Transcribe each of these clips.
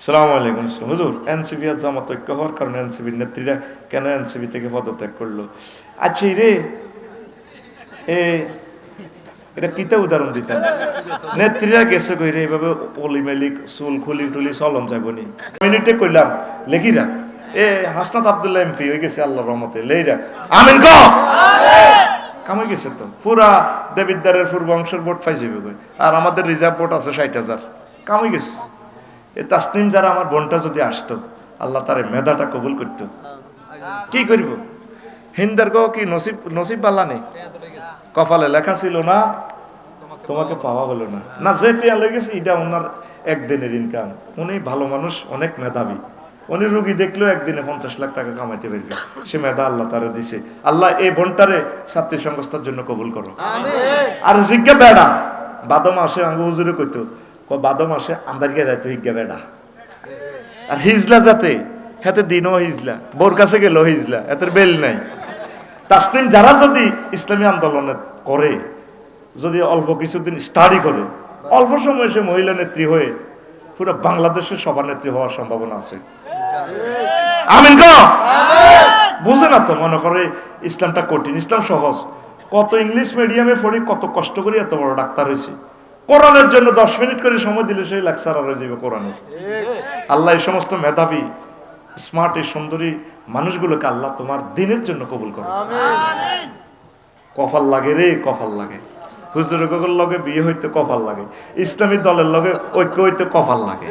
সালাম আলাইকুম। হুজুর, এনসিপি আর জামাত ঐক্য হওয়ার কারণে এনসিপির নেত্রীরা কেন এনসিপি থেকে পদত্যাগ করলো? আচ্ছা রে, এটা কিতা উদাহরণ দিতেন? নেত্রীরা গেছে কইরে এইভাবে অলি মেলিক চুল খুলি টুলি চলন যাবনি মিনিটে কইলাম লেখিরা হাসনাত আব্দুল্লাহ এমপি হয়ে গেছে আল্লাহর রহমতে লেইরা আমিন ক কামাই গেছে তো পুরা দেবিদ্বারের পূর্ব অংশের ভোট পাই যাবে কই, আর আমাদের রিজার্ভ ভোট আছে 60,000 কামাই গেছে। এ তাসনিম যারা আমার বোনটা যদি আসতো, আল্লাহ তার মেধাটা কবুল করতো। কি করব? হিন্দার গো কি নসিব নসিব বাল্লা নেই, কপালে লেখা ছিল না, তোমাকে পাওয়া হলো না। না যে পেয়া লেগেছে এটা ওনার একদিনের ইনকাম। উনি ভালো মানুষ, অনেক মেধাবী। উনি রুগী দেখলেও একদিনে 50 লাখ টাকা কামাইতে পারবে, সে মেধা আল্লাহ তারা দিছে। আল্লাহ এই বোনটারে ছাত্রী সংস্থার জন্য কবুল করো। আর জিজ্ঞা বেড়া বাদো মাসে আঙ্গু হুজুরে কইতো বাদো মাসে আন্দারিকে যাইতো হিজ্ঞা বেড়া আর হিজলা যাতে হাতে দিনও হিজলা, বোর কাছে গেল হিজলা, এতের বেল নাই। তাসনিম যারা যদি ইসলামী আন্দোলনে করে, যদি অল্প কিছুদিন স্টাডি করে, অল্প সময় সে মহিলা নেত্রী হয়ে পুরো বাংলাদেশের সভানেত্রী হওয়ার সম্ভাবনা আছে। আমিন ক বুঝে না তো, মনে করে ইসলামটা কঠিন, ইসলাম সহজ। কত ইংলিশ মিডিয়ামে পড়ি, কত কষ্ট করে এত বড় ডাক্তার হয়েছে। কোরআনের জন্য 10 মিনিট করে সময় দিলে সেই লেকচারার হয়ে যাবে কোরআনের। আল্লাহ এই সমস্ত মেধাবী স্মার্ট এই সুন্দরী মানুষগুলোকে আল্লাহ তোমার দিনের জন্য কবুল করো। কপাল লাগে রে, কপাল লাগে। হুজুরের লগে বিয়ে হইতে কপাল লাগে, ইসলামী দলের লগে ঐক্য হইতে কপাল লাগে।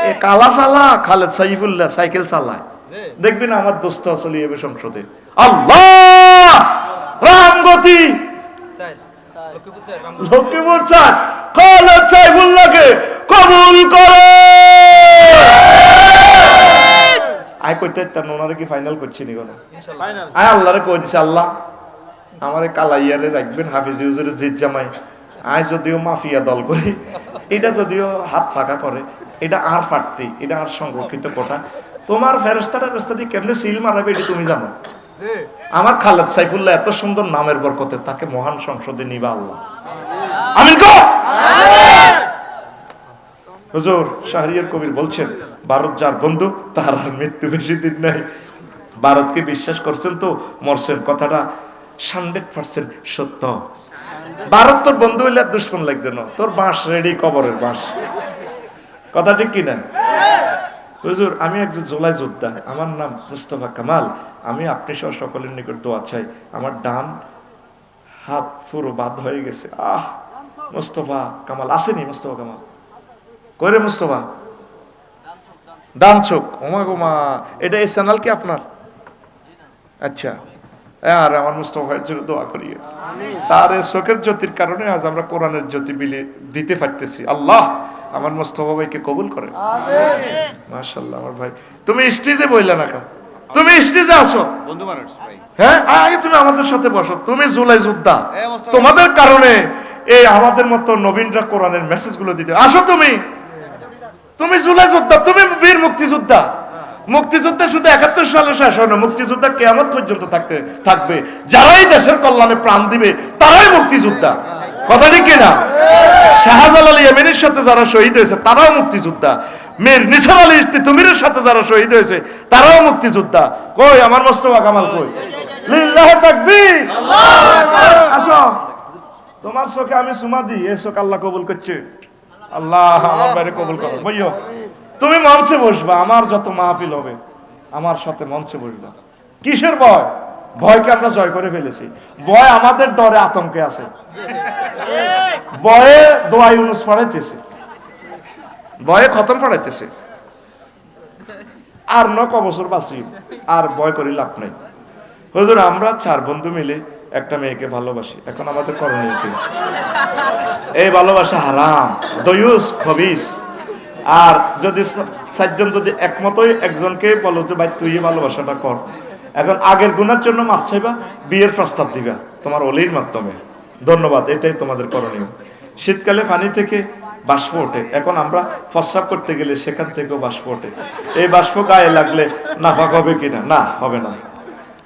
এ কালা চালা খালেদ সাইফুল্লাহ সাইকেল চালায়, দেখবি না আমার দোস্ত চলে যাবে সংসদে। আল্লাহ রামগতি লক্ষ্মীপুর চায় খালেদ সাইফুল্লাহকে কবুল করে। আয় কইতে তার ওনারে কি ফাইনাল করছি নি কোন আয় আল্লাহরে কই দিছে, আল্লাহ আমারে কালাইয়ারে রাখবেন হাফিজ হুজুরের জিদ জামাই। আয় যদিও মাফিয়া দল করি, এটা যদিও হাত ফাঁকা করে, এটা আর ফাটতি, এটা আর সংরক্ষিত কোটা। তোমার ফেরেশতাটা রাস্তা দিয়ে কেমনে সিল মারাবে এটা তুমি জানো। আমার খালেদ সাইফুল্লাহ এত সুন্দর নামের বরকতে তাকে মহান সংসদে নিবা আল্লাহ। আমিন কো হুজুর শাহরিয়ার কবির বলছেন, ভারত যার বন্ধু তার আর মৃত্যু বেশি দিন নাই। ভারতকে বিশ্বাস করছেন তো মরছেন, কথাটা 100% সত্য। ভারত তোর বন্ধু হইলে দুশ্মন লাগবে না, তোর বাঁশ রেডি, কবরের বাঁশ। কথা ঠিক কিনা? হুজুর আমি একজন জোলাই যোদ্ধা, আমার নাম মুস্তফা কামাল। আমি আপনি সহ সকলের নিকট দোয়া চাই। আমার ডান হাত পুরো বাদ হয়ে গেছে। মুস্তফা কামাল আসেনি? মুস্তফা কামাল কইরে? মুস্তফা ডান চোখ, ওমা গোমা, এটা এই চ্যানেল কি আপনার? আচ্ছা, আর আমার মুস্তফা ভাইয়ের জন্য দোয়া করি, তার চোখের জ্যোতির কারণে আজ আমরা কোরআনের জ্যোতি বিলি দিতে পারতেছি। আল্লাহ আমার মুস্তফা ভাইকে কবুল করে। মাশাআল্লাহ। আমার ভাই তুমি স্টেজে বইলা না কা, তুমি স্টেজে আসো বন্ধু মানুষ ভাই। হ্যাঁ আগে তুমি আমাদের সাথে বসো, তুমি জুলাই যোদ্ধা, তোমাদের কারণে এই আমাদের মতো নবীনরা কোরআনের মেসেজগুলো দিতে আসো। তুমি জুলাই যোদ্ধা, তুমি বীর মুক্তিযোদ্ধা। মুক্তিযুদ্ধ শুধু 71 সালে শেষ হয় না, মুক্তিযোদ্ধা কিয়ামত পর্যন্ত থাকবে। যারাই দেশের কল্যাণে প্রাণ দিবে তারাই মুক্তিযোদ্ধা। কথা ঠিক কিনা? শাহজালাল ইয়েমেনের সাথে যারা শহীদ হয়েছে তারাও মুক্তিযোদ্ধা। মীর নিসার আলী তিতুমিরের সাথে যারা শহীদ হয়েছে তারাও মুক্তিযোদ্ধা। কই আমার মুস্তফা কামাল কই? লিল্লাহ তাকবীর, আল্লাহু আকবার। আসো, তোমার চোখে আমি সুমা দিই, এই চোখ আল্লাহ কবুল করছে। আল্লাহ আমার বাইরে কবুল করো। বইও তুমি মঞ্চে বসবা, আমার যত মাহফিল হবে আমার সাথে মঞ্চে বসবা। কিসের ভয়? ভয়কে আমরা জয় করে ফেলেছি। ভয় আমাদের ডরে আতঙ্কে আছে। ভয়ে দোয়া ইউনুস পড়াইতেছে, ভয়ে খতম পড়াইতেছে। আর ন বছর বাঁচি, আর ভয় করে লাভ নাই। হুজুর আমরা 4 বন্ধু মিলে একটা মেয়েকে ভালোবাসি, এখন আমাদের করণীয় কি? এই ভালোবাসা হারাম, দয়ুস, খবিস। আর যদি 4 জন যদি একমতই একজনকে বলো যে ভাই তুই ভালোবাসাটা কর, এখন আগের গুনার জন্য মাফ চাইবা, বিয়ের প্রস্তাব দিবা তোমার ওলির মাধ্যমে। ধন্যবাদ, এটাই তোমাদের করণীয়। শীতকালে পানি থেকে বাষ্প ওঠে, এখন আমরা প্রস্রাব করতে গেলে সেখান থেকেও বাষ্প ওঠে। এই বাষ্প গায়ে লাগলে নাফাক হবে কিনা? না, হবে না,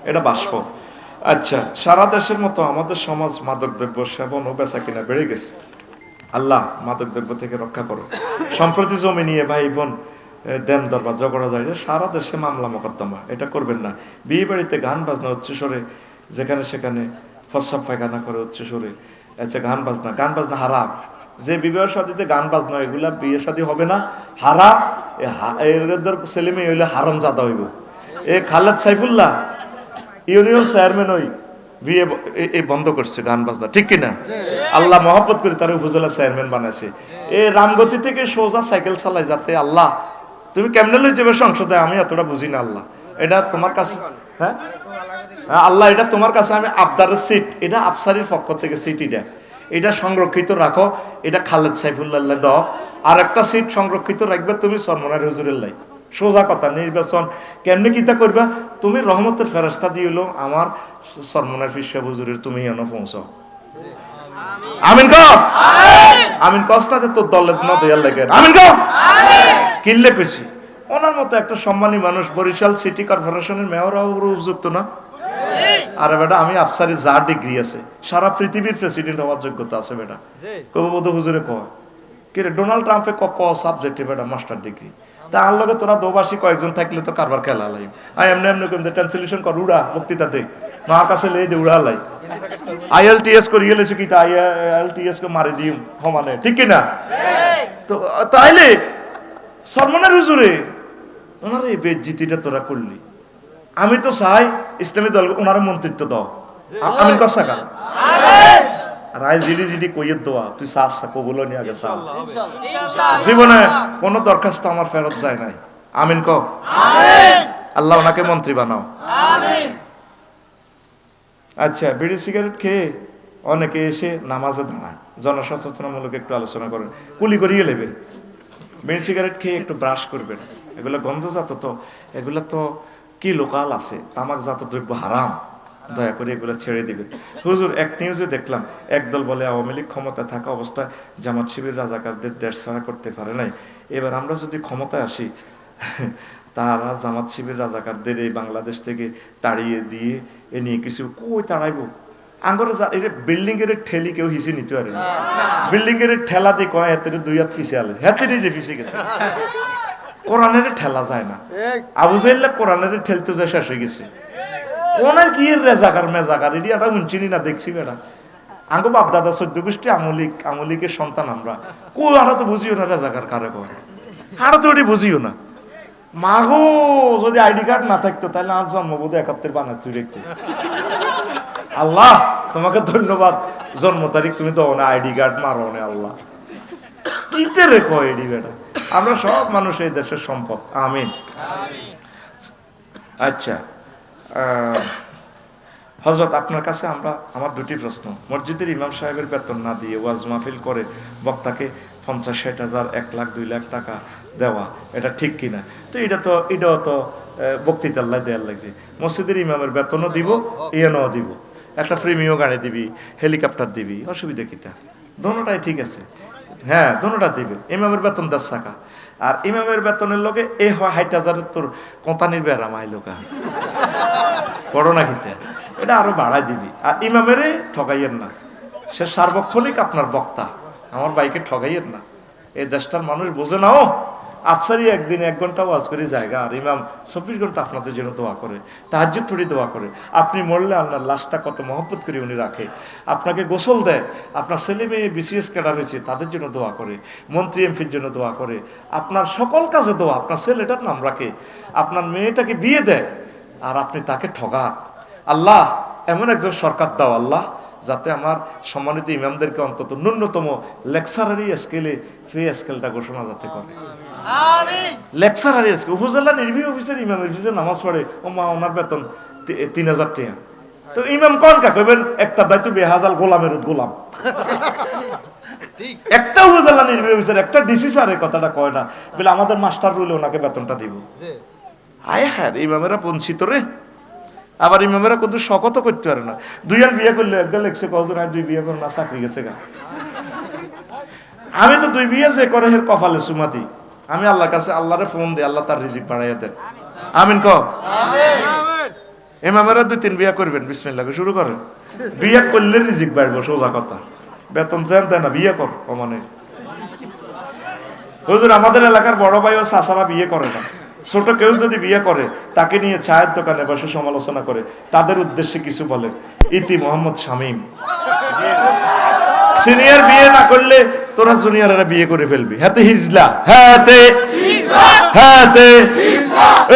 এটা বাষ্প। আচ্ছা, সারা দেশের মতো আমাদের সমাজ মাদক দ্রব্য সেবন ও বেচা কিনা বেড়ে গেছে। আল্লাহ মাদক দ্রব্য থেকে রক্ষা করো। সম্প্রতি জমি নিয়ে ভাই বোন দেন দরবার ঝগড়া যায়, সারা দেশে মামলা মোকদ্দমা, এটা করবেন না। বিয়ে বাড়িতে গান বাজনা উচ্চ স্বরে, যেখানে সেখানে ফসাব পায়খানা করে উচ্চ স্বরে, আচ্ছা গান বাজনা হারাম। যে বিবাহ শাদীতে গান বাজনা এগুলা বিয়ে শাদী হবে না, হারাম। এদের ছেলে মেয়ে হইলে হারাম জাদা হইব। এ খালেদ সাইফুল্লাহ ইউনিয়ন চেয়ারম্যান ওই বিয়ে এই বন্ধ করছে গান বাজনা, ঠিক কিনা? আল্লাহ মহব্বত করে তার উপজেলা চেয়ারম্যান বানাইছে। এ রামগতি থেকে সোজা সাইকেল চালায়, যাতে আল্লাহ তুমি কেমনে লই যাবে সংসদে, আমি এতটা বুঝি না। আল্লাহ এটা তোমার কাছে, হ্যাঁ আল্লাহ এটা তোমার কাছে আমি আবদারের সিট, এটা আফসারির পক্ষ থেকে সিট, এটা সংরক্ষিত রাখো, এটা খালেদ সাইফুল্লাহ দাও। আর একটা সিট সংরক্ষিত রাখবে তুমি সরমনার হুজুরের লাই। সোজা কথা, নির্বাচন কেমনে কিতা করবা, তুমি রহমতের ফেরেশতা দিয়েলো আমার সরমনার ফিসা হুজুরের তুমি এনে পৌঁছাও। আমিন কও, আমিন কস্তাতে তোর দলের না দেয়ার লাগে, আমিন কও কিনলে পেছি। ওনার মতো একটা সম্মানী মানুষ বরিশাল সিটি কর্পোরেশনের মেয়র উপযুক্ত না? আরে বেটা আমি আফসারি যা ডিগ্রি আছে, সারা পৃথিবীর প্রেসিডেন্ট হওয়ার যোগ্যতা আছে বেটা। কবুবধ হুজুরে কয় কি রে, ডোনাল্ড ট্রাম্পে ক সাবজেক্টে বেটা মাস্টার ডিগ্রি, তা আর লগে তোরা দোবাসী কয়েকজন থাকলে তো কারবার খেলা লাই। এমনি এমনি ট্রান্সলেশন কর, উড়া বক্তৃতা দে, মা কাছে লে দে উড়া লাই। IELTS করিয়ে লেছে কি, IELTS কে মারি দিম সমানে, ঠিক কিনা? তো তাইলে সরমনের হুজুরে ওনার এই বেজ্জিতিটা তোরা করলি। আমি তো চাই ইসলামী দল ওনার মন্ত্রিত্ব দাও, আমি কসা কাল রায় জিডি জিডি কইয়ের দোয়া, তুই চাস কবুল নিয়ে আগে চা। জীবনে কোনো দরখাস্ত আমার ফেরত যায় নাই, আমিন ক। আল্লাহ ওনাকে মন্ত্রী বানাও। আচ্ছা, বিড়ি সিগারেট খেয়ে অনেকে এসে নামাজে দাঁড়ায়, জনসচেতনামূলক একটু আলোচনা করেন, কুলি করিয়ে নেবেন। বিড়ি সিগারেট খেয়ে একটু ব্রাশ করবেন, এগুলো গন্ধজাত, তো এগুলো তো কি লোকাল আছে, তামাকজাত দ্রব্য হারাম, দয়া করে এগুলো ছেড়ে দিবেন। হুজুর এক নিউজে দেখলাম, একদল বলে আওয়ামী লীগ ক্ষমতায় থাকা অবস্থায় জামাত শিবির রাজাকারদের দেশ ছাড়া করতে পারে নাই, এবার আমরা যদি ক্ষমতায় আসি তারা জামাত শিবির রাজাকারদের এই বাংলাদেশ থেকে তাড়িয়ে দিয়ে এ নিয়ে কিছু কই তাড়াইবো। আঙ্গরে বিল্ডিং এর ঠেলি কেউ হিসে নিতে পারে, বিল্ডিং এর ঠেলা দিয়ে কয় হাতের দুই হাত ফিসে আলে, হাতে নিজে ফিসে গেছে। কোরআনের ঠেলা যায় না, আবু জাহেল কোরআনের ঠেলতে যায় শেষ হয়ে গেছে। ওনার কি রেজাকার মেজাকার এটি একটা উঞ্চিনি না দেখছি বেড়া। আঙ্গো বাপ দাদা 14 গোষ্ঠী আমলিকের সন্তান আমরা, কো আরা তো বুঝিও না রেজাকার কারে কয়, আরা তো ওটি বুঝিও না। মাগো যদি আইডি কার্ড না থাকতো তাহলে আজ জন্মবোধ 71 বানাচ্ছি দেখতে। আল্লাহ তোমাকে ধন্যবাদ, জন্ম তারিখ তুমি তো না আইডি কার্ড মারো না। আল্লাহ কিতে রে কয় এডি বেটা, আমরা সব মানুষ এই দেশের সম্পদ, আমিন। আচ্ছা হযরত আপনার কাছে আমার দুটি প্রশ্ন। মসজিদের ইমাম সাহেবের বেতন না দিয়ে ওয়াজ মাহফিল করে বক্তাকে 50-60 হাজার 1 লাখ 2 লাখ টাকা দেওয়া, এটা ঠিক কিনা? তো এটাও তো বক্তৃতা আল্লাহ দেয়ার লাগছে। মসজিদের ইমামের বেতনও দিব, ইয়েনও দিব, একটা প্রিমিয় গাড়ি দিবি, হেলিকপ্টার দিবি, অসুবিধা কিটা? দোনোটাই ঠিক আছে, হ্যাঁ দোনোটা দিবে। ইমামের বেতন 10 টাকা, আর ইমামের বেতনের লগে এ হয় 60 হাজারের তোর কোঁতানির বেড়া মাইলোকা বড় না কিতে, এটা আরো বাড়াই দিবি। আর ইমামেরে ঠগাইয়ের না, সে সার্বক্ষণিক আপনার বক্তা, আমার বাইকে ঠগাইয়ের না। এই দেশটার মানুষ বোঝে না। ও আফসারি একদিন 1 ঘন্টা ওয়াজ করে জায়গা, আর ইমাম 24 ঘন্টা আপনাদের জন্য দোয়া করে, তাহাজ্জুদ পড়ে দোয়া করে। আপনি মরলে আপনার লাশটা কত মহব্বত করে উনি রাখে, আপনাকে গোসল দেয়, আপনার ছেলে মেয়ে BCS ক্যাডার হয়েছে তাদের জন্য দোয়া করে, মন্ত্রী এমপির জন্য দোয়া করে, আপনার সকল কাজে দোয়া, আপনার ছেলেটার নাম রাখে, আপনার মেয়েটাকে বিয়ে দেয়, আর আপনি তাকে ঠগান। আল্লাহ এমন একজন সরকার দাও আল্লাহ, যাতে আমার সম্মানিত ইমামদেরকে অন্তত ন্যূনতম লেকচারারি স্কেলে ফি স্কেলটা ঘোষণা যাতে করে। লেকচারারি স্কেল, উপজেলা নির্বাহী অফিসের ইমামের অফিসে নামাজ পড়ে, ও মা ওনার বেতন 3000 টাকা। তো ইমাম কোন কা কইবেন একটা দায়িত্ব বেহাজাল গোলামের গোলাম। একটা উপজেলা নির্বাহী অফিসের একটা ডিসি স্যারের কথাটা কয় না, বলে আমাদের মাস্টার রুলে ওনাকে বেতনটা দিব। আয় হ্যাঁ ইমামেরা বঞ্চিত রে। আবার ইমামেরা কত শকত করতে পারে না, 2 জন বিয়ে করলে একটা লেখছে কজন, আর 2 বিয়ে করে না চাকরি গেছে গা। আমি তো 2 বিয়ে যে করে এর কপালে চুমা দিই, আমি আল্লাহর কাছে আল্লাহরে ফোন দিই, আল্লাহ তার রিজিক বাড়াইয়া দেন, আমিন ক। ইমামেরা 2-3 বিয়ে করবেন, বিসমিল্লাহ শুরু করেন, বিয়ে করলে রিজিক বাড়বো, সোজা কথা। বেতন চান দেয় না, বিয়ে কর মানে। হুজুর আমাদের এলাকার বড় ভাই ও চাচারা বিয়ে করে না, ছোট কেউ যদি বিয়ে করে তাকে নিয়ে চায়ের দোকানে বসে সমালোচনা করে, তাদের উদ্দেশ্যে কিছু বলে। ইতি মোহাম্মদ শামীম, সিনিয়র বিয়ে না করলে তোরা জুনিয়ররা বিয়ে করে ফেলবি। হাতে হিজলা, হাতে হাতে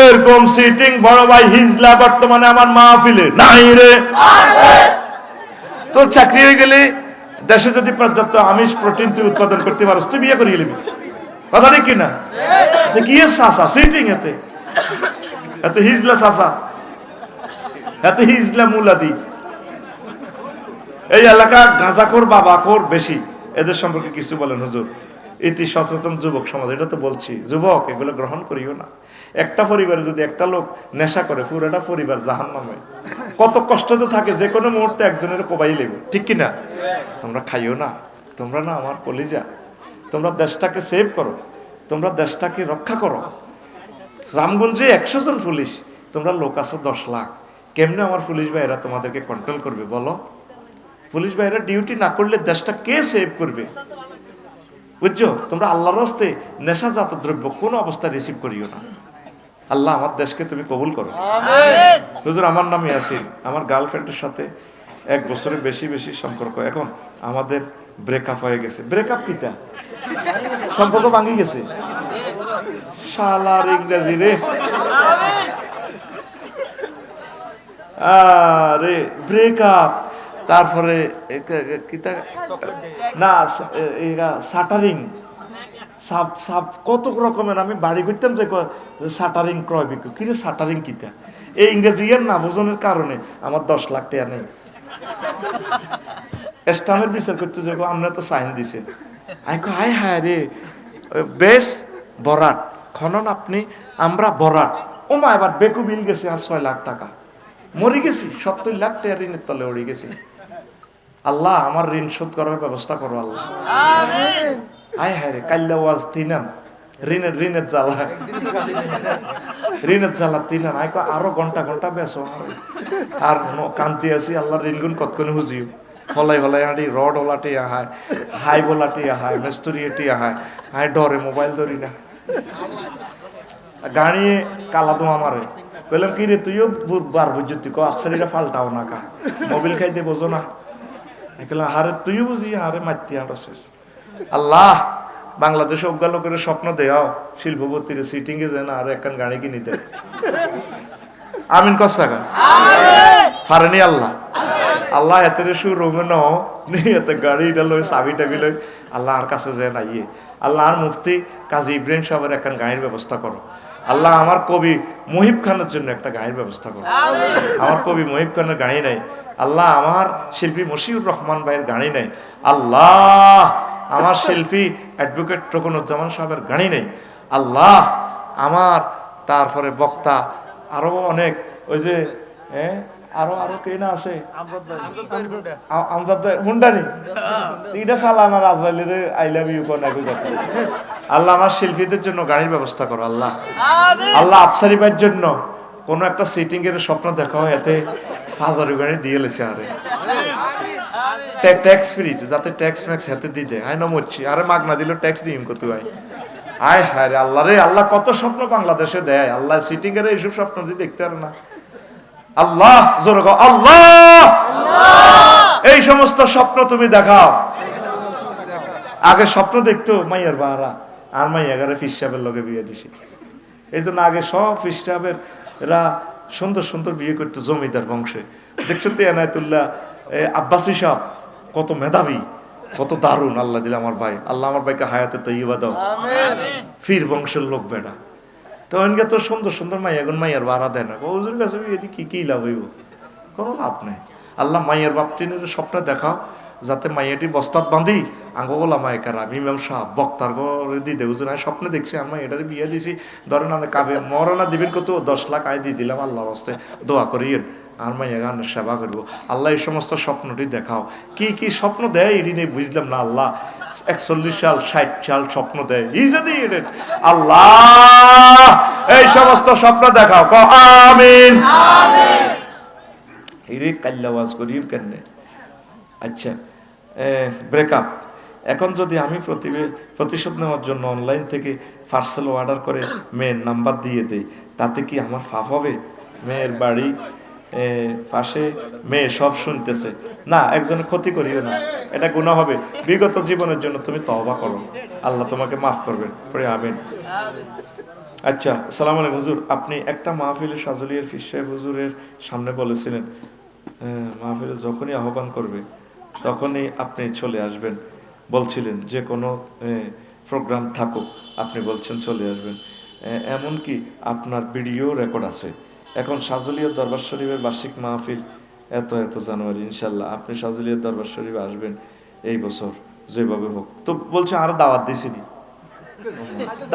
এরকম সিটিং বড় ভাই হিজলা বর্তমানে আমার মাহফিলে নাই রে। তোর চাকরি হয়ে গেলে দেশে যদি পর্যাপ্ত আমিষ প্রোটিন তুই উৎপাদন করতে পারস, তুই বিয়ে করে নিবি। কথা ঠিক কিনা? কি চাচা সিটিং, এতে এতে হিজলা চাচা, এতে হিজলা মুলাদি। এই এলাকা গাঁজাখোর বাবাখোর বেশি, এদের সম্পর্কে কিছু বলেন হুজুর। ইতি সচেতন যুবক সমাজ, এটা তো বলছি যুবক, এগুলো গ্রহণ করিও না। একটা পরিবারে যদি একটা লোক নেশা করে, পুরোটা পরিবার জাহান্নামে। কত কষ্টতে থাকে, যে কোনো মুহূর্তে একজনের কোবাই লেগে, ঠিক কিনা? তোমরা খাইও না, তোমরা না আমার কলিজা, তোমরা দেশটাকে সেভ করো, তোমরা দেশটাকে রক্ষা করো। রামগঞ্জে 100 জন পুলিশ, তোমরা লোক আছো 10 লাখ, কেমনে আমার পুলিশ ভাইয়েরা তোমাদেরকে কন্ট্রোল করবে বলো? পুলিশ ভাইয়েরা ডিউটি না করলে দেশটা কে সেভ করবে? বুঝছো? তোমরা আল্লাহর রাস্তে নেশাজাত দ্রব্য কোনো অবস্থায় রিসিভ করিও না। আল্লাহ আমার দেশকে তুমি কবুল করো। হুজুর আমার নাম ইয়াসিন, আমার গার্লফ্রেন্ডের সাথে 1 বছরের বেশি সম্পর্ক, এখন আমাদের ব্রেকআপ হয়ে গেছে। ব্রেকআপ কিটা? সম্পর্ক ভাঙি গেছে। শালার ইংরেজি রে, আরে ব্রেকআপ, তারপরে না শাটারিং, সাপ সাপ কত রকমের। আমি বাড়ি করতাম যে শাটারিং ক্রয় বিক্রয়, কিন্তু শাটারিং কিতা? এই ইংরেজি এর না বোঝনের কারণে আমার 10 লাখ টাকা নেই। স্টামের বিচার করতে যাবো, আমরা তো সাইন দিছে। আমি কই হায় হায় রে, বেশ বরাট খনন আপনি, আমরা বরাট। ও মা, এবার বেকু বিল গেছে আর 6 লাখ টাকা, মরে গেছি। 70 লাখ টাকা ঋণের তলে উড়ে গেছি। আল্লাহ আমার ঋণ শোধ করার ব্যবস্থা করো আল্লাহ। আয় হায় রে, কাল্লা ওয়াজ তিনাম, ঋণের জ্বালা, ঋণের জ্বালা তিনাম। আয় আরো ঘন্টা ঘন্টা বেসো, আর কান্তি আছি আল্লাহ ঋণ গুণ কতক্ষণ হুজিও। হলাই হলাই হাঁটি রড ওলাটি আহায়, হাই বোলাটি আহায়, মেস্তরি এটি আহায়। হায় ডরে মোবাইল ধরি না, গাড়ি কালা তো আমারে বললাম কি রে তুইও বার বুঝতি কো আফসারিরা ফাল্টাও না কা, মোবাইল খাইতে বোঝো না। হারে তুইও বুঝি, হারে মারতি আড়ছে। আল্লাহ বাংলাদেশে অজ্ঞা লোকের স্বপ্ন দেও শিল্পপতির সিটিং এ যায় না, আর একখান গাড়ি কিনে দেয়। আমিন কসাগা পারেনি আল্লাহ। আল্লাহ এত রুমে নাও এত গাড়িটা লই, চাবিটা লই, আল্লাহ আর কাছে যায় না। ইয়ে আল্লাহ আর মুফতি কাজী ইব্রাহিম সাহেবের একখান গাড়ির ব্যবস্থা করো। আল্লাহ আমার কবি মুহিব খানের জন্য একটা গাড়ির ব্যবস্থা করো। আমার কবি মুহিব খানের গাড়ি নাই আল্লাহ, আমার শিল্পী মশিউর রহমান ভাইয়ের গাড়ি নাই আল্লাহ, আমার শিল্পী অ্যাডভোকেট রকনুজ্জামান সাহেবের গাড়ি নেই আল্লাহ, আমার তারপরে বক্তা আরো অনেক, ওই যে আরো আরো কে না আছে, আমজাদ হুন্ডানি, এটা সালাম আর আজরাইলের আই লাভ ইউ কোন একই কথা। আল্লাহ আমার শিল্পীদের জন্য গাড়ির ব্যবস্থা করো আল্লাহ। আল্লাহ আফসারি ভাইয়ের জন্য কোন একটা সিটিং এর স্বপ্ন দেখা হয়, এতে 5,000 গাড়ি দিয়ে লেছে। আরে ট্যাক্স ফ্রি, যাতে ট্যাক্স ম্যাক্স হাতে দিয়ে যায়। আয় না মরছি, আরে মাগ না দিল ট্যাক্স দিম কত ভাই। আয় হায় রে আল্লাহ রে, আল্লাহ কত স্বপ্ন বাংলাদেশে দেয়। আল্লাহ সিটিং এর এইসব স্বপ্ন যদি দেখতে পারে না আল্লাহ, জোরে গো আল্লাহ, এই সমস্ত স্বপ্ন তুমি দেখাও। আগে স্বপ্ন দেখতো মাইয়ার বাহারা, আর মাইয়া গারে ফিস সাহেবের লগে বিয়ে দিছি। এই জন্য আগে সব ফিস সাহেবের এরা সুন্দর সুন্দর বিয়ে করতো জমিদার বংশে। দেখছো তো এনায়েতুল্লাহ আব্বাসী সাহেব কত মেধাবী, কত দারুণ। আল্লাহ দিল আমার ভাই, আল্লাহ আমার ভাইকে হায়াতে তৈবা দাও, ফির বংশের লোক বেটা। তো অনেকে তো সুন্দর সুন্দর মাইয়া গুন মাইয়ার বাড়া দেয় না, ওজুর কাছে কি লাভ হইব, কোনো লাভ নেই। আল্লাহ মাইয়ার বাপটিনের স্বপ্নে দেখাও, যাতে মাইয়াটি বস্তাত বাঁধি আঙ্গোলা মায়কারা ইমাম সাহ বক্তার ঘরে দিয়ে দেয়। হুজুর আমি স্বপ্নে দেখছি আমার এটারে বিয়ে দিছি, ধরেন আমি কাবে মরনা দিবেন কত 10 লাখ আয় দিয়ে দিলাম, আল্লাহর হস্তে দোয়া করিয়েন আর মাইয়া গানের সেবা করবো। আল্লাহ এই সমস্ত স্বপ্নটি দেখাও। কি কি স্বপ্ন দেয় এটি নিয়ে বুঝলাম না। আল্লাহ 41 সাল 60 সাল স্বপ্ন দেয়, আল্লাহ এই সমস্ত স্বপ্ন দেখাও। আমিন এই রে কাল্লা ওয়াজ করির কেন। আচ্ছা ব্রেকআপ, এখন যদি আমি প্রতিশোধ নেওয়ার জন্য অনলাইন থেকে পার্সেল অর্ডার করে মেয়ের নাম্বার দিয়ে দেই, তাতে কি আমার পাপ হবে? মেয়ের বাড়ি পাশে, মেয়ে সব শুনতেছে, না একজনের ক্ষতি করিও না, এটা গুনাহ হবে। বিগত জীবনের জন্য তুমি তওবা করো, আল্লাহ তোমাকে মাফ করবেন, পড়ে আমিন। আচ্ছা, আসসালামু আলাইকুম হুজুর, আপনি একটা মাহফিলে সাজুলিয়ার ফির সাহেব হুজুরের সামনে বলেছিলেন মাহফিলে যখনই আহ্বান করবে তখনই আপনি চলে আসবেন, বলছিলেন যে কোনো প্রোগ্রাম থাকুক আপনি বলছেন চলে আসবেন, এমনকি আপনার ভিডিও রেকর্ড আছে। এখন সাজুলিয়ার দরবার শরীফের বার্ষিক মাহফিল এত জানুয়ারি, ইনশাল্লাহ আপনি সাজুলিয়ার দরবার শরীফে আসবেন এই বছর যেভাবে হোক। তো বলছে আর দাওয়াত দিছিনি,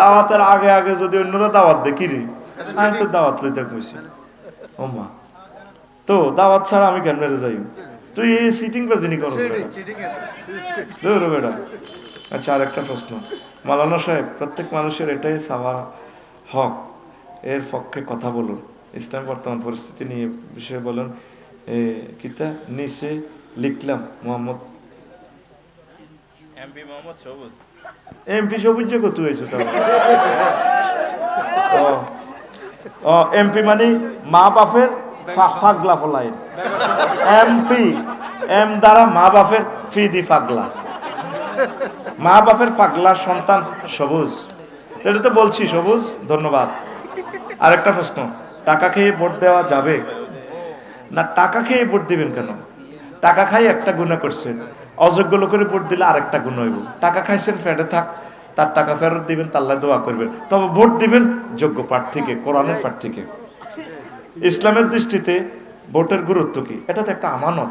দাওয়াতের আগে আগে যদি অন্যরা দাওয়াত দেখি রে, আমি তো দাওয়াত লইতে কইছি ও মা, তো দাওয়াত ছাড়া আমি কেন মেরে যাই? তুই এই সিটিং বাজিনি করো বেটা। আচ্ছা, আর একটা প্রশ্ন, মাওলানা সাহেব, প্রত্যেক মানুষের এটাই চাওয়া হক, এর পক্ষে কথা বলুন, ইসলাম বর্তমান পরিস্থিতি নিয়ে বিষয়ে বলুন। কিতা নিচে লিখলাম মোহাম্মদ এমপি সবুজ কত হয়েছে? এমপি মানে মা বাপের ফাগলা ফলাইন, এমপি এম দ্বারা মা বাপের ফিদি পাগলা, মা বাপের পাগলা সন্তান সবুজ, এটা তো বলছি সবুজ। ধন্যবাদ। আরেকটা প্রশ্ন, টাকা খেয়ে ভোট দেওয়া যাবে না? টাকা খেয়ে ভোট দিবেন কেন? টাকা খাই একটা গুনাহ করছেন, অযোগ্য লোকের ভোট দিলে আরেকটা গুনাহ হইব। টাকা খাইছেন, ফেটে থাক, তার টাকা ফেরত দিবেন, তাল্লা দোয়া করবেন, তবে ভোট দিবেন যোগ্য প্রার্থীকে, কোরআনের প্রার্থীকে। ইসলামের দৃষ্টিতে ভোটের গুরুত্ব কি? এটা তো একটা আমানত,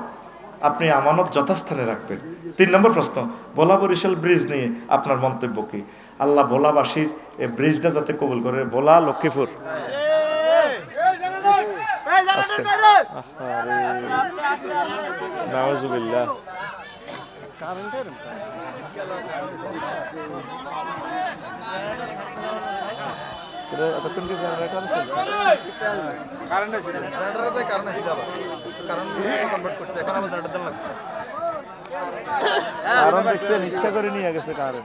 আপনি আমানত যথাস্থানে রাখবেন। 3 নম্বর প্রশ্ন, ভোলা বরিশাল ব্রিজ নিয়ে আপনার মন্তব্য কি? আল্লাহ ভোলাবাসীর এই ব্রিজটা যাতে কবুল করে। ভোলা লক্ষ্মীপুর, নাউজুবিল্লাহ। কারণ দেখছেন ইচ্ছা করে নিয়ে গেছে কারণ,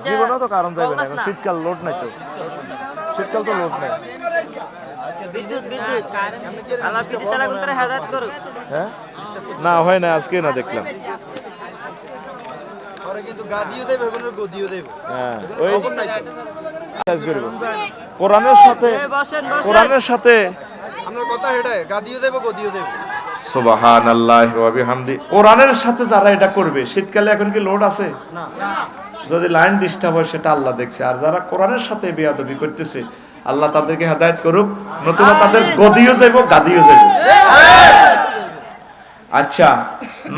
জীবনে তো কারণ যাবে না, শীতকাল লোড নাই তো, শীতকাল তো লোড নাই। হ্যাঁ না হয় না, আজকে না দেখলাম। কোরআনের সাথে সুবহানাল্লাহি ওয়া বিহামদি, কোরআনের সাথে যারা এটা করবে, শীতকালে এখন কি লোড আছে? যদি লাইন ডিস্টার্ব হয় সেটা আল্লাহ দেখছে, আর যারা কোরআনের সাথে বেয়াদবি করতেছে আল্লাহ তাদেরকে হেদায়েত করুক, নতুবা তাদের গদিও যাইব, গাদিও যাইব। আচ্ছা,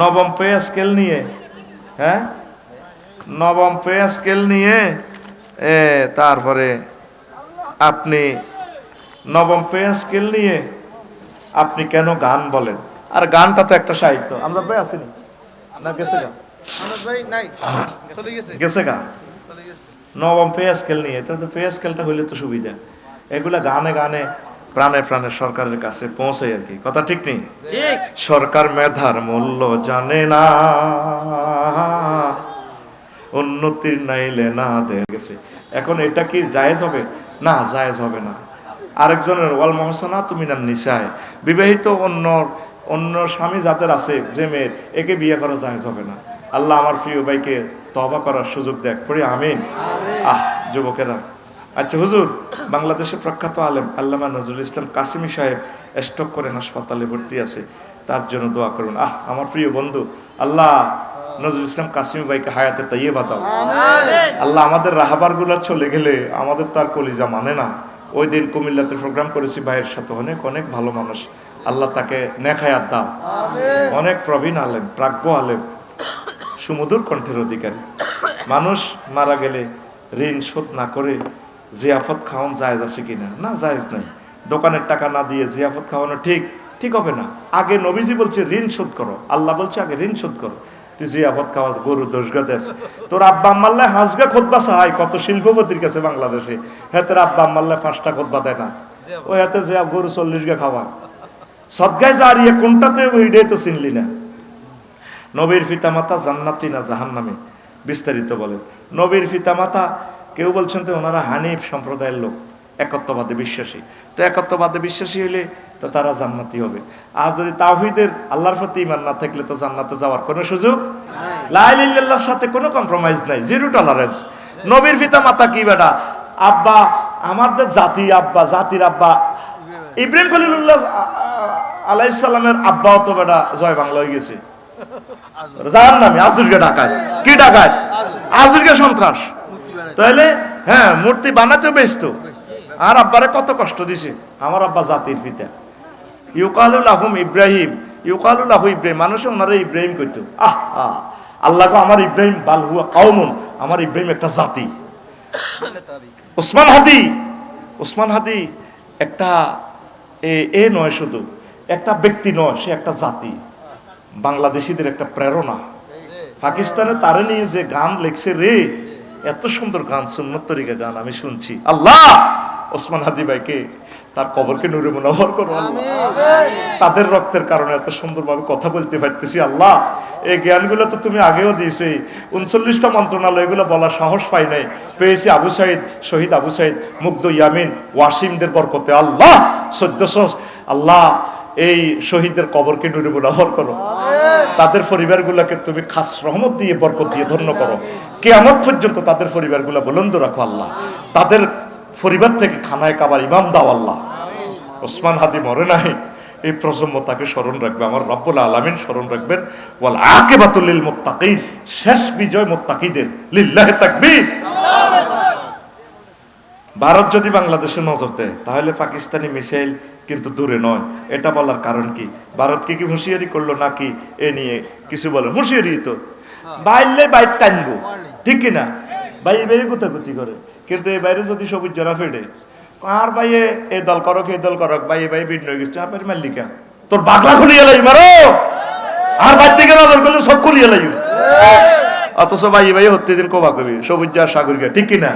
নবম পে স্কেল নিয়ে, হ্যাঁ নবম পে স্কেল নিয়ে তারপরে আপনি নবম পে স্কেল নিয়ে আপনি কেন গান বলেন? আর গানটা তো একটা সাহিত্য। আমরা ভাই আসিনি না, গেছে গা, গেছে গা। নবম পে স্কেল নিয়ে, তো পে স্কেলটা হইলে তো সুবিধা, এগুলা গানে গানে প্রাণে প্রাণে সরকারের কাছে পৌঁছায় আর কি, কথা ঠিক নেই? সরকার মেধার মূল্য জানে না, উন্নতির নাইলে না দেয়া গেছে। এখন এটা কি জায়েজ হবে? না, জায়েজ হবে না। আরেকজনের ওয়াল মহসানাত মিনান নিসায়, বিবাহিত অন্য স্বামী যাদের আছে, যে মেয়ের, একে বিয়ে করা জায়েজ হবে না। আল্লাহ আমার প্রিয় ভাইকে তওবা করার সুযোগ দেখ, পড়ি আমিন। যুবকেরা, আচ্ছা হুজুর, বাংলাদেশের প্রখ্যাত আলেম আল্লামা নজরুল ইসলাম কাসিমি সাহেব স্ট্রোক করে হাসপাতালে ভর্তি আছে, তার জন্য দোয়া করুন। আমার প্রিয় বন্ধু, আল্লাহ নজরুল ইসলাম কাসিমি ভাইকে হায়াতে তাইয়্যিবা দাও। আল্লাহ আমাদের রাহাবার গুলা চলে গেলে আমাদের তার কলিজা মানে না। ওই দিন কুমিল্লাতে প্রোগ্রাম করেছি ভাইয়ের সাথে, অনেক অনেক ভালো মানুষ, আল্লাহ তাকে নেক হায়াত দাও। অনেক প্রবীণ আলেম, প্রাজ্ঞ আলেম, সুমধুর কণ্ঠের অধিকারী মানুষ। মারা গেলে ঋণ শোধ না করে জিয়াফত খাওয়ানো জায়েজ আছে কিনা? না, জায়েজ নাই। দোকানের টাকা না দিয়ে জিয়াফত খাওয়ানো ঠিক হবে না। আগে নবীজি বলছে ঋণ শোধ করো, আল্লাহ বলছে আগে ঋণ শোধ করো। তুই জিয়াফত খাওয়া, গরু দোষগা দেশ, তোর আব্বা আম্মাল্লাহ হাঁসগা খোদবা চাহাই, কত শিল্পপতির কাছে বাংলাদেশে, হ্যাঁ তোর আব্বা আম্মাল্লাহ 5টা খোদবা দেয় না, ওই হাতে যে গরু 40 গা খাওয়া, সদগায় জারিয়ে কোনটাতে ওইটাই তো চিনলি না। নবীর পিতামাতা জান্নাতি না জাহান্নামী? বিস্তারিত বলেন। নবীর পিতামাতা কেউ বলছেন তো ওনারা হানিফ সম্প্রদায়ের লোক, একত্ববাদে বিশ্বাসী। তো একত্ববাদে বিশ্বাসী হইলে তো তারা জান্নাতি হবে। আর যদি তাওহীদের আল্লাহর প্রতি ঈমান না থাকলে তো জান্নাতে যাওয়ার কোনো সুযোগ লা ইলাহা ইল্লাল্লাহর সাথে কোনো কম্প্রোমাইজ নাই, জিরো টলারেন্স। নবীর পিতামাতা কি বেটা? আব্বা আমাদের জাতি, আব্বা জাতির আব্বা ইব্রাহিম খলিলুল্লাহ আলাইহিস সালামের আব্বাও তো বেটা জয় বাংলা হয়ে গেছে, জাহান্নামী, আজুরকে ডাকায়। কি ডাকায়? আজুরকে সন্ত্রাস। তাহলে হ্যাঁ, মূর্তি বানাতেও ব্যস্ত। আর আব্বারে কত কষ্ট দিছে। আমার আব্বা জাতির পিতা, ইউকালু লাহুম ইব্রাহিম, ইউকালু লাহু ইব্রাহিম, মানুষ ওনারা ইব্রাহিম কইতো। আল্লাহ গো আমার ইব্রাহিম বাল হুয়া কওমুন, আমার ইব্রাহিম একটা জাতি। ওসমান হাদি একটা এ নয়, শুধু একটা ব্যক্তি নয়, সে একটা জাতি, বাংলাদেশিদের একটা প্রেরণা। পাকিস্তানে তারে নিয়ে যে গান লেখছে রে, এত সুন্দর গান, সুন্নত তরিকা গান আমি শুনছি। আল্লাহ ওসমান হাদি ভাইকে, তার কবরকে নূরে মুনাওয়ার করো আল্লাহ। তাদের রক্তের কারণে এত সুন্দরভাবে কথা বলতে পারতেছি আল্লাহ। এই জ্ঞানগুলো তো তুমি আগেও দিয়েছো। 39টা মন্ত্রণালয় এগুলো বলার সাহস পাই নাই, পেয়েছি আবু সাইদ, শহীদ আবু সাইদ, মুগ্ধ ইয়ামিন, ওয়াসিমদের বরকতে আল্লাহ। 1400 আল্লাহ এই শহীদদের কবরকে নূরে মুনাওয়ার করো। তাদের পরিবারগুলোকে তুমি খাস রহমত দিয়ে, বরকত দিয়ে ধন্য করো। কিয়ামত পর্যন্ত তাদের পরিবারগুলো বুলন্দ রাখো আল্লাহ। তাদের পরিবার থেকে খানায় কাবার ইমাম দাও আল্লাহ। ওসমান হাদি মরে নাই, এই প্রজন্ম তাকে স্মরণ রাখবে, আমার রব্বুল আলামিন স্মরণ রাখবেন। ওয়াল আকিবাতুল লিল মুত্তাকিন, শেষ বিজয় মুত্তাকিদের। লিল্লাহি তাকবীর। ভারত যদি বাংলাদেশে নজর দেয় তাহলে পাকিস্তানি মিসাইল কিন্তু দূরে নয়। এটা বলার কারণ কি? ভারতকে কি হুঁশিয়ারি করলো নাকি এ নিয়ে কিছু বলে? হুঁশিয়ারি তো, বাইরে বাইর টানবো, ঠিক কিনা? বাইরে বাইরে গুতাগুতি করে, কিন্তু এই বাইরে যদি সবুজ জরা ফেটে, আর বাইয়ে এই দল করক এই দল করক, বাইয়ে বাইরে ভিন্ন হয়ে গেছে, আর বাইরে মাল্লিকা তোর বাগলা খুলিয়ে লাই মারো, আর বাইর থেকে নজর করলে সব খুলিয়ে লাই। অথচ বাইয়ে বাইয়ে হতে দিন কোবা কবি সবুজ জার সাগরিকা, ঠিক কিনা?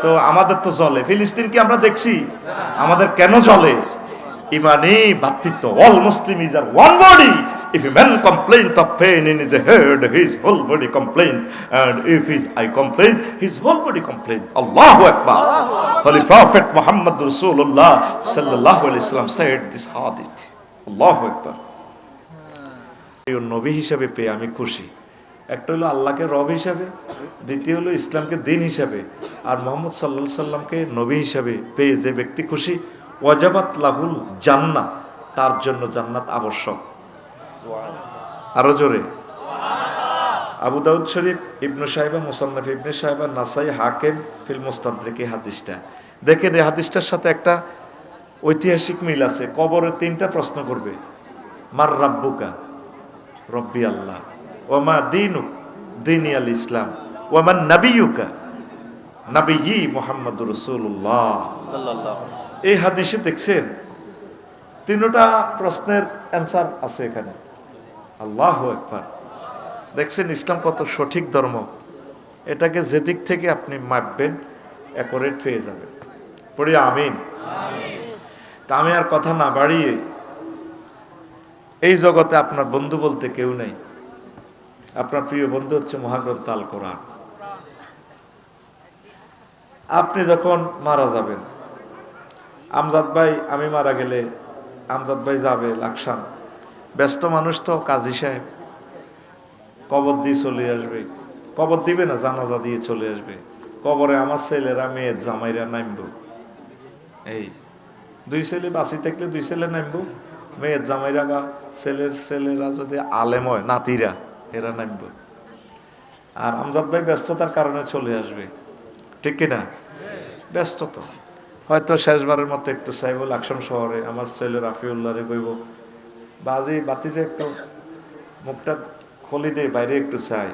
তো আমাদের তো জলে, ফিলিস্তিন কি আমরা দেখছি? আমাদের কেন জলে? ইমানি ভাতৃত্ব। All Muslim is are one body. If a man complains of pain in his head, his whole body complains, and if his eye complains, his whole body complains. Allahu Akbar. Holy Prophet Muhammad Rasulullah sallallahu alaihi wasallam said this hadith. Allahu Akbar. এই নবী হিসাবে পেয়ে আমি খুশি। একটা হলো আল্লাহকে রব হিসাবে, দ্বিতীয় হলো ইসলামকে দিন হিসাবে, আর মোহাম্মদ সাল্লাল্লাহু আলাইহি সাল্লামকে নবী হিসাবে পেয়ে যে ব্যক্তি খুশি, ওয়াজাবাত লাহুল জান্নাহ, তার জন্য জান্নাত আবশ্যক। আরো জোরে। আবু দাউদ শরীফ, ইবনু সাহিবা, মুসান্নাফ ইবনে সাহিবা, নাসাই, হাকিম ফিল মুস্তাদরিক, এই হাদিসটা দেখেন। এই হাদিসটার সাথে একটা ঐতিহাসিক মিল আছে। কবরে 3টা প্রশ্ন করবে। মার রাব্বুকা, রব্বি আল্লাহ। ওমা দীনুক, দীনি আল ইসলাম। ওমান নাবিয়ুকা, নাবিয়্যি মুহাম্মদুর রাসূলুল্লাহ সাল্লাল্লাহু আলাইহি ওয়াসাল্লাম। এই হাদিসে দেখছেন 3টা প্রশ্নের অ্যানসার আছে এখানে। আল্লাহু আকবার। দেখছেন ইসলাম কত সঠিক ধর্ম। এটাকে যেদিক থেকে আপনি মাপবেন অ্যাকুরেট পেয়ে যাবেন। পড়ি আমিন। তা আমি আর কথা না বাড়িয়ে, এই জগতে আপনার বন্ধু বলতে কেউ নেই। আপনার প্রিয় বন্ধু হচ্ছে মহাগ্রন্থ আল কোরআন। আপনি যখন মারা যাবেন, আমজাদ ভাই, আমি মারা গেলে আমজাদ ভাই যাবে লাকসাম, ব্যস্ত মানুষ তো, কাজী সাহেব কবর দিয়ে চলে আসবে। কবর দিবে না, জানাজা দিয়ে চলে আসবে। কবরে আমার ছেলেরা, মেয়ের জামাইরা নামবো। এই 2 ছেলে বাঁচি থাকলে 2 ছেলে নামবো, মেয়ের জামাইরা বা ছেলের ছেলেরা যদি আলেম হয়, নাতিরা, এরা নামবো। আর আমজাদ ভাই ব্যস্ততার কারণে চলে আসবে, ঠিক কিনা? ব্যস্ত তো, হয়তো শেষবারের মতো একটু চাইব লাকসাম শহরে, আমার ছেলে রাফিউল্লাহ রে কইব, বাজি বাতিছে একটু মুখটা খুলি দে, বাইরে একটু চাই।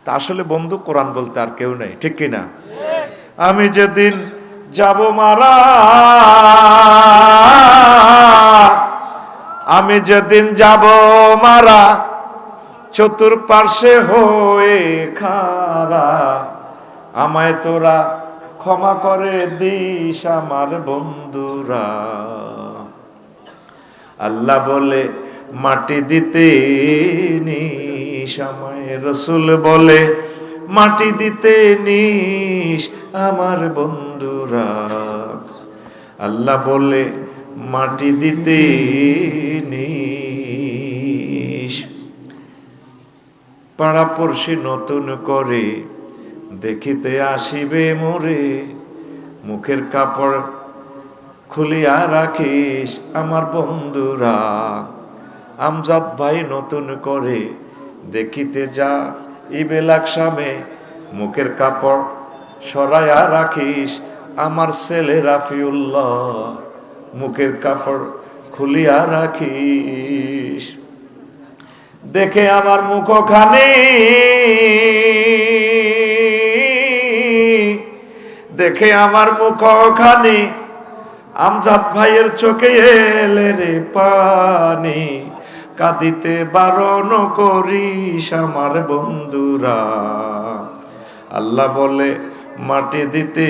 তা আসলে বন্ধু কোরআন বলতে আর কেউ নেই, ঠিক কিনা? আমি যেদিন যাব মারা, আমি যেদিন যাব মারা, চতুর্পার্শ্বে হয়ে খাড়া, আমায় তোরা ক্ষমা করে দিস আমার বন্ধুরা। আল্লাহ বলে মাটি দিতে নিস আমায়। রসুল বলে মাটি দিতে নিস আমার বন্ধুরা। আল্লাহ বলে মাটি দিতে নিস। পাড়াপড়শি নতুন করে দেখিতে আসিবে মোরে, মুখের কাপড় খুলিয়া রাখিস আমার বন্ধুরা। আমজাদ ভাই নতুন করে দেখিতে যা ইবে লাকসামে, মুখের কাপড় সরাইয়া রাখিস আমার ছেলে রাফিউল্লাহ, মুখের কাপড় খুলিয়া রাখিস। দেখে আমার মুখখানি, দেখে আমার মুখখানি, আমজাদ ভাইয়ের চোখে এলে রে পানি। কাঁদিতে বারণ করিস আমার বন্ধুরা। আল্লাহ বলে মাটি দিতে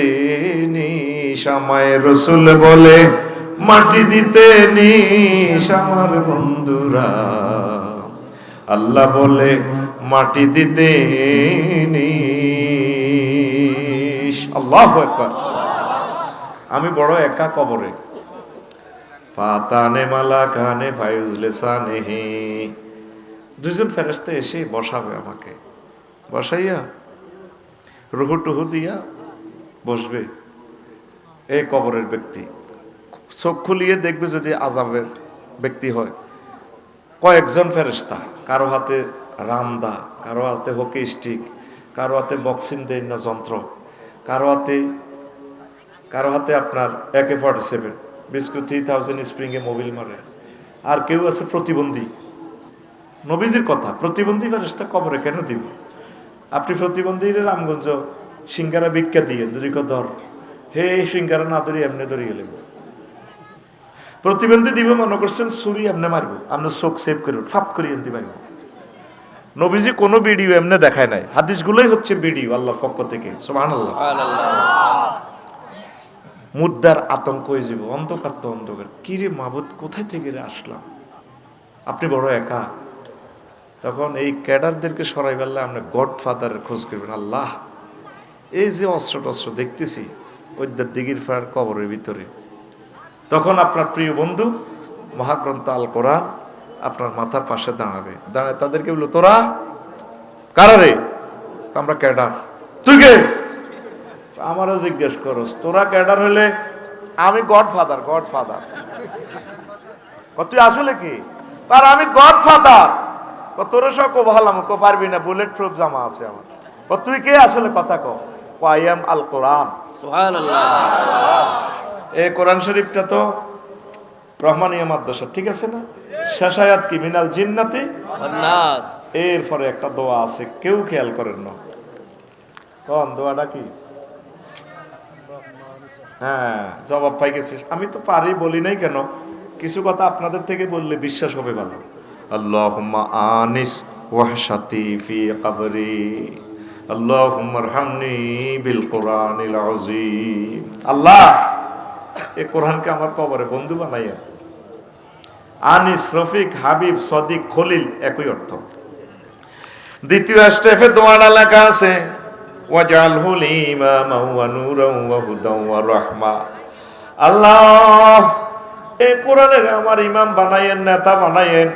নিস আমায়। রসুল বলে মাটি দিতে নিস আমার বন্ধুরা। আল্লাহ বলে মাটি দিতে নিস। আল্লাহু আকবার। আমি বড় একা কবরে। ফাতানে মালাকানে ফায়ুজলেসানেহি, দুইজন ফেরেশতা এসে বসাবে আমাকে, বসাইয়া রুহু টুহু দিয়া বসবে। এই কবরের ব্যক্তি চোখ খুলিয়ে দেখবে যদি আযাবের ব্যক্তি হয়। কয়েকজন ফেরেশতা, কারো হাতে রামদা, কারো হাতে হকি স্টিক, কারো হাতে বক্সিং দৈন্য যন্ত্র, কারো হাতে আপনার AK-47 বিস্কুট 3000 স্প্রিংয়ে মোবিল মারে। আর কেউ আছে প্রতিবন্ধী। নবীজির কথা, প্রতিবন্ধী ফেরেশতা কবরে কেন দিব? আপনি প্রতিবন্ধী রামগঞ্জ সিঙ্গারা ভিক্ষা দিয়ে যদি ধর, হে সিঙ্গারা না ধরি এমনি ধরি গেলে প্রতিবন্ধী দিব মনে করছেন ছুরি এমনি মারবো, আপনার চোখ সেভ করে ফাপ করে এনতে পারবো। নবীজি কোনো ভিডিও এমনি দেখায় নাই, হাদিসগুলোই হচ্ছে ভিডিও আল্লাহর পক্ষ থেকে। সুবহানাল্লাহ। মুদ্রার আতঙ্ক হয়ে যাব, অন্ধকার তো অন্ধকার, কিরে মাবুদ কোথায় থেকে আসলাম? আপনি বড় একা। তখন এই ক্যাডারদেরকে সরাই ফেললে আপনি গডফাদারের খোঁজ করবেন। আল্লাহ, এই যে অস্ত্র টস্ত্র দেখতেছি ওইদার দিঘির ফার কবরের ভিতরে। তখন আপনার প্রিয় বন্ধু মহাগ্রন্থ আল কোরআন আপনার মাথার পাশে দাঁড়াবে। দাঁড়ায় তাদেরকে বললো, তোরা কারা রে? আমরা ক্যাডার। তুই কে? আমারও জিজ্ঞেস করস, তোরা ক্যাডার হলে আমি গডফাদার। গডফাদার তুই আসলে কি? আর আমি গডফাদার। তোর সব কো ভালাম কো পারবি না, বুলেট প্রুফ জামা আছে আমার। তুই কে আসলে? কথা কো। আই এম আল কোরআন। সুবহানাল্লাহ। এই কোরআন শরীফটা তো রহমানিয়া মাদ্রাসা, ঠিক আছে না? শেষ আয়াত কি? মিনাল জিন্নাতি ওয়ান নাস। এরপরে একটা দোয়া আছে, কেউ খেয়াল করেন না। কোন দোয়াটা কি? হ্যাঁ, জবাব পাই গেছি। আমি তো পারি, বলি নাই কেন? কিছু কথা আপনাদের থেকে বললে বিশ্বাস হবে ভালো। আল্লাহুম্মা আনিস ওয়াহশাতি ফি কবরি, আল্লাহুম্মা আরহামনি বিল কোরআনিল আযীম। আল্লাহ, এই কোরআনকে আমার কবরে বন্ধু বানাইয়া। আনিস, রফিক, হাবিব, সদিক, খলিল একই অর্থ। দ্বিতীয় স্টেপে দোয়াটা লেখা আছে, ওয়াজআলহু ইমামান ওয়া নূরান ওয়া হুদান ওয়া রাহমা। আল্লাহ, এই কোরআনের আমার ইমাম বানায়েন, নেতা বানায়েন।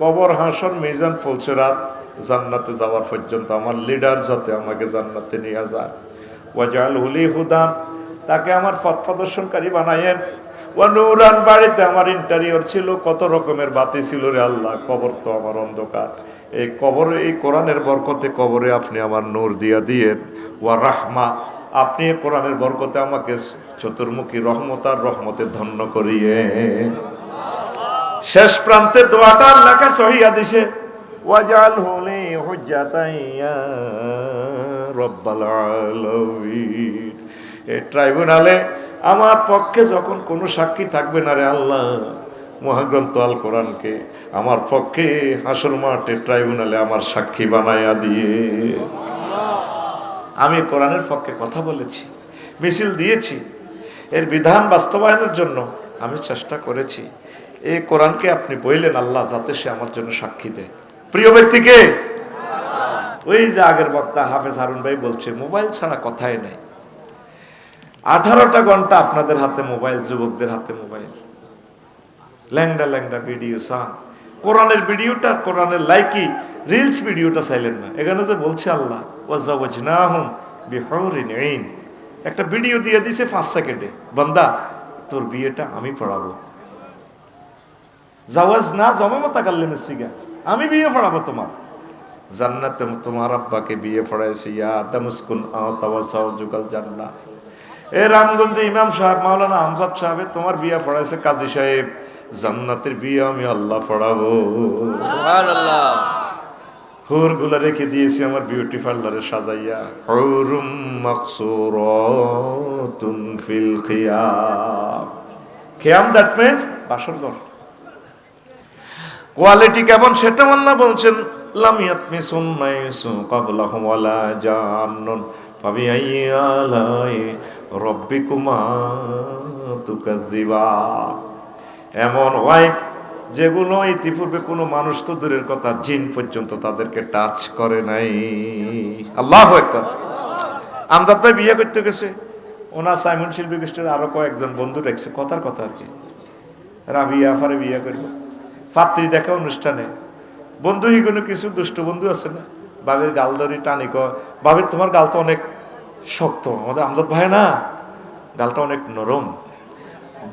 কবর, হাসর, মিজান, ফুলসিরাত, জান্নাতে যাওয়ার পর্যন্ত আমার লিডার যাতে আমাকে জান্নাতে নিয়ে যায়। ওয়াজআলহু হুদান, তাকে আমার পথ প্রদর্শনকারী বানায়েন। ওয়া নূরান, বাড়িতে আমার ইন্টেরিয়র ছিল, কত রকমের বাতি ছিল রে আল্লাহ, কবর তো আমার অন্ধকার। এই কবরে, এই কোরআনের বরকতে কবরে আপনি আমার নূর দিয়া দিয়েন। ওয়া রাহমা, আপনি এই কোরআনের বরকতে আমাকে চতুর্মুখী রহমত আর রহমতে ধন্য করিয়ে। শেষ প্রান্তে দোয়াটা লেখা সহিহ হাদিসে, ওয়াজআলহু লি হুজ্জাতান ইয়া রাব্বাল আলামিন। এই ট্রাইব্যুনালে আমার পক্ষে যখন কোনো সাক্ষী থাকবে না রে আল্লাহ, মহাগ্রন্থ আল কোরআনকে আমার পক্ষে হাসর মাঠে ট্রাইব্যুনালে আমার সাক্ষী বানায়া দিয়ে। আমি কোরআনের পক্ষে কথা বলেছি, মিছিল দিয়েছি, এর বিধান বাস্তবায়নের জন্য আমি চেষ্টা করেছি, এই কোরআনকে আপনি বললেন আল্লাহ যাতে সে আমার জন্য সাক্ষী দেয়। প্রিয় ব্যক্তিকে ওই যে আগের বক্তা হাফেজ হারুন ভাই বলছে মোবাইল ছাড়া কথাই নাই। 18টা ঘন্টা আপনাদের হাতে মোবাইল, যুবকদের হাতে মোবাইল, ল্যাংডা ল্যাংডা ভিডিও চান। কোরআনের ভিডিওটা, কোরআনের লাইকি রিলস ভিডিওটা চাইলেন না। এখানে যে বলছে আল্লাহ ওয়াজাওয়াজনাহুম বিহুরিন আইন, একটা ভিডিও দিয়ে দিছে 5 সেকেন্ডে, বান্দা তোর বিয়েটা আমি পড়াবো। জাওয়াজ না জমামতা কাল্লেমের সিগা, আমি বিয়ে পড়াবো তোমার। জান্নাতে তোমার আব্বাকে বিয়ে পড়াইছে, ইয়া তামুসকুন আওতাওয়াসাও যুগাল জান্নাত। এ রামগঞ্জে ইমাম সাহেব মাওলানা আমজাদ সাহেব তোমার বিয়ে পড়াইছে কাজী সাহেব, জান্নাতের বিয়ে আমি আল্লাহ পড়াবো। সুবহানাল্লাহ। হুর গুলা রেখে দিয়েছি আমার বিউটি পার্লারে সাজাইয়া, হুরুম মাকসুরাতুন ফিল খিয়াম। খিয়াম দ্যাট মিন্স বাসর ঘর। কোয়ালিটি কেমন সেটা আল্লাহ বলছেন, লাম ইয়াতমিসুন নাইসু ক্বাবলাহুম ওয়ালা জান্নুন ফাবিআইয়ি আলাই রাব্বিকুমা তুকাজ্জিবা। এমন ওয়াইফ যেগুলো ইতিপূর্বে কোনো মানুষ তো দূরের কথা, জিন পর্যন্ত তাদেরকে টাচ করে নাই। আল্লাহু আকবার। আমজাদ ভাই বিয়ে করতে গেছে, ওনার সাইমন শিল্পী গোষ্ঠীর আরো কয়েকজন বন্ধু দেখছে, কথার কথা আর কি, রাবিয়া আফারে বিয়ে করবো। পাত্রী দেখা অনুষ্ঠানে বন্ধু হিগুলো কিছু দুষ্ট বন্ধু আছে না, বাবির গাল ধরি টানি কয়, বাবির তোমার গাল তো অনেক শক্ত, আমাদের আমজাদ ভাই না গালটা অনেক নরম।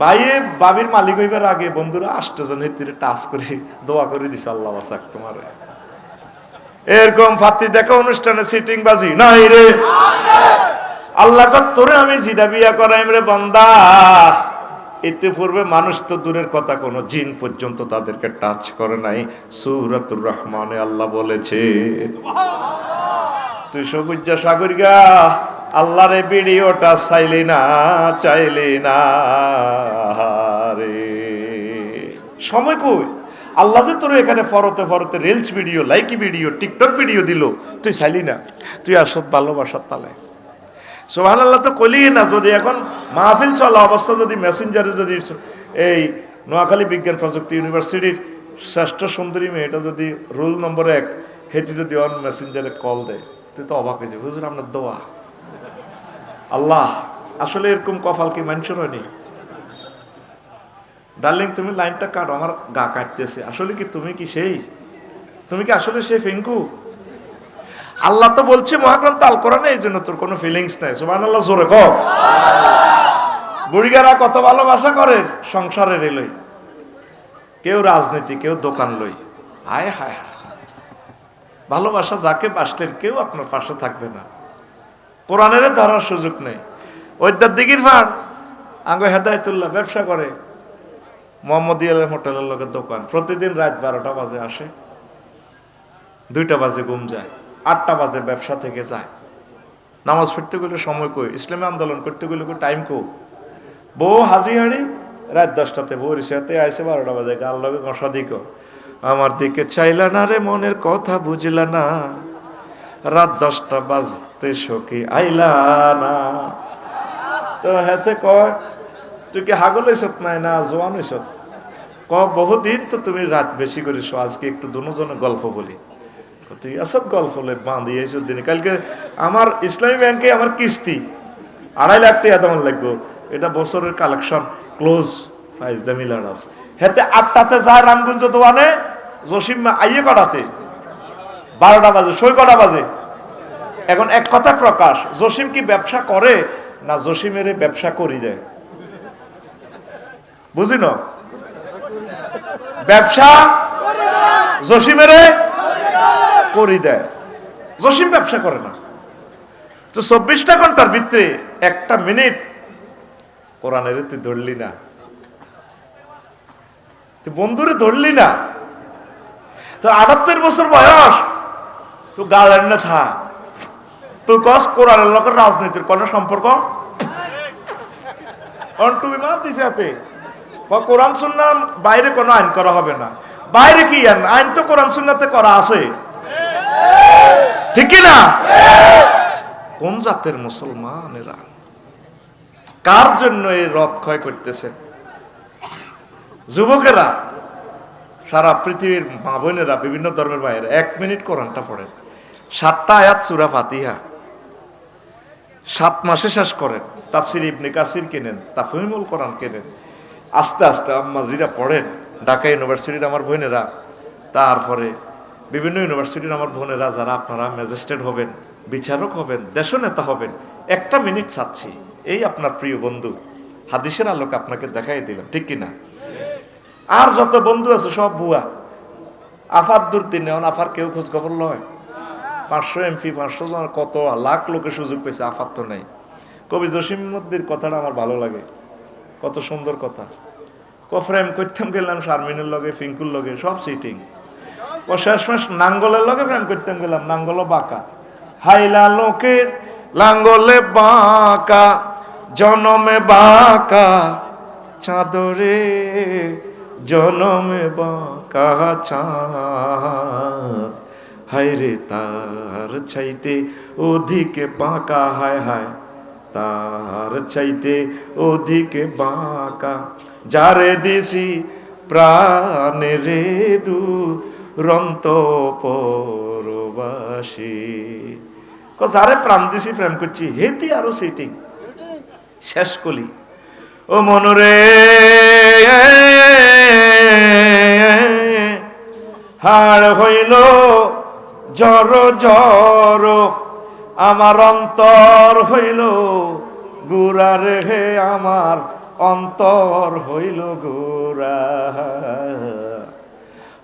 বাইয়ে বাবির মালিক হইবার আগে বন্ধুরা 8 জনের তীরে টাচ করে দোয়া করে দিছে, আল্লাহ বাসাক তোমার। এরকম পাত্রী দেখা অনুষ্ঠানে সিটিং বাজি নাই রে, আল্লাহ তোরে আমি জিডা বিয়া করাইম রে বান্দা। ইতিপূর্বে মানুষ তো দূরের কথা, কোনো জিন পর্যন্ত তাদেরকে টাচ করে নাই। সূরাতুর রহমানে আল্লাহ বলেছে, তুই সবুজ সাগর গা আল্লাহর এই ভিডিওটা চাইলি না রে, সময় কই? আল্লাহ যে তোর এখানে ফরতে ফরতে reels video, Likee video, TikTok video দিল, তুই চাইলি না? তুই আসত ভালোবাসার তালে। সুবহানাল্লাহ তো কলি না। যদি এখন মাহফিল চলা অবস্থা যদি মেসেঞ্জারে যদি এই নোয়াখালী বিজ্ঞান প্রযুক্তি ইউনিভার্সিটির শ্রেষ্ঠ সুন্দরী মেয়েটা যদি রুল নম্বর 1 হেতি যদি অন মেসেঞ্জারে কল দেয়, তুই তো অবাক হয়ে যাবে, হুজুর আপনার দোয়া। আল্লাহ আসলে এরকম কপাল কি মানুষের হয়নি? ডার্লিং তুমি লাইনটা কাটো, আমার গা কাটতেছে। আসলে কি তুমি কি সেই, তুমি কি আসলে সেই ফিঙ্কু? আল্লাহ তো বলছে মহাগ্রন্থ আল কোরআনে, এই জন্য তোর কোনো ফিলিংস নাই। সুবহানাল্লাহ জোরে কও। বুড়িগারা কত ভালোবাসা করে সংসারের এলই, কেউ রাজনীতি, কেউ দোকান লই। হায় হায় হায়, ভালোবাসা যাকে বাসলেন কেউ আপনার পাশে থাকবে না, কোরআনের ধরার সুযোগ নেই। ওইদার দিঘির ভাড় আঙ্গ হেদায়তুল্লাহ ব্যবসা করে, মোহাম্মদিয়া হোটেলের লোকের দোকান, প্রতিদিন রাত 12টা বাজে আসে, 2টা বাজে ঘুম যায়, 8টা বাজে ব্যবসা থেকে যায়। নামাজ পড়তে গেলে সময় কই, ইসলামী আন্দোলন করতে গেলে টাইম কো। বউ হাজি হাড়ি রাত 10টাতে বউর সাথে আইসে 12টা বাজে, গাল লগে কষা দিক, আমার দিকে চাইলা না রে, মনের কথা বুঝলা না, রাত 10টা বাজতে সখী আইলা না। তো হাতে কয় তুই কি হাগল হইছত নাই না জোয়ান হইছত? বহুদিন তো তুমি রাত বেশি করিস, আজকে একটু দুজনে গল্প বলি। তুই আসত গল্প বাঁধিয়ে দিন, কালকে আমার ইসলামী ব্যাংকে আমার কিস্তি 2.5 লাখ টাকা তেমন লাগবে, এটা বছরের কালেকশন ক্লোজ প্রাইস দা মিলার আছে। হেতে 8টাতে যায় রামগঞ্জ দোয়ানে, জসিম আইয়ে কটাতে 12টা বাজে, সই কটা বাজে। এখন এক কথা প্রকাশ, জসিম কি ব্যবসা করে না জসিমের ব্যবসা করি দেয়? বুঝি না, ব্যবসা জসিমের করি দেয়, জসিম ব্যবসা করে না। তো 24টা ঘন্টার ভিতরে 1টা মিনিট কোরআনের তুই ধরলি না, তুই বন্ধুরে ধরলি না। তো 78 বছর বয়স, তো গালের না থা, তুই কস কোরআনের লোকের রাজনীতির কোন সম্পর্ক? তুমি মার দিছে হাতে, কোরআন সুন্নাহ বাইরে কোনো আইন করা হবে না। বাইরে কি আইন তো কোরআন সুন্নাহতে করা আছে, ঠিক কি না? কোন জাতের মুসলমানেরা, কার জন্য এই রথ ক্ষয় করতেছে? যুবকেরা, সারা পৃথিবীর মা বোনেরা, বিভিন্ন ধর্মের ভাইয়েরা 1 মিনিট কোরআনটা পড়েন, 7টা আয়াত সূরা ফাতিহা 7 মাসে শেষ করেন। তাফসির ইবনে কাসির কেনেন, তাফহিমুল কোরআন কেনেন, আস্তে আস্তে আম্মাজিরা পড়েন। ঢাকা ইউনিভার্সিটির আমার বোনেরা, তারপরে বিভিন্ন ইউনিভার্সিটির আমার বোনেরা, যারা আপনারা ম্যাজিস্ট্রেট হবেন, বিচারক হবেন, দেশনেতা হবেন, 1টা মিনিট চাচ্ছি, এই আপনার প্রিয় বন্ধু হাদিসের আলোকে আপনাকে দেখাই দিলাম, ঠিক কিনা? আর যত বন্ধু আছে সব ভুয়া। আফার দুর্দিন নেওয়ান, আফার কেউ খোঁজ খবর লয়। 500 এমপি, 500 জন, কত লাখ লোকের সুযোগ পেয়েছে, আফার তো নেই। কবি জসিমউদ্দিনের কথাটা আমার ভালো লাগে, কত সুন্দর কথা। প্রেম করতাম গেলাম শারমিনের লগে, ফিঙ্কুর লগে, সব সিটিং। শেষমেশ নাঙ্গলের লগে প্রেম করতাম গেলাম, নাঙ্গল বাঁকা। হাইলা লোকের লাঙ্গলে বাঁকা, জনমে বাঁকা চাঁদরে, জনমে বাঁকা চাঁদ, হায়রে তার চাইতে ওদিকে বাঁকা, হায় হায় তার চাইতে ওদিকে বাঁকা, যারে দিছি প্রাণে রে দুরন্ত পরবাসী। যারে প্রাণ দিছি প্রেম করছি, হেতি আরো সিটিং শেষ কলি। ও মনরে হাড় হইল জর জর, আমার অন্তর হইল গুড়া রে, হে আমার অন্তর হইল গুড়া।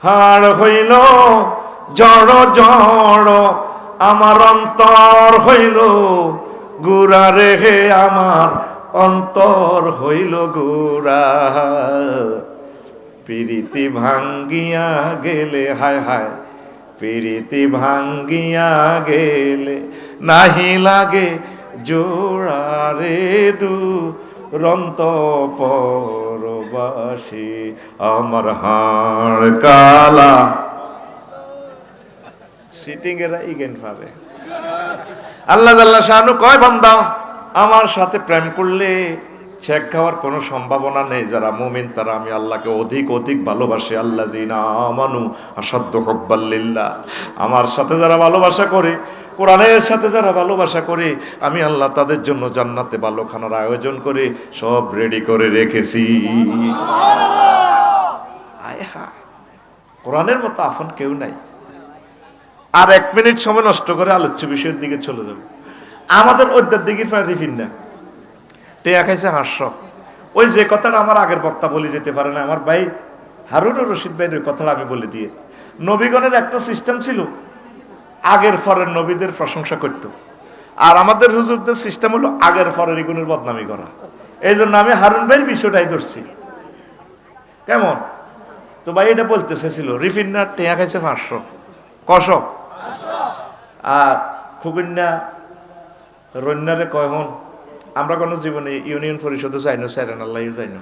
হাড় হইল জড় জড়, আমার অন্তর হইল গুড়া রে, হে আমার অন্তর হইল গুড়া। প্রীতি ভাঙ্গিয়া গেলে, হায় হায় প্রীতি ভাঙ্গিয়া গেলে, নাহি লাগে জোড়া রে দুরন্ত পরবাসী, আমার হাড় কালা। সিটিং এরা ইগেন পাবে। আল্লাহ জাল্লা শানু কয়, বান্দা আমার সাথে প্রেম করলে ছেক খাওয়ার কোনো সম্ভাবনা নেই। যারা মুমিন তারা আমি আল্লাহকে অধিক অধিক ভালোবাসে। আল্লাযিনা আমানু আশাদ্দু হুব্বাল লিল্লাহ, আমার সাথে যারা ভালোবাসা করে, কোরআনের সাথে যারা ভালোবাসা করে, আমি আল্লাহ তাদের জন্য জান্নাতে ভালো খানার আয়োজন করে সব রেডি করে রেখেছি। আয় হায়, কোরআনের মতো আপন কেউ নাই। আর 1 মিনিট সময় নষ্ট করে আলোচ্য বিষয়ের দিকে চলে যাবে। আমাদের ওইটার দিকে রিফিন না, টেয়া খাইছে 500। ওই যে কথাটা আমার আগের বক্তা বলে যেতে পারে না, আমার ভাই হারুনুর রশিদ ভাইয়ের ওই কথাটা আমি বলে দিয়ে। নবীগণের একটা সিস্টেম ছিল, আগের পরের নবীদের প্রশংসা করত। আর আমাদের হুজুরদের সিস্টেম হলো আগের পরের ইগুনের বদনামি করা। এই জন্য আমি হারুন ভাইয়ের বিষয়টাই ধরছি। কেমন তো ভাই এটা বলতে চেয়েছিল, রিফিনার টেয়া খাইছে 500 কশ, আর খুবিন্না রন্যারে কয়ন। আমরা কোনো জীবনে ইউনিয়ন পরিষদে যাই না, স্যারেন আল্লাহ যাই না,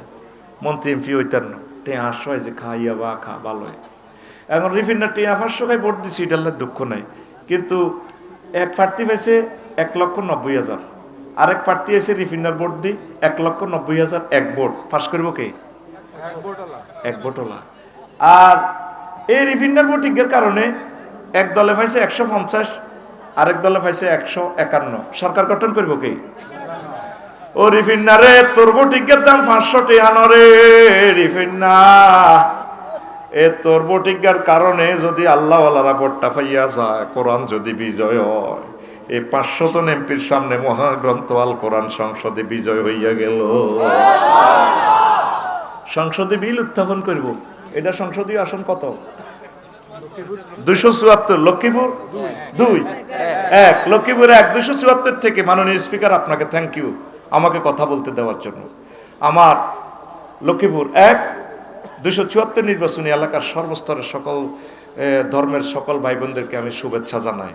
মন্ত্রী এমপি হইতার না, টেয়া 800 হয়েছে, খাইয়া বা খা ভালো হয়। এখন রিফিনার টেয়া 500 খাই ভোট দিচ্ছি, এটা দুঃখ নাই। কিন্তু এক প্রার্থী পেয়েছে 1,90,000, আরেক প্রার্থী এসে রিফিনার ভোট দিই 1,90,000, এক ভোট পাস করবো কে? এক ভোটওয়ালা। আর এই রিফিনার ভোটিংয়ের কারণে এক দলে পাইছে 150, আরেক দলে পাইছে 151। সরকার গঠন করবো কে? ও রিফিন্না রে, তোর ভোটিংয়ের দাম 500 টাকা রে রিফিন্না। এ তোর ভোটিংয়ের কারণে যদি আল্লাহ ওয়ালারা ভোটটা পাইয়া যায়, কোরআন যদি বিজয় হয়, এই 500 জন এমপির সামনে মহাগ্রন্থ আল কোরআন সংসদে বিজয় হইয়া গেল। সংসদে বিল উত্থাপন করব। এটা সংসদীয় আসন কত? 274। লক্ষ্মীপুর 2 1, লক্ষ্মীপুর 1, 274 থেকে। মাননীয় স্পিকার আপনাকে থ্যাংক ইউ আমাকে কথা বলতে দেওয়ার জন্য। আমার লক্ষ্মীপুর 1, 274 নির্বাচনী এলাকার সর্বস্তরের সকল ধর্মের সকল ভাই বোনদেরকে আমি শুভেচ্ছা জানাই।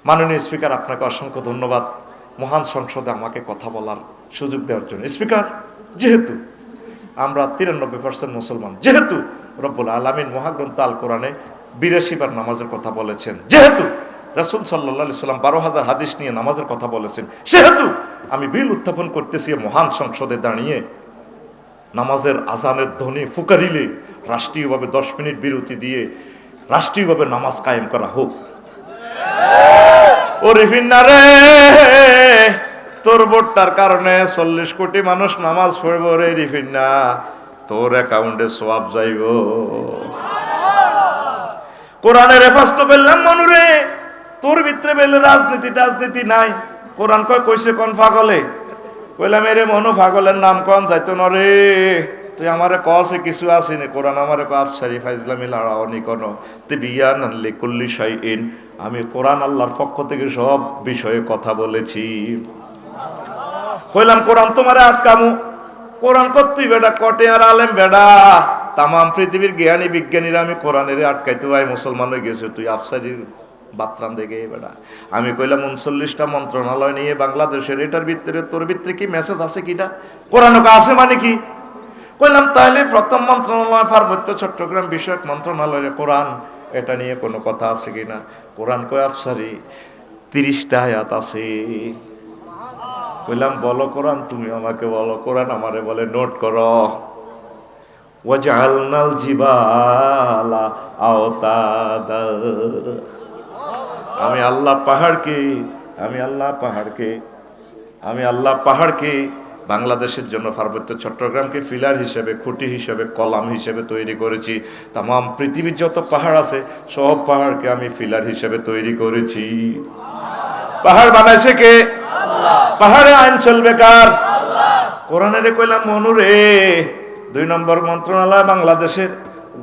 মাননীয় স্পিকার আপনাকে অসংখ্য ধন্যবাদ মহান সংসদে আমাকে কথা বলার সুযোগ দেওয়ার জন্য। স্পিকার, যেহেতু আমরা 93% মুসলমান, যেহেতু রব্বুল আলামিন মহাগ্রন্থ আল কোরআনে 82 বার নামাজের কথা বলেছেন, যেহেতু রাসূল সাল্লাল্লাহু আলাইহি সাল্লাম 12,000 হাদিস নিয়ে নামাজের কথা বলেছেন, সেহেতু আমি বিল উত্থাপন করতেছি মহান সংসদে দাঁড়িয়ে। নামাজের আজানের ধ্বনি ফুকারিলে রাষ্ট্রীয়ভাবে 10 মিনিট বিরতি দিয়ে রাষ্ট্রীয়ভাবে নামাজ কায়েম করা হোক। ও রিফিন্না রে, তোর ভোটটার কারণে 40 কোটি মানুষ নামাজ পড়ব রে রিফিন্না, তোর অ্যাকাউন্টে সওয়াব যাইব। কোরআনের প্রশ্ন পেলাম মনুরে, তোর ভিতরে বেলে রাজনীতি নাই। কোরআন কইছে কোন পাগলে? কইলাম এরে মনো পাগলের নাম কোন যাইতো না রে, তুই আমারে কসে কিছু আসিনি। কোরআন আমারে কো আফসারি ফাইজলামি লাড়াওনি কোন তিবিয়ান লিকুল্লি শাইইন। আমি কোরআন আল্লাহর পক্ষ থেকে সব বিষয়ে কথা বলেছি। কইলাম কোরআন তোমারে আটকামু? কোরআন করতেই বেটা কটে আর আলেম বেটা, তাম পৃথিবীর জ্ঞানী বিজ্ঞানীরা আমি কোরআনের আটকাইতে ভাই মুসলমান হয়ে গেছে, তুই আফসারির বাতরান দেখে বেটা। আমি কইলাম 39টা মন্ত্রণালয় নিয়ে বাংলাদেশের, এটার ভিতরে তোর ভিতরে কি মেসেজ আছে কিনা? কোরআন আছে মানে কি? কইলাম তাহলে প্রথম মন্ত্রণালয় পার্বত্য চট্টগ্রাম বিষয়ক মন্ত্রণালয়ে কোরআন, এটা নিয়ে কোনো কথা আছে কিনা? কোরআন কয় আফসারি 30টা আয়াত আছে। কইলাম বলো কোরআন, তুমি আমাকে বলো। কোরআন আমারে বলে নোট করো, ওয়াজআলনাল জিবালা আওতাদা। আমি আল্লাহ পাহাড়কে বাংলাদেশের জন্য পার্বত্য চট্টগ্রামকে ফিলার হিসেবে, খুঁটি হিসেবে, কলাম হিসেবে তৈরি করেছি। তাম পৃথিবীর যত পাহাড় আছে সব পাহাড়কে আমি ফিলার হিসেবে তৈরি করেছি। পাহাড় বানাইছে কে? পাহাড়ে আইন চলবে কার? কোরআনের কইলাম মনুরে, 2 নম্বর মন্ত্রণালয় বাংলাদেশের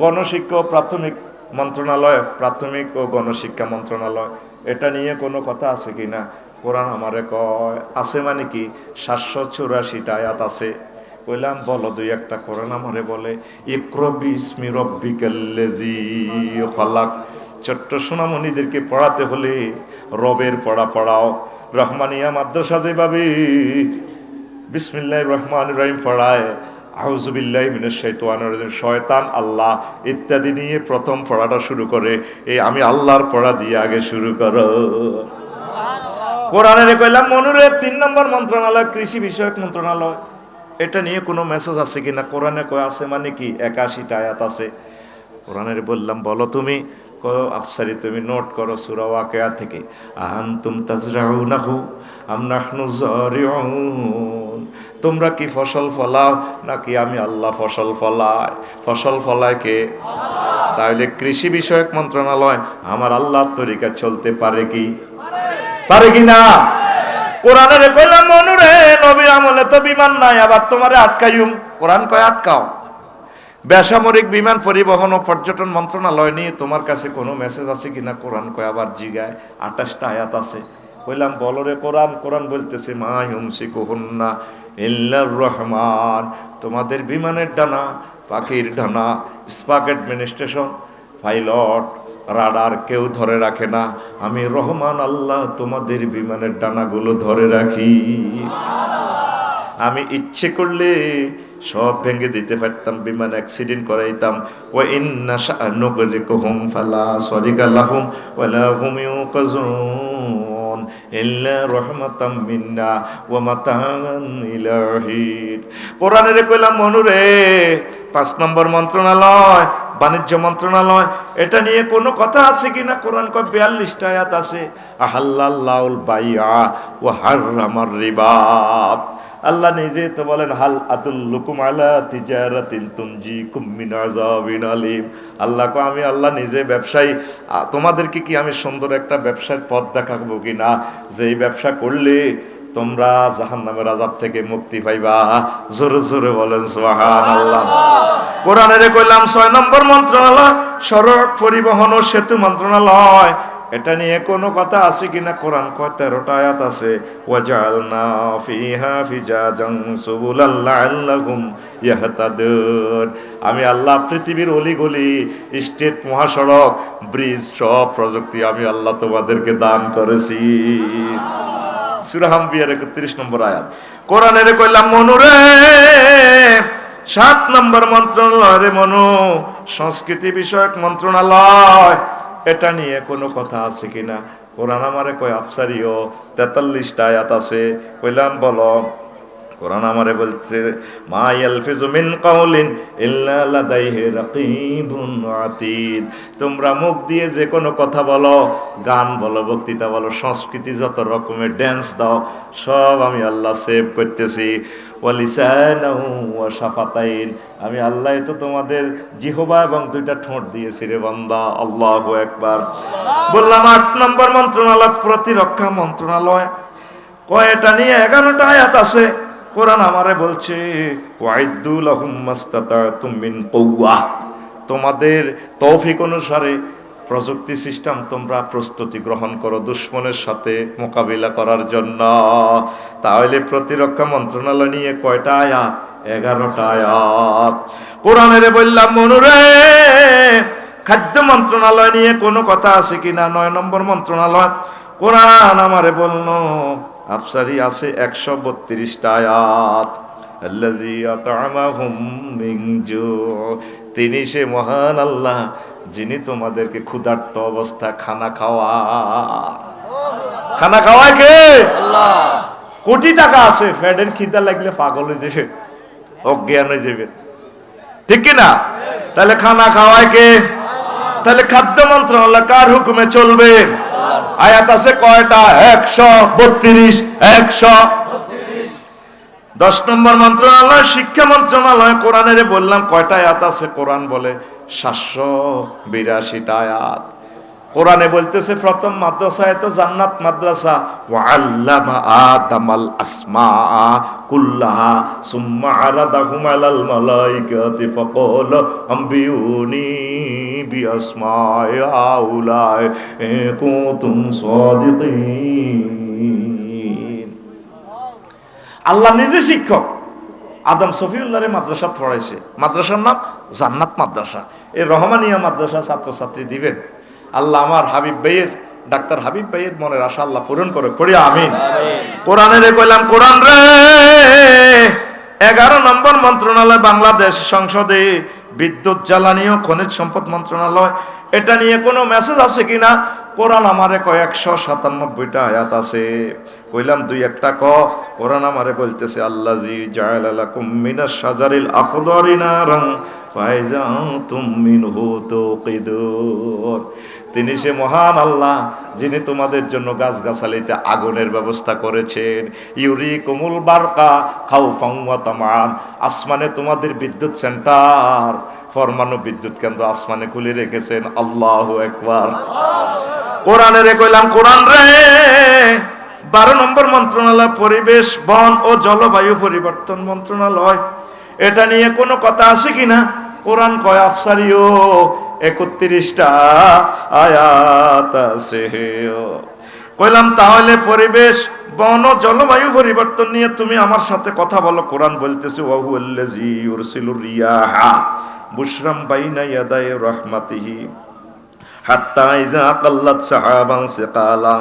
গণশিক্ষা ও প্রাথমিক মন্ত্রণালয়, প্রাথমিক ও গণশিক্ষা মন্ত্রণালয়, এটা নিয়ে কোনো কথা আছে কিনা? কোরআন আমারে কয় আছে মানে কি 784টা আয়াত আছে। কইলাম বলো 2-1টা। কোরআন আমারে বলে ইকরা বিসমি রাব্বিকাল্লাযী খালাক। ছোট্ট সোনামণিদেরকে পড়াতে হলে রবের পড়াও। রহমানিয়া মাদ্রাসা যেভাবে বিসমিল্লাহির রহমানির রহিম পড়ায়, আউযু বিল্লাহি মিনাশ শাইতানির রাজিম, শয়তান, আল্লাহ ইত্যাদি নিয়ে প্রথম পড়াটা শুরু করে, এই আমি আল্লাহর পড়া দিয়ে আগে শুরু করো। কোরআনের কইলাম মনুরে 3 নম্বর মন্ত্রণালয় কৃষি বিষয়ক মন্ত্রণালয়, এটা নিয়ে কোনো মেসেজ আছে কিনা? কোরআনে কয় আছে মানে কি 81টা আয়াত আছে। কোরআনের বললাম বলো তুমি। আফসারি তুমি নোট করো সূরা ওয়াকিয়া থেকে, আনতুম তাজরাউনাহু আম নাহনু যারিউন। তোমরা কি ফসল ফলাও নাকি আমি আল্লাহ ফসল ফলাই? ফসল ফলায় কে? তাহলে কৃষি বিষয়ক মন্ত্রণালয় আমার আল্লাহর তরিকা চলতে পারে কি? পারে কি না? কোরআনের কইলাম মনুরে, নবীর আমলে তো বিমান নাই, আবার তোমারে আটকাইম। কোরআন কয় আটকাও। বেসামরিক বিমান পরিবহন ও পর্যটন মন্ত্রণালয় নিয়ে তোমার কাছে কোনো মেসেজ আছে কিনা? কোরআন কয় আবার জিগায় 28টা আয়াত আছে। কইলাম বলো রে কোরআন। কোরআন বলতেছে মা ইউমসিকুহুন্না ইল্লার রহমান। তোমাদের বিমানের ডানা, পাখির ডানা, স্পাক অ্যাডমিনিস্ট্রেশন, পাইলট, রাডার কেউ ধরে রাখে না, আমি রহমান আল্লাহ তোমাদের বিমানের ডানাগুলো ধরে রাখি। আমি ইচ্ছে করলে সব ভেঙে দিতে পারতাম, বিমান অ্যাক্সিডেন্ট করাইতাম। ওয়া ইন্না শানুগরিকুহুম ফালা সারিকা লাহুম ওয়ালা হুম ইউকাজুন ইল্লা রাহমাতাম মিন্না ওয়া মাতাআন ইলাহিন। কোরআনের কইলাম মনুরে 5 নম্বর মন্ত্রণালয় বাণিজ্য মন্ত্রণালয়, এটা নিয়ে কোনো কথা আছে কিনা? কোরআন কয় 42টা আয়াত আছে। আহাল্লাল্লাহুল বাইআ ওয়া হাররামার রিবা। আল্লাহ নিজে তো বলেন হাল আদুল্লুকুম আলা তিজারাতিন তুনজিকুম মিন আযাবিন আলিম। আল্লাহ কো আমি আল্লাহ নিজে ব্যবসায়ী, তোমাদেরকে কি আমি সুন্দর একটা ব্যবসার পথ দেখাবো কিনা, যে এই ব্যবসা করলে তোমরা জাহান্নামের আযাব থেকে মুক্তি পাইবা? জোরে জোরে বলেন সুবহানাল্লাহ। কোরআনের কইলাম 6 নম্বর মন্ত্রণালয় সড়ক পরিবহন ও সেতু মন্ত্রণালয়, এটা নিয়ে কোনো কথা আছে কিনা? কোরআন কয় 13টা আয়াত আছে। ওয়াজআলনা ফিহা ফিজাজান সুবুলাল লাআল্লাহুম ইয়াহতাদুন। আমি আল্লাহ পৃথিবীর অলিগলি, স্টেট, মহাসড়ক, ব্রিজ, সব প্রযুক্তি আমি আল্লাহ তোমাদেরকে দান করেছি। সূরা আম্বিয়ার 31 নম্বর আয়াত। কোরআনের কইলাম মনুরে 7 নম্বর মন্ত্রণালয় রে মনু, সংস্কৃতি বিষয়ক মন্ত্রণালয়, এটা নিয়ে কোনো কথা আছে কিনা? কোরআন আমারে কয় আফসারিও 43টা আয়াত আছে। কইলাম বলো কোরআন আমারে বলছে মা ইয়ালফিজু মিন কাউলিন ইল্লা লাদাইহি রাকিবুন আতীদ। তোমরা মুখ দিয়ে যে কোনো কথা বলো, গান বলো, বক্তৃতা বলো, সংস্কৃতি যত রকমের ড্যান্স দাও, সব আমি আল্লাহ সেভ করতেছি। ওয়া লিসানাহু ওয়া শাফাতাইন, আমি আল্লাহ তো তোমাদের জিহ্বা এবং দুইটা ঠোঁট দিয়েছি রে বান্দা। আল্লাহু আকবার। বললাম ৮ নম্বর মন্ত্রণালয় প্রতিরক্ষা মন্ত্রণালয়। কয়টা নিয়ে 11টা আয়াত আছে। কোরআন আমারে বলছে ওয়াইদু লাহুম মাস্তাতাতুম মিন কুওয়া, তোমাদের তৌফিক অনুসারে প্রযুক্তি সিস্টেম তোমরা প্রস্তুতি গ্রহণ করো দুশমনের সাথে মোকাবিলা করার জন্য। তাহলে প্রতিরক্ষা মন্ত্রণালয় নিয়ে কয়টা আয়াত? 11টা আয়াত। কোরআনের বললাম মনুরে খাদ্য মন্ত্রণালয় নিয়ে কোনো কথা আছে কিনা? 9 নম্বর মন্ত্রণালয়। কোরআন আমারে বলল আফসারি আছে 132টা আয়াত। আল্লাযী আত'আমাহুম মিন জু', তিনি সে মহান আল্লাহ যিনি তোমাদেরকে ক্ষুধার্ত অবস্থা খানা খাওয়ায় কে? আল্লাহ। কোটি টাকা আছে, ফ্যাডের খিদা লাগলে পাগল হয়ে যাবে, অজ্ঞান হয়ে যাবে, ঠিক কি না? তাহলে খানা খাওয়ায় কে? তাহলে খাদ্য মন্ত্রণালয় কার হুকুমে চলবে? আয়াত আছে কয়টা? 132। 10 নম্বর মন্ত্রণালয় শিক্ষা মন্ত্রণালয়। কোরআনের বললাম কয়টা আয়াত আছে? কোরআন বলে 782টা আয়াত। কোরআনে বলতেছে প্রথম মাদ্রাসা এত জান্নাত মাদ্রাসা। ওয়া আল্লামা আদামাল আসমা কুল্লাহা সুম্মা আরাদাহুম আলাল মালাইকাতি ফাকালা আম্বিউনি বিআসমাই হাউলাই ইন কুনতুম সাদিকিন। আল্লাহ নিজে শিক্ষক। আদম সফিউল্লাহরে মাদ্রাসা পড়াইছে, মাদ্রাসার নাম জান্নাত মাদ্রাসা। এই রহমানিয়া মাদ্রাসা ছাত্রছাত্রী দিবেন। আল্লাহ আমার হাবিব ভাইয়ের, ডাক্তার হাবিব ভাইয়ের মনের আশা আল্লাহ পূরণ করে, পড়ি আমিন। কোরআনের কইলাম কোরআন রে 11 নম্বর মন্ত্রণালয় বাংলাদেশ সংসদে বিদ্যুৎ জ্বালানি ও খনিজ সম্পদ মন্ত্রণালয়। এটা নিয়ে কোনো মেসেজ আছে কিনা? কোরআন আমারে কয় 197টা আয়াত আছে। কইলাম 2-1টা ক। কোরআন আমারে বলতেছে আল্লাযী জাআলা লাকুম মিনাশ শাজারিল আখদারি নারান ফাইজা আনতুম মিনহু তুকিদুন, তিনি সে মহান আল্লাহ যিনি তোমাদের জন্য গাছগাছালিতে আগুনের ব্যবস্থা করেছেন। ইউরিকুমুল বারকা খাউফান ওয়া তামান, আসমানে তোমাদের বিদ্যুৎ সেন্টার, পরমাণু বিদ্যুৎ কেন্দ্র আসমানে খুলে রেখেছেন। আল্লাহু আকবার। কোরআনের কইলাম কোরআন রে 12 নম্বর মন্ত্রণালয় পরিবেশ বন ও জলবায়ু পরিবর্তন মন্ত্রণালয়। এটা নিয়ে কোনো কথা আছে কিনা? কোরআন কয় আফসারিও 31টা আয়াত আছে। কইলাম তাহলে পরিবেশ বন ও জলবায়ু পরিবর্তন নিয়ে তুমি আমার সাথে কথা বলো। কোরআন বলতেছে ওয়া হুয়াল্লাযী ইউরসিলুর রিয়াহা বুশরাম বাইনা ইয়াদাই রাহমাতিহি হাত্তা ইযা আকাল্লাত সাহাবান সিকালা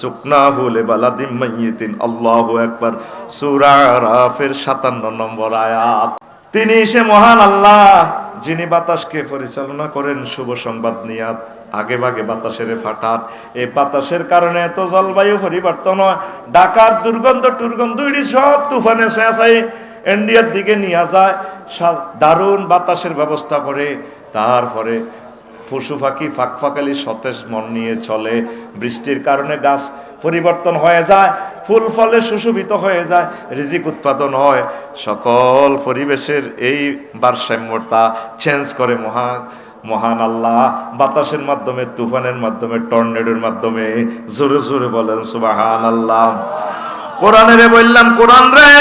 সুকনাহু লিবালাদিম মাইয়িতিন। আল্লাহু আকবার। সূরা আরাফের 57 নম্বর আয়াত। তিনি সে মহান আল্লাহ যিনি বাতাসকে পরিচালনা করেন শুভ সংবাদ নিয়ে আগে ভাগে বাতাসের ফাটান। এই বাতাসের কারণে এত জলবায়ু পরিবর্তন হয়। ঢাকার দুর্গন্ধ সব তুফানে চেঁচাই ইন্ডিয়ার দিকে নিয়ে যায়। দারুণ বাতাসের ব্যবস্থা করে। তারপরে পশু পাখি ফাঁকফাকালি সতেজ মন নিয়ে চলে। বৃষ্টির কারণে গাছ পরিবর্তন হয়ে যায়, ফুল ফলে সুশোভিত হয়ে যায়, রিজিক উৎপাদন হয়। সকল পরিবেশের এই ভারসাম্যতা চেঞ্জ করে মহান আল্লাহ বাতাসের মাধ্যমে, তুফানের মাধ্যমে, টর্নেডোর মাধ্যমে। জোরে জোরে বলেন সুবহানাল্লাহ। কোরআনের বললাম কোরআন রে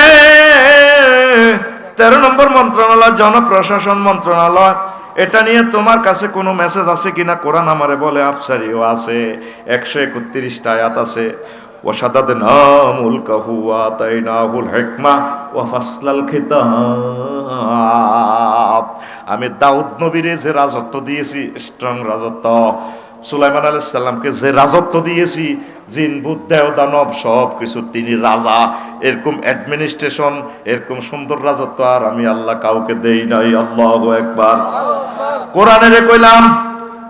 13 নম্বর মন্ত্রণালয় জনপ্রশাসন মন্ত্রণালয়। এটা নিয়ে তোমার কাছে কোনো মেসেজ আছে কিনা? কোরআন আমারে বলে আফসারিও আছে 131টা আয়াত আছে। ওয়াশাদাদনা মুলকাহু ওয়া আতাইনাহুল হিকমা ওয়া ফাসলাল খিতাব। আমি দাউদ নবীরে যে রাজত্ব দিয়েছি, স্ট্রং রাজত্ব, সুলাইমান আলাইহিস সালামকে যে রাজত্ব দিয়েছি, জিন ভূত দেহ দানব সব কিছু তিনি রাজা, এরকম অ্যাডমিনিস্ট্রেশন, এরকম সুন্দর রাজত্ব আর আমি আল্লাহ কাউকে দেই নাই। আল্লাহু আকবার। কোরআনের কইলাম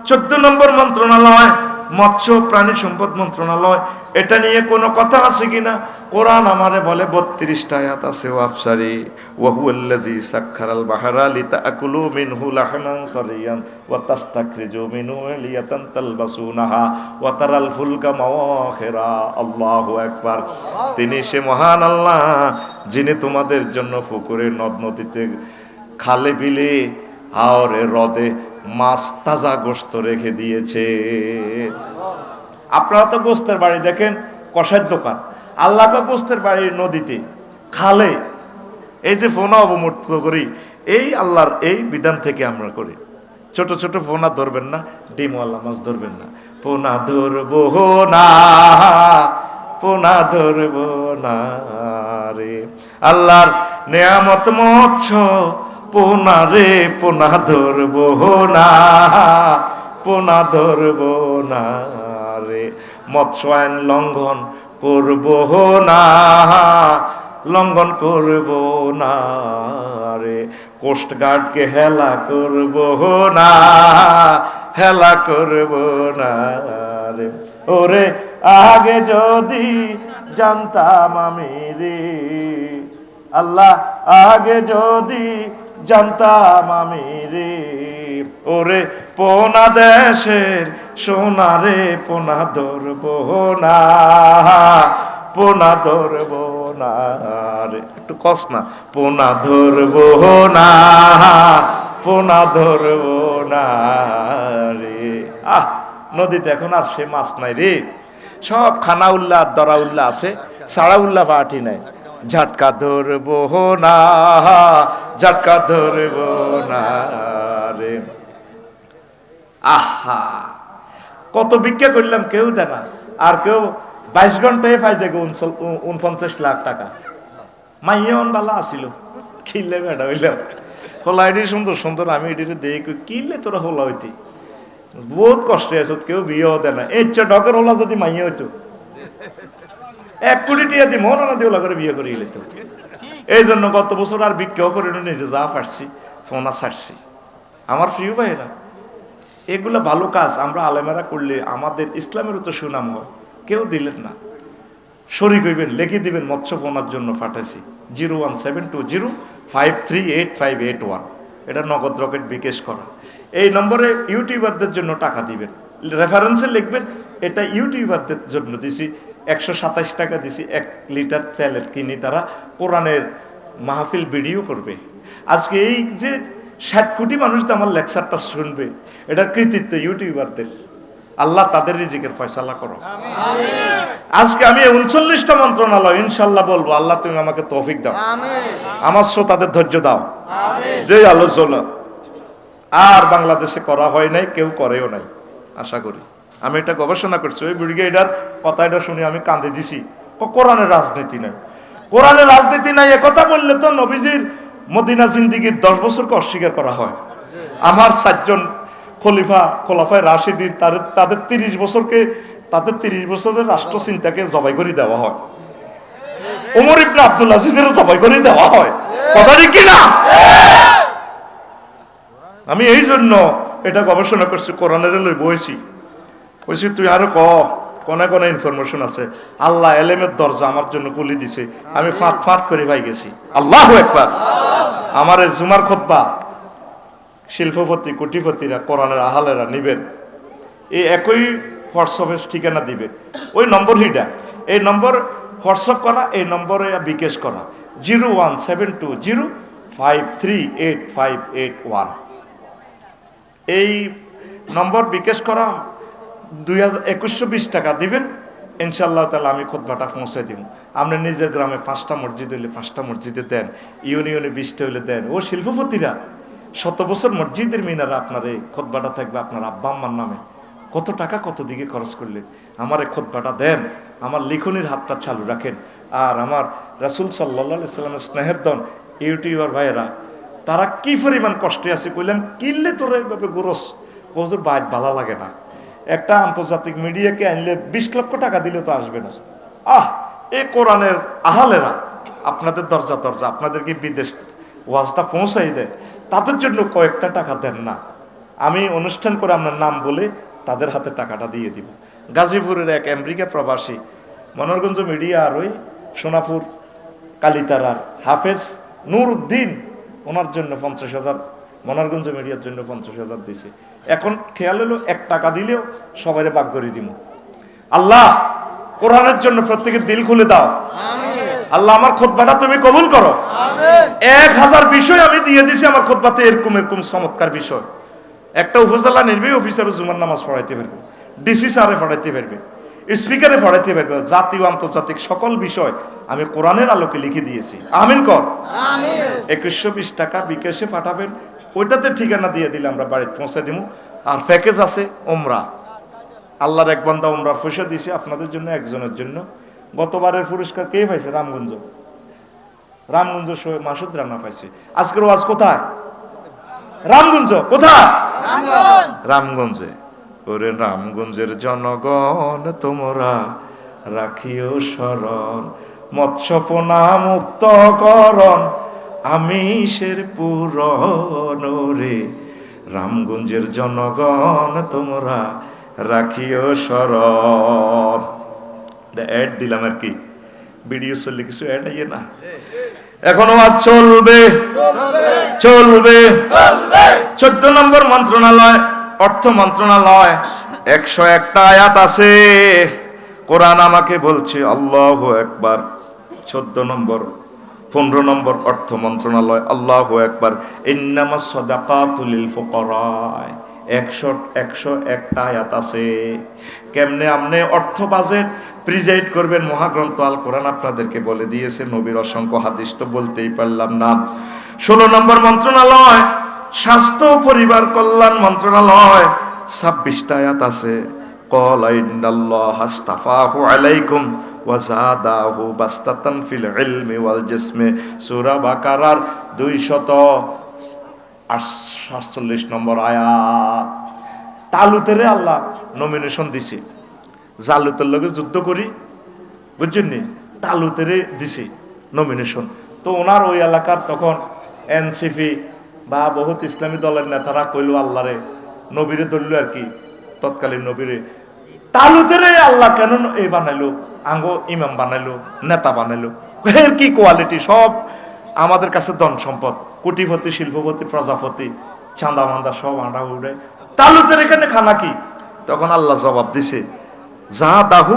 14 নম্বর মন্ত্রণালয় মৎস্য প্রাণী সম্পদ মন্ত্রণালয়, এটা নিয়ে কোনো কথা আছে কিনা? কোরআন আমারে বলে 32টা আয়াত আছে। ওয়াফসারি ওয়া হুয়াল্লাযী সাখখারাল বাহরা লিতাকুলু মিনহু লাহমান তারিয়ান ওয়া তাস্তাখরিজু মিনহু লিয়াতান তালবাসুনাহা ওয়া তারাল ফুলকা মাওয়াখিরা। আল্লাহু আকবার। তিনি সে মহান আল্লাহ যিনি তোমাদের জন্য পুকুরে, নদ নদীতে, খালে বিলে আর হ্রদে মাছ তাজা গোশত রেখে দিয়েছে। আপনারা তো গোশতের বাড়ি দেখেন, কষার দোকান। আল্লাহ গোশতের বাড়ি নদীতে, খালে। এই যে ফোনা অবমূর্ত করি, এই আল্লাহর এই বিধান থেকে আমরা করি। ছোট ছোট ফোনা ধরবেন না, ডিমওয়ালা মাছ ধরবেন না। পোনা ধরবো না, পোনা ধরবো না রে। আল্লাহর নেয়ামত মৎস্য পোনা রে, পোনা ধরবো না, পোনা ধরবো না রে। মৎস্য আইন লঙ্ঘন করবো না, লঙ্ঘন করবো না রে। কোস্টগার্ডকে হেলা করবো না, হেলা করবো না রে। ওরে আগে যদি জানতাম আমি রে, আল্লাহ আগে যদি জানতাম আমি রে, ওরে পোনা দেশের সোনা রে, পোনা ধরবো না, পোনা ধরবো না রে। একটু কস না, পোনা ধরবো না, পোনা ধরবো না রে। নদীতে এখন আর সে মাছ নাই রে, সব খানা উল্লাহ দরা উল্লাহ আছে, সাড়া উল্লাহ পাটি নাই। ঝাটকা ধরবো না, ঝাটকা ধরবো না রে। আহা, কত ভিক্ষা করলাম কেউ দেয় না। আর কেউ 22 ঘন্টায় পাই যায় 49 লাখ টাকা। মাইয়ন বালা আসিল, কিনলে বেড়া হইল হোলা এটি সুন্দর সুন্দর। আমি এটিতে দেখি কিনলে তোরা হোলা হইতি, বহুত কষ্টে আছো, কেউ বিয়েও দেয় না। এই ডকের হোলা যদি মাইয়া হইতো 1 কোটি টিয়া দি মন না দিয়ে করে বিয়ে করে গেলে। এই জন্য গত বছর আর বিক্ষেও করে নিজে যা পারছি ফোনা ছাড়ছি। আমার প্রিয় ভাইয়েরা, এগুলো ভালো কাজ আমরা আলেমেরা করলে আমাদের ইসলামেরও তো সুনাম হয়। কেউ দিলেন না, শরীক হইবেন, লিখে দিবেন মৎস্য ফোনার জন্য পাঠাইছি 01720538581। এটা নগদ রকেট বিকাশ করা। এই নম্বরে ইউটিউবারদের জন্য টাকা দিবেন, রেফারেন্সে লিখবেন এটা ইউটিউবারদের জন্য দিছি। 127 টাকা দিছি 1 লিটার তেলের কিনি, তারা কোরআনের মাহফিল ভিডিও করবে। আজকে এই যে 60 কোটি মানুষ তো আমার লেকচারটা শুনবে, এটার কৃতিত্ব ইউটিউবারদের। আল্লাহ তাদের রিজিকের ফয়সালা করো। আজকে আমি 39টা মন্ত্রণালয় ইনশাল্লাহ বলবো, আল্লাহ তুমি আমাকে তৌফিক দাও, আমার শ্রোতাদের ধৈর্য দাও। যে আলোচনা আর বাংলাদেশে করা হয় নাই, কেউ করেও নাই আশা করি। আমি এটা গবেষণা করছি, ওই ব্রিগেডার কথাটা শুনে আমি কাঁদে দিছি। কোরআনের রাজনীতি নাই, কোরআনের রাজনীতি নাই একথা বললে তো নবীজির মদিনা জিন্দিগির 10 বছরকে অস্বীকার করা হয়। আমার 7 জন খোলাফায়ে রাশিদিন তাদের 30 বছরকে, তাদের 30 বছরের রাষ্ট্র চিন্তাকে জবাই করে দেওয়া হয়। ওমর ইবনে আব্দুল আজিজের জবাই করে দেওয়া হয়। কথা ঠিক কিনা? আমি এই জন্য এটা গবেষণা করছি, কোরআনের লই বইছি। বলছি তুই আরো কোনে কোনে ইনফরমেশন আছে। আল্লাহ এলেমের দরজা আমার জন্য খুলে দিছে, আমি ফাঁত ফাঁত করে পাই গেছি। আল্লাহু আকবার। আমার এই জুমার খুতবা শিল্পপতি কোটিপতিরা কোরআনের আহালেরা নিবেন, এই একই হোয়াটসঅ্যাপের ঠিকানা দিবেন, ওই নম্বর হিডা, এই নম্বর হোয়াটসঅ্যাপ করা, এই নম্বরে বিকাশ করা 01720538581। এই নম্বর বিকাশ করা 2120 টাকা দিবেন, ইনশাআল্লাহ তাআলা আমি খুতবাটা পৌঁছে দিব। আপনি নিজের গ্রামে 5টা মসজিদ হইলে 5টা মসজিদে দেন, ইউনিয়নে 20টা হইলে দেন। ও শিল্পপতিরা 100 বছর মসজিদের মিনারে আপনার এই খুতবাটা থাকবে আপনার আব্বা আম্মার নামে। কত টাকা কত দিকে খরচ করলেন, আমার এই খুতবাটা দেন, আমার লিখনির হাতটা চালু রাখেন। আর আমার রাসূল সাল্লাল্লাহু আলাইহি সাল্লামের স্নেহের ধন ইউটিউবার ভাইয়েরা, তারা কি পরিমাণ কষ্টে আছে কইলাম, কিনলে তোরা এইভাবে গোরস হুজুর বাইত ভালো লাগে না। একটা আন্তর্জাতিক মিডিয়াকে আনলে 20 লক্ষ টাকা দিলে তো আসবে না। এই কোরআনের আহালেরা আপনাদের দরজা দরজা আপনাদেরকে বিদেশ ওয়াজটা পৌঁছাই দেয়, তাদের জন্য কয়েকটা টাকা দেন না। আমি অনুষ্ঠান করে আপনার নাম বলে তাদের হাতে টাকাটা দিয়ে দিব। গাজীপুরের এক আমেরিকা প্রবাসী মনোরগঞ্জ মিডিয়া আর ওই সোনাপুর কালিতারার হাফেজ নূর উদ্দিন, ওনার জন্য 50,000, মনোরগঞ্জ মিডিয়ার জন্য 50,000 দিছে। এখন খেয়াল হলো 1 টাকা দিলেও সবাই বাগ করে দিব। আল্লাহ কোরআনের জন্য প্রত্যেকের দিল খুলে দাও। আল্লাহ আমার খুতবাটা তুমি কবুল করো। 1000 বিষয় আমি দিয়ে দিছি আমার খুতবাতে, এরকম এরকম চমৎকার বিষয়। একটা উপজেলা নির্বাহী অফিসারও জুমার নামাজ পড়াইতে পারবে, ডিসি স্যারে পড়াইতে পারবে, স্পিকারে পড়াইতে পারবে, জাতীয় আন্তর্জাতিক সকল বিষয় আমি কোরআনের আলোকে লিখে দিয়েছি। আমিন কর। 2120 টাকা বিকাশে পাঠাবেন, ওইটাতে ঠিকানা দিয়ে দিলে আমরা বাড়িতে পৌঁছে দিব। আর প্যাকেজ আছে ওমরা, আল্লাহর এক বান্দা ওমরার পয়সা দিয়েছি আপনাদের জন্য, একজনের জন্য। গতবারের পুরস্কার কে পাইছে? রামগঞ্জ মাসুদ রানা পাইছে। আজকের ওয়াজ কোথায়? রামগঞ্জ। কোথায়? রামগঞ্জে। ওরে রামগঞ্জের জনগণ তোমরা রাখিও স্মরণ, মৎস্যপনা মুক্ত করণ আমিষের পূরণ। রে রামগঞ্জের জনগণ তোমরা রাখিও স্মরণ। অ্যাড দিলাম আর কি, ভিডিও চললে কিছু অ্যাড আইয়ে না। এখনো আজ চলবে চলবে। 14 নম্বর মন্ত্রণালয়, অর্থ মন্ত্রণালয়, 101টা আয়াত আছে। কোরআন আমাকে বলছে আল্লাহু আকবার। 14 নম্বর 15 নম্বর অর্থ মন্ত্রণালয়, আল্লাহু আকবার। ইন্নামাস সাদাকাতু লিল ফুকারা, 101টা আয়াত আছে। কেমনে আপনি অর্থ বাজেট প্রিজাইড করবেন? মহাগ্রন্থ আল কোরআন আপনাদেরকে বলে দিয়েছে, নবীর অসংখ্য হাদিস তো বলতেই পারলাম না। 16 নম্বর মন্ত্রণালয়, স্বাস্থ্য পরিবার কল্যাণ মন্ত্রণালয়, 26টা আয়াত আছে। ক্বালা ইন্নাল্লাহা আস্তাফাহু আলাইকুম ওয়া যাদাহু বাসতাতান ফিল ইলমি ওয়াল জিসমি, সূরা বাকারার 248 নম্বর আয়াত। তালুতেরে আল্লাহ নমিনেশন দিছে, জালুতের লগে যুদ্ধ করি, বুঝছেন নি, তালুতেরে দিছে নমিনেশন। তো ওনার ওই এলাকার তখন এনসিপি বা বহুত ইসলামী দলের নেতারা কইলো আল্লাহরে, নবীরে ধরলো আর কি, তৎকালীন নবীরে। তালুতেরে আল্লাহ কেন এই বানাইলো, আঙ্গো ইমাম বানাইলো, নেতা বানাইলো? এর কি কোয়ালিটি? সব আমাদের কাছে ধন সম্পদ, কোটিপতি, শিল্পপতি, প্রজাপতি, চাঁদা মান্দা সব আঁড়া উড়ে, তালুতের এখানে খানা কি? তখন আল্লাহ জবাব দিছে, যাদাহু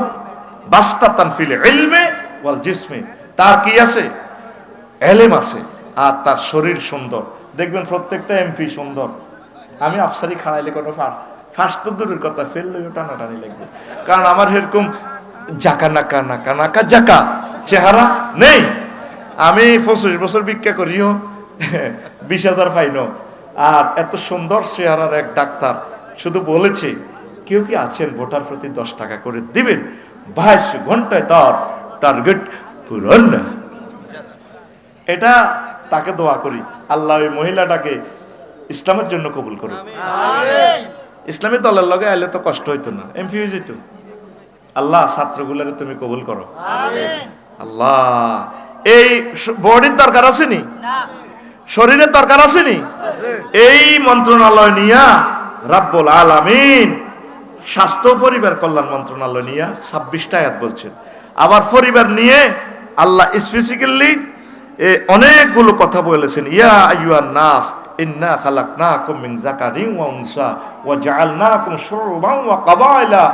বাসতাতান ফিল ইলমি ওয়াল জিসমি, তার কি আছে? এলেম আছে, আর তার শরীর সুন্দর। দেখবেন প্রত্যেকটা এমপি সুন্দর। আমি আফসারি খাড়াইলে কোনো ফার্স্ট তো দূরের কথা, ফেললেও টানাটানি লাগবে, কারণ আমার এরকম জাকা নাকা নাকা নাকা জাকা চেহারা নেই। আমি 25 বছর ভিক্ষা করিও 20,000 পাইনো, আর এত সুন্দর চেহারার এক ডাক্তার শুধু বলেছে, কেউ কি আছেন ভোটার প্রতি 10 টাকা করে দিবেন, 22 ঘন্টায় তার টার্গেট পূরণ না। এটা তাকে দোয়া করি, আল্লাহ ওই মহিলাটাকে ইসলামের জন্য কবুল করুন। ইসলামী দলের লগে আইলে তো কষ্ট হইতো না, এমপি হয়ে যেত। আল্লাহ ছাত্রগুলোরে তুমি কবুল করো। আল্লাহ এই বডির দরকার আসেনি, শরীরের দরকার আসেনি, এই মন্ত্রণালয় নিয়া রাব্বুল আলামিন স্বাস্থ্য পরিবার কল্যাণ মন্ত্রণালয় নিয়া 26টা আয়াত বলছেন। আবার পরিবার নিয়ে আল্লাহ স্পেসিফিক্যালি অনেকগুলো কথা বলেছেন। ইয়া আইয়ুহান নাস ইন্না খালাকনাকুম মিন যাকারিন ওয়া উনসা ওয়া জাআলনাকুম শুউবান ওয়া কাবাইলা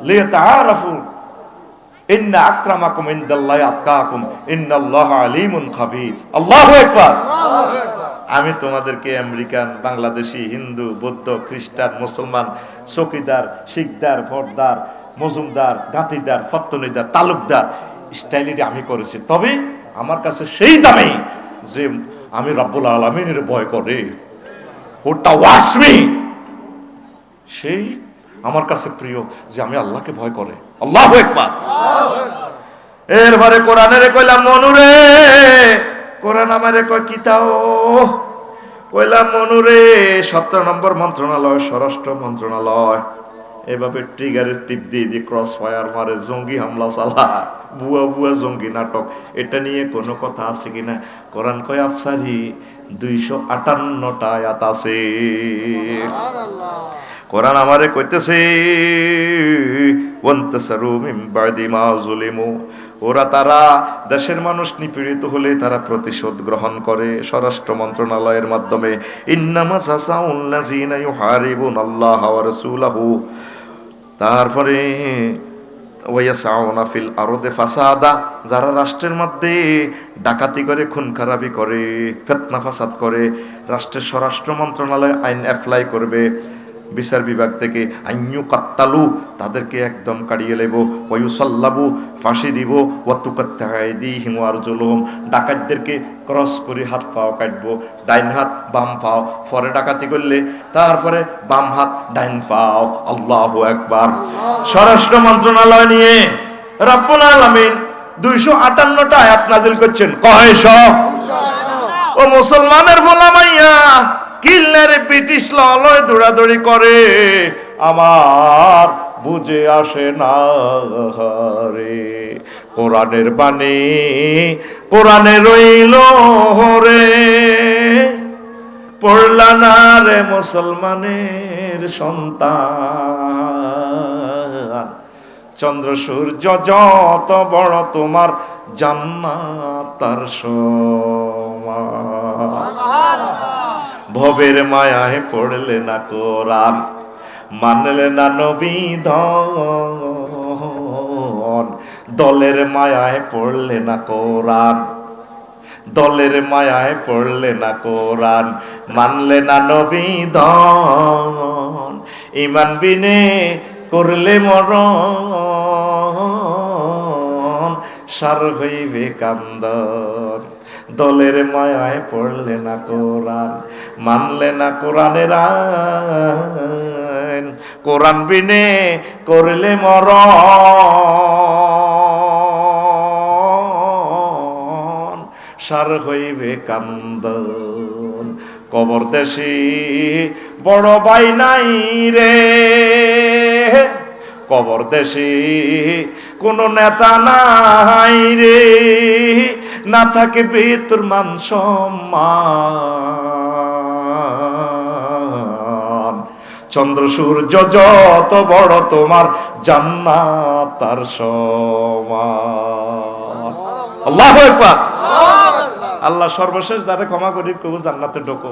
লিতাআরাফু ইন্না আকরামাকুম ইনদাল্লাহি আতকাকুম ইন্নাল্লাহা আলিমুন খাবীর। আল্লাহু আকবার। আমি তোমাদেরকে আমেরিকান, বাংলাদেশি, হিন্দু, বৌদ্ধ, খ্রিস্টান, মুসলমান, চৌকিদার, শিকদার, ফরদার, মজুমদার, গাঁথিদার, ফত্তনিদার, তালুকদার স্টাইলে আমি করেছি। তবে আমার কাছে সেই দামে যে আমি রব্বুল আলামিনের ভয় করে, হোটা ওয়াচ মি, সেই আমার কাছে প্রিয় যে আমি আল্লাহকে ভয় করে। আল্লাহু আকবার। এরপরে কোরআনের কইলাম মনুরে, কোরআন আমারে কয় কিতাও, কইলাম মনুরে 17 নম্বর মন্ত্রণালয়, স্বরাষ্ট্র মন্ত্রণালয়। এভাবে ট্রিগারের টিপ দিয়ে দিয়ে ক্রস ফায়ার মারে, জঙ্গি হামলা চালা, বুয়া বুয়া জঙ্গি নাটক, এটা নিয়ে কোনো কথা আছে কিনা? কোরআন কয় আফসারি 258টা আয়াত আছে। কোরআন আমারে কইতেছে ওয়ান্তাসারু মিন বাদি মা যুলিমু, ওরা তারা দেশের মানুষ নিপীড়িত হলে তারা প্রতিশোধ গ্রহণ করে স্বরাষ্ট্র মন্ত্রণালয়ের মাধ্যমে। ইন্নামা জাযাউল্লাযিনা ইউহারিবুনাল্লাহা ওয়া রাসূলাহু, তারপরে ওয়ায়াসাউনা ফিল আরদে ফাসাদা, যারা রাষ্ট্রের মধ্যে ডাকাতি করে, খুন খারাপি করে, ফিতনা ফাসাদ করে, রাষ্ট্রের স্বরাষ্ট্র মন্ত্রণালয় আইন অ্যাপ্লাই করবে, বিচার বিভাগ থেকে আইনু কাত্তালু, তাদেরকে একদম কাড়িয়ে লেব, ওয়ুসাল্লাবু, ফাঁসি দিব, ওয়াতুকাত্তাইদিহিম ওয়া আরজুলুহুম, ডাকাতদেরকে ক্রস করে হাত পাও কাটবো, ডাইন হাত বাম পাও, পরে ডাকাতি করলে তারপরে বাম হাত ডাইন পাও। আল্লাহু আকবার। স্বরাষ্ট্র মন্ত্রণালয় নিয়ে রব্বুল আলামিন 258টা আয়াত নাযিল করছেন। কয়শ? ও মুসলমানের ভোলামাইয়া, কিল্লারে ব্রিটিশ লয় দৌড়াদৌড়ি করে, আমার বুঝে আসে না রে, কোরআনের বাণী কোরআনে রইল রে, পড়লা না রে মুসলমানের সন্তান, চন্দ্র সূর্য যত বড় তোমার জান্নাত তার সমান। ভবের মায়ায় পড়লে না কোরআন, মানলে না নবী ধন, দলের মায়ায় পড়লে না কোরআন, দলের মায়ায় পড়লে না কোরআন, মানলে না নবী ধন, ঈমান বিনে করলে মরণ, সার হইবে কান্দন। দলের মায়ায় পড়লে না কোরআন, মানলে না কোরআনের আইন, কোরআন বিনে করলে মরণ, সার হইবে কান্দন। কবর দেশে বড় ভাই নাই রে, কবর দেশে কোন নেতা নাই রে, না থাকে তোর মান সম্মান, চন্দ্র সূর্য যত বড় তোমার জান্নাত তার সমান। আল্লাহু আকবার। আল্লাহ সর্বশেষ যারে ক্ষমা করি কেউ জান্নাতে ঢোকো,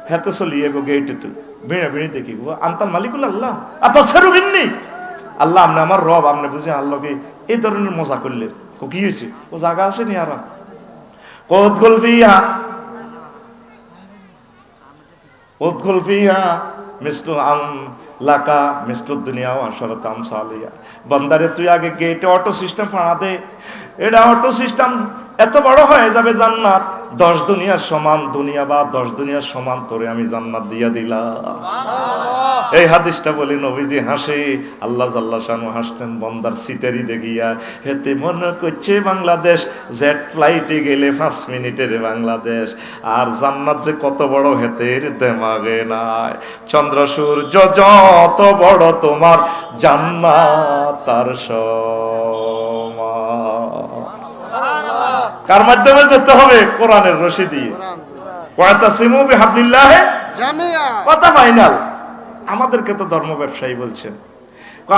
হেতে চলিয়ে গো গেইটে তো বেড়া বেড়ে দেখি গো আনতাল মালিকুল আল্লাহ আতাসারু বিন্নি, আল্লাহ আপনি আমার রব, আপনি বুঝে আল্লাহকে এই ধরনের মজা করলেন। ও কি হয়েছে? ও জায়গা আছে নি? আর উদখুল ফিহা, উদখুল ফিহা মিসলু আম লাকা মিসলু দুনিয়া ওয়া আশরাত আমসালিয়া। বান্দারে তুই আগে গেটে অটো সিস্টেম ফাড়া দে, এটা অটো সিস্টেম এত বড় হয়ে যাবে জান্নাত 10 দুনিয়ার সমান, দুনিয়া বা 10 দুনিয়ার সমান তোরে আমি জান্নাত দিয়া দিলাম। এই হাদিসটা বলি নবীজি হাসে, আল্লাহ জাল্লা শানু হাসতেন বন্দার সিটারি দেখিয়া, হেতে মনে করছে বাংলাদেশ জেট ফ্লাইটে গেলে 5 মিনিটের বাংলাদেশ, আর জান্নাত যে কত বড় হেতের দেমাগে নাই। চন্দ্র সূর্য যত বড় তোমার জান্নাত তার সমান। কার মাধ্যমে যেতে হবে? কোরআনের রশি দিয়ে। ওয়াতাসিমু বিহাবলিল্লাহি জামিআ, কথা ফাইনাল। আমাদেরকে তো ধর্ম ব্যবসায়ী বলছেন,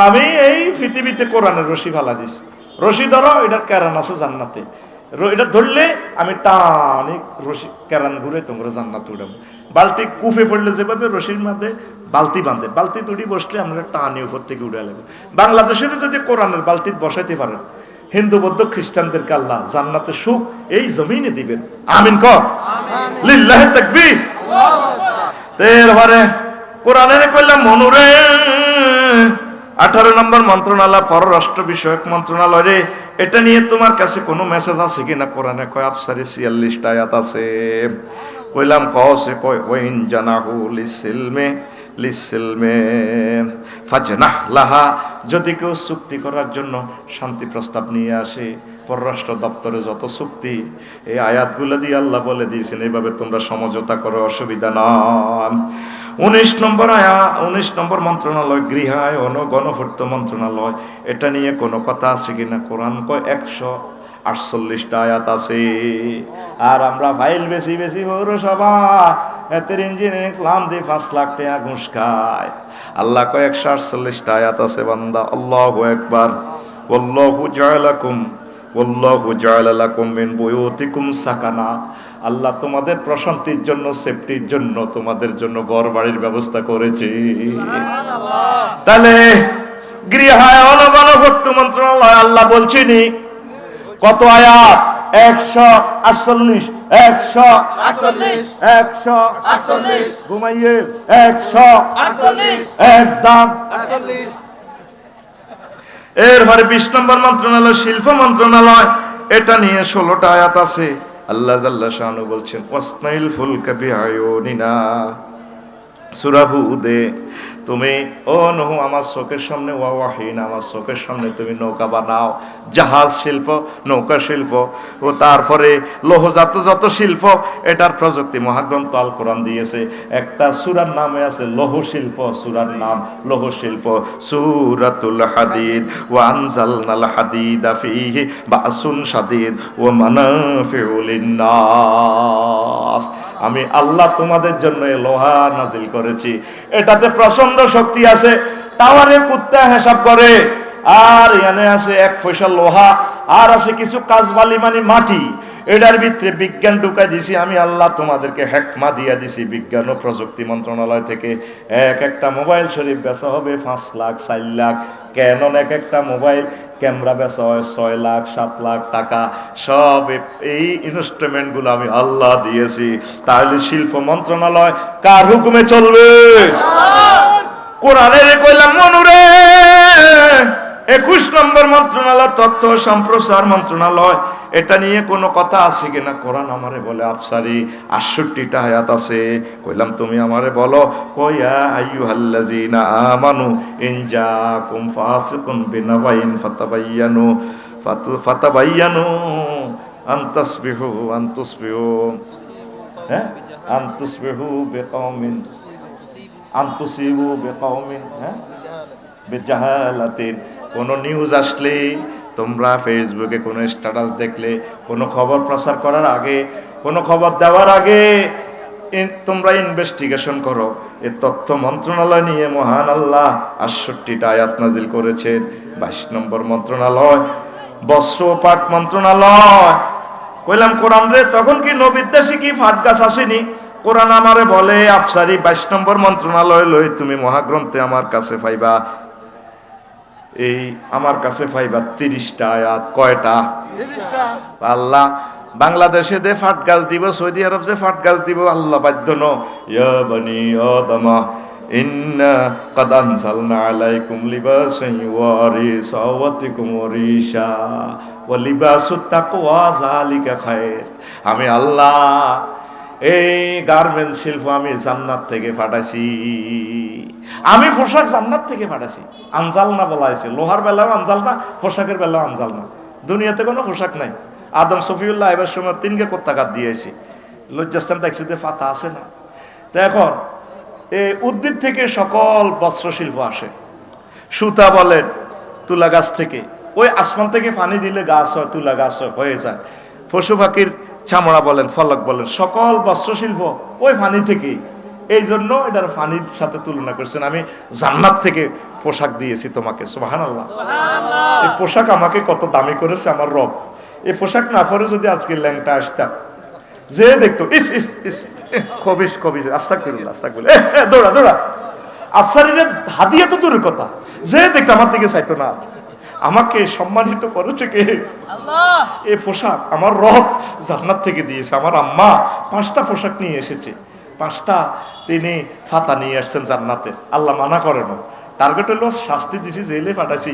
আমি এই পৃথিবীতে কোরআনের রশি ফালা দিছি, রশি ধরো, এটার কেরান আছে জান্নাতে, এটা ধরলে আমি টানি রশি কেরান ঘুরে তোমরা জান্নাতে উঠাবো। বালতি কুফে পড়লে যেভাবে রশির মধ্যে বালতি বাঁধে, বালতি তুড়ি বসলে আমরা টানি উপর থেকে উঠে লাগবে। বাংলাদেশের যদি কোরআনের বালতি বসাইতে পারেন, হিন্দু বৌদ্ধ খ্রিস্টানদেরকে আল্লাহ জান্নাতে সুখ এই জমিনে দিবেন। আমিন কর, লিল্লাহি তাকবীর। এরপরে কোরআনের কইলাম মনুরে 18 নম্বর মন্ত্রণালয় পররাষ্ট্র বিষয়ক মন্ত্রণালয় রে, এটা নিয়ে তোমার কাছে কোনো মেসেজ আছে কিনা? কোরআনে কয় আফসারে 46টা আয়াত আছে। কইলাম কসে কয় ওয়াইন জানাহু লিসিলমে লিসিলমে ফাজনাহ লাহা, যদি কেউ চুক্তি করার জন্য শান্তি প্রস্তাব নিয়ে আসে, পররাষ্ট্র দপ্তরে যত চুক্তি এই আয়াতগুলো দিয়ে আল্লাহ বলে দিয়েছেন এইভাবে তোমরা সমঝোতা করো, অসুবিধা নয়। 19 নম্বর মন্ত্রণালয় গৃহায়ন ও গণপূর্ত মন্ত্রণালয়, এটা নিয়ে কোনো কথা আছে কিনা? কোরআন কয় 48টা আয়াত আছে। আর আমরা ফাইল বেশি বেশি পৌরসভা এতের ইঞ্জিনিয়ারিং প্ল্যান দিয়ে 5 লাখ টাকা ঘুষ খায়। আল্লাহ কয় 148টা আয়াত আছে বান্দা। আল্লাহু আকবার। ওয়াল্লাহু জাআলা লাকুম মিন বুয়ুতিকুম সাকানা। আল্লাহ তোমাদের প্রশান্তির জন্য, সেফটির জন্য তোমাদের জন্য ঘর বাড়ির ব্যবস্থা করেছে। তাহলে গৃহায় গণপূর্ত মন্ত্রণালয় আল্লাহ বলছেনি কত আয়াত? 148 148 ঘুমাইয়ে 148 একদম 48। এরপরে 20 নম্বর মন্ত্রণালয় শিল্প মন্ত্রণালয়, এটা নিয়ে 16টা আয়াত আছে। আল্লাহ জাল্লা শানু বলছেন ওয়াসনাইল ফুলকা বিআয়ুনিনা। সূরা হুদে তুমি ও নূহ আমার চোখের সামনে ওয়াহিন আমার চোখের সামনে তুমি নৌকা বানাও। জাহাজ শিল্প, নৌকা শিল্প ও তারপরে লৌহজাত যত শিল্প, এটার প্রযুক্তি মহাগ্রন্থ আল কোরআন দিয়েছে। একটা সূরার নামে আছে লৌহ শিল্প, সূরার নাম লৌহ শিল্প, সূরাতুল হাদিদ। ওয়া আনজালনাল হাদিদা ফীহি বাসুন শাদীদ ওয়া মানাফিউ লিন-নাস। আমি আল্লাহ তোমাদের জন্য লোহা নাজিল করেছি, এটাতে প্রচন্ড শক্তি আছে। টাওয়ারে কুত্তা হিসাব করে, আর এখানে আছে 1 পয়সা লোহা, আর আছে কিছু কাজবালি মানে মাটি। এটার ভিতরে বিজ্ঞান ঢুকাই দিছি আমি আল্লাহ, তোমাদেরকে হেকমা দিয়া দিছি বিজ্ঞান ও প্রযুক্তি মন্ত্রণালয় থেকে। একটা মোবাইল শরীফ বেচা হবে 5 লাখ 4 লাখ। ক্যানন একটা মোবাইল ক্যামেরা বেচা হয় 6 লাখ 7 লাখ টাকা। সব এই ইনস্ট্রুমেন্টগুলো আমি আল্লাহ দিয়েছি। তাহলে শিল্প মন্ত্রণালয় কার হুকুমে চলবে? কোরআনের কইলাম মনুরে। 21 নম্বর মন্ত্রণালয় তথ্য সম্প্রচার মন্ত্রণালয়, এটা নিয়ে কোনো কথা আছে কিনা? কোরআন আমারে বলে আফসারি 68টা আয়াত আছে। কইলাম তুমি আমারে বলো, কয়া আইয়ুহাল্লাযিনা আমানু ইন জাকুম ফাসিকুন বিনাবাইন ফাতাবাইয়ানু আনতাসবিহু হ্যাঁ আনতুসবিহু বিকাউমিন আনতুসিবু বিকাউমিন হ্যাঁ বিজাহালাতিন। কোন নিউজ আসলে, তোমরা ফেসবুকে কোনো স্ট্যাটাস দেখলে, কোনো খবর প্রচার করার আগে, কোনো খবর দেওয়ার আগে তোমরা ইনভেস্টিগেশন করো। এ তথ্য মন্ত্রণালয় নিয়ে মহান আল্লাহ 68টা আয়াত নাজিল করেছেন। 22 নম্বর মন্ত্রণালয় বস্ত্র পাট মন্ত্রণালয়। কইলাম কোরআন রে, তখন কি নবীর দেশে কি ফাট গাছ আসেনি? কোরআন আমারে বলে আফসারি 22 নম্বর মন্ত্রণালয় লই তুমি মহাগ্রন্থে আমার কাছে পাইবা, এই আমার কাছে পাইবা 30টা আয়াত। কয়টা? 30টা। আল্লাহ বাংলাদেশে দে ফাট গাছ দিব, সৌদি আরব যে ফাট গাছ দিব, আল্লাহ বাধ্য ন ইয়া বনি আদমা ইন্না কাদ আনজালনা আলাইকুম লিবাসান ইউয়ারি সাওয়াতিকুম ওয়ারিশা ওয়া লিবাসুত তাকওয়া যালিকা খায়র। আমি আল্লাহ এই গার্মেন্টস শিল্প আমি জান্নাত থেকে পাঠাইছি। আমি পোশাক জান্নাত থেকে পাঠাইছি। আনজাল না বলা হয়েছে, লোহার বেলাও আনজাল না, পোশাকের বেলাও আনজাল না। দুনিয়াতে কোনো পোশাক নাই। আদম সফিউল্লাহ এবার সময় 3 কোত্তাকাত দিয়েছি, লজ্জাস্থান ট্যাক্সিতে ফাতা আছে না। তো এখন এই উদ্ভিদ থেকে সকল বস্ত্র শিল্প আসে। সুতা বলেন তুলা গাছ থেকে, ওই আসমান থেকে পানি দিলে গাছ হয়, তুলা গাছ হয়ে যায়। পশু পাখির চামড়া বলেন, ফলক বলেন, সকল বস্ত্র শিল্প ওই পানি থেকে। এই জন্য এটার পানির সাথে তুলনা করছেন। আমি জান্নাত থেকে পোশাক দিয়েছি তোমাকে। সুবহানাল্লাহ। এই পোশাক আমাকে কত দামি করেছে আমার রব। এই পোশাক না পরে যদি আজকে ল্যাংটা আসতাম, যে দেখতো ইস ইস ইস খবিস খবিস আস্তাগফিরুল্লাহ আস্তাগফিরুল্লাহ, দৌড়া দৌড়া। আফসারিদের হাদিয়া তো দূরের কথা, যে দেখতো আমার দিকে চাইতো না। আমাকে সম্মানিত করেছে কে? আল্লাহ। এই পোশাক আমার রব জান্নাত থেকে দিয়েছে। আমার আম্মা 5টা পোশাক নিয়ে এসেছে, 5টা তিনি ফাতা নিয়ে আসছেন জান্নাতের। আল্লাহ মানা করে না। টার্গেট হলো শাস্তি দিছি, জেলে পাঠাইছি,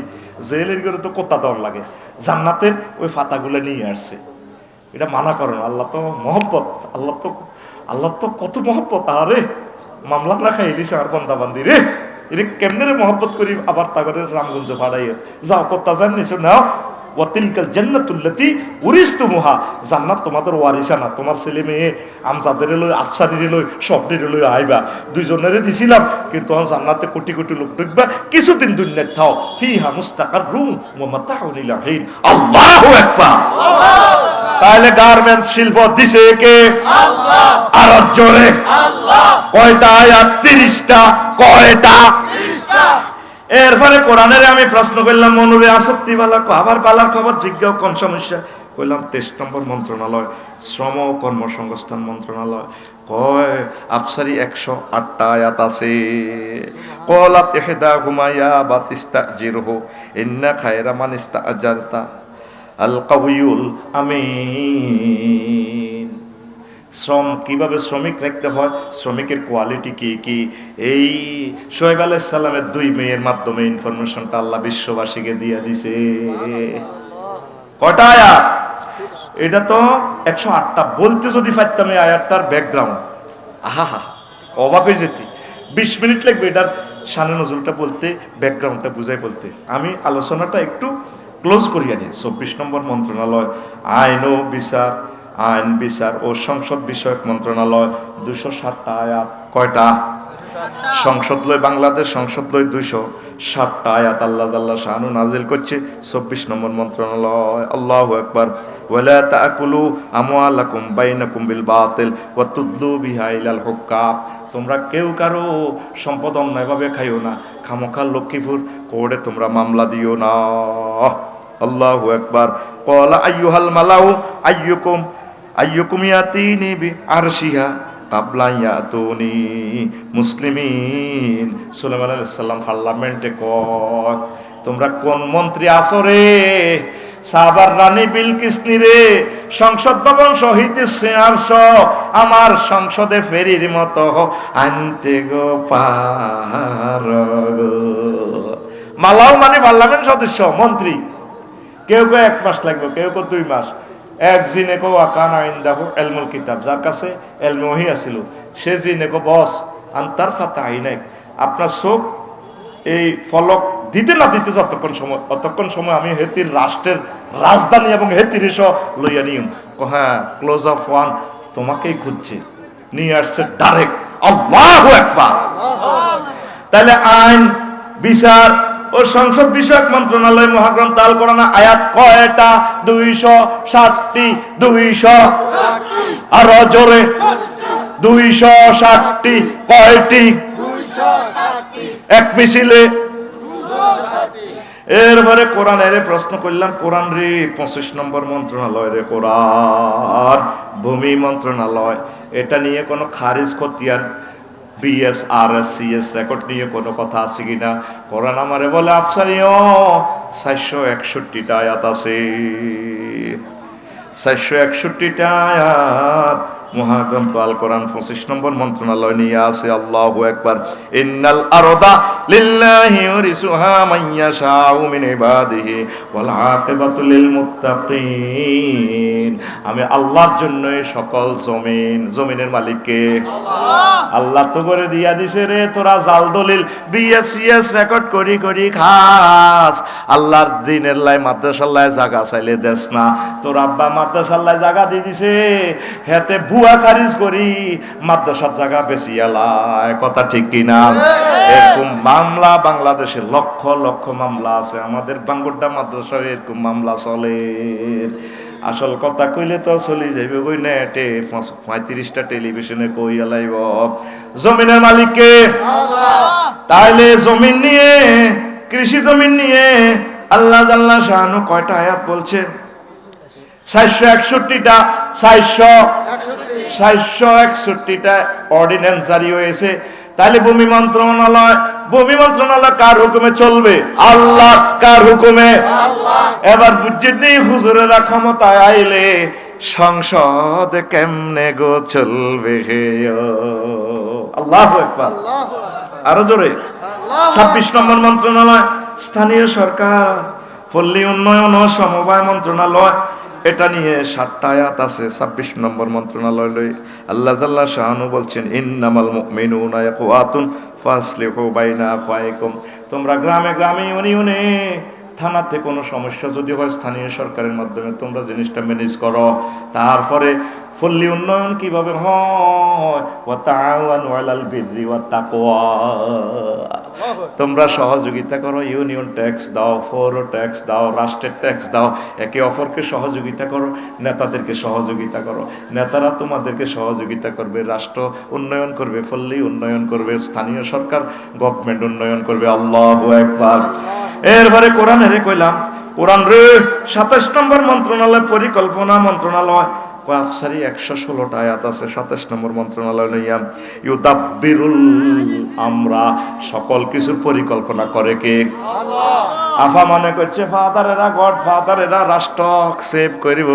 জেলের করে তো কোথা দেওয়ার লাগে, জান্নাতের ওই ফাতাগুলো নিয়ে আসছে। এটা মানা করে না। আল্লাহ তো মহব্বত, আল্লাহ তো কত মহব্বত। আরে মামলা না খাই দিছে আর বন্দাবান্দি রে। এটা কেমনে রে মহব্বত করি আবার তাগরের রামগঞ্জ ভাড়াইয়ের যাও কত্তা জান নিছো নাও ওয়াতিলকাল জান্নাতুল্লাতী উরিসতুমুহা জান্নাত তোমাদের ওয়ারিসানা তোমার ছেলে মেয়ে আমজাদের লই আফসারির লই সবরির লই আইবা দুইজনেরে দিছিলাম কিন্তু জান্নাতে কোটি কোটি লোক ঢুকবা কিছুদিন দুনিয়াত থাও ফিহা মুস্তাকাররুম ওয়া মাতাউন ইলা হিন আল্লাহু আকবার তাহলে গার্মেন্টস শিল্প দিছে কে আল্লাহ আর জোরে আল্লাহ কয়টা আয়াত 30টা কয়টা 30টা এরপরে কোরআনের আমি প্রশ্ন করলাম মনুরে আসক্তি বালা আবার বালার খবর জিজ্ঞাও কোন সমস্যা কইলাম 23 নম্বর মন্ত্রণালয় শ্রম ও কর্মসংস্থান মন্ত্রণালয় কয় আফসারি 108টা আয়াত আছে কলাত ইহদা হুমায়া বাতিস্তাজিরহু ইন্না খায়রা মান ইস্তাজারতা আল কাউয়ুল আমিন শ্রম কিভাবে শ্রমিক রাখতে হয় শ্রমিকের কোয়ালিটি কি কি এই শোয়েব আলাইহিস সালামের 2 মেয়ের মাধ্যমে ইনফরমেশনটা আল্লাহ বিশ্ববাসীকে দিয়ে দিছে কয়টা আয়াত এটা তো 108টা বলতে যদি পারতাম এই আয়াতটার ব্যাকগ্রাউন্ড আহা অবাক হয়ে যেতি 20 মিনিট লাগবে এটার শানে নজরুলটা বলতে ব্যাকগ্রাউন্ডটা বুঝাই বলতে আমি আলোচনাটা একটু ক্লোজ করিয়া নিই 24 নম্বর মন্ত্রণালয় আইন ও বিচার আইন বিচার ও সংসদ বিষয়ক মন্ত্রণালয় 207টা আয়াত কয়টা সংসদ লয় বাংলাদেশ সংসদ লয় 207টা আয়াত আল্লাহ জাল্লা শানু নাজিল করছে 24 নম্বর মন্ত্রণালয় আল্লাহু আকবার ওয়ালা তাকুলু আমওয়ালাকুম বাইনাকুম বিল বাতিল ওয়া তুদলু বিহা ইলাল হুক্কাম তোমরা কেউ কারো সম্পদ অন্যায়ভাবে খাইও না খামোখা লক্ষ্মীপুর কোর্টে তোমরা মামলা দিও না আল্লাহু আকবার ক্বালা আইয়ুহাল মালাউ আইয়ুকুম ইয়াতিনি বিআরশিহা কাবলা ইয়াতুনি মুসলিমিন সুলাইমান আলাইহিস সালাম পার্লামেন্টে কয় তোমরা কোন মন্ত্রী আছো রে সাহাবার রানী বিলকিস রে সংসদ ভবন সহিতে চেয়ারশ আমার সংসদে ফেরির মতো আনতে গো পার মালাও মানে পার্লামেন্ট সদস্য মন্ত্রী কেউ কেউ 1 মাস লাগবে কেউ কেউ 2 মাস এক জিনেকো আকান আইন্দাহু ইলমুল কিতাব যার কাছে ইলমে ওহী আছিল সে জিনেকো বস আনতার ফাতা আইনাক আপনার চোখ এই ফলক দিতে না দিতে অতক্ষণ সময় আমি হেতির রাষ্ট্রের রাজধানী এবং হেতির এসো লইয়া নিয়ম হ্যাঁ ক্লোজ অফ ওয়ান তোমাকেই খুঁজছে নিয়ে আসছে ডাইরেক্ট আল্লাহু আকবার তাহলে আইন বিচার ও সংসদ বিষয়ক মন্ত্রণালয় মহাগ্রন্থ আল কোরআন আয়াত কয়টা 260টি 260 আর জোরে 260টি কয়টি 260টি এক মিছিলে 260টি এরপরে কোরআনের প্রশ্ন করলাম কোরআন রে 25 নম্বর মন্ত্রণালয় রে কোরআন ভূমি মন্ত্রণালয় এটা নিয়ে কোনো খারিজ খতিয়ান BSRS CS রেকর্ড নিয়ে কোনো কথা আছে কিনা কোরআন আমারে বলে আফসারিও 461টা আয়াত আছে 461টা আয়াত মহাগ্রন্থ আল কোরআন 25 নম্বর মন্ত্রণালয় নিয়ে আছে আল্লাহু আকবার ইন্নাল আরদা লিল্লাহি ইউরিসুহা মান ইয়াশাউ মিন ইবাদিহি ওয়াল আকিবাতু লিল মুত্তাকিন আমি আল্লাহর জন্য সকল জমিনের মালিক কে আল্লাহ তো করে দিয়া দিছে রে তোরা জাল দলিল BSCS রেকর্ড করি খাস আল্লাহর দ্বীনের লাই মাদ্রাসার লাই জায়গা চাইলে দেশ না তোর আব্বা মাদ্রাসার লাই জায়গা দিয়ে দিছে হেতে বুয়া খারিজ করি মাদ্রাসার জায়গা বেশি এলায় কথা ঠিক কিনা এরকম মামলা বাংলাদেশে লক্ষ লক্ষ মামলা আছে আমাদের বাঙ্গুরডা মাদ্রাসায় এরকম মামলা চলে আসল কথা কইলে তো চলি যাইবে কই নেটে 35টা টেলিভিশনে কই আলাইব জমিনের মালিক কে আল্লাহ তাইলে জমিন নিয়ে কৃষি জমিন নিয়ে আল্লাহ জাল্লা শানু কয়টা আয়াত বলছেন 461টা 461টা অর্ডিন্যান্স জারি হয়েছে তাহলে ভূমি মন্ত্রণালয় কার হুকুমে চলবে আল্লাহ কার হুকুমে আল্লাহ এবার বুঝিনি হুজুরেরা ক্ষমতায় আইলে সংসদ কেমনে গো চলবে হে আল্লাহু আকবার আরো জোরে 26 নম্বর মন্ত্রণালয় স্থানীয় সরকার পল্লী উন্নয়ন ও সমবায় মন্ত্রণালয় এটা নিয়ে 7টা আয়াত আছে। 26 নম্বর মন্ত্রণালয় আল্লাহ জাল্লা শাহানু বলছেন, ইন্নামাল মুমিনুনা ইখওয়াতুন ফাসলিহু বাইনা আখওয়াইকুম। তোমরা গ্রামে গ্রামে ইউনিয়নে থানাতে কোনো সমস্যা যদি হয় স্থানীয় সরকারের মাধ্যমে তোমরা জিনিসটা ম্যানেজ করো। তারপরে পল্লী উন্নয়ন কিভাবে হয়, ওয়া তাআওয়ানু আলাল বিররি ওয়াত তাকওয়া, তোমরা সহযোগিতা করো, ইউনিয়ন ট্যাক্স দাও, পৌর ট্যাক্স দাও, রাষ্ট্রের ট্যাক্স দাও, একে অপরকে সহযোগিতা করো, নেতাদেরকে সহযোগিতা করো, নেতারা তোমাদেরকে সহযোগিতা করবে, রাষ্ট্র উন্নয়ন করবে, পল্লী উন্নয়ন করবে, স্থানীয় সরকার গভর্নমেন্ট উন্নয়ন করবে। আল্লাহু আকবার। এরপরে কোরআনের কইলাম, কোরআন রে 27 নম্বর মন্ত্রণালয় পরিকল্পনা মন্ত্রণালয় আফসারি 116টা আয়াত আছে। 27 নম্বর মন্ত্রণালয় লইয়া ইউদাব্বিরুল আমরা, সকল কিছুর পরিকল্পনা করে কে? আল্লাহ। আফা মনে করছে ফাদারেরা গড ফাদারেরা রাষ্ট্র সেভ করিব,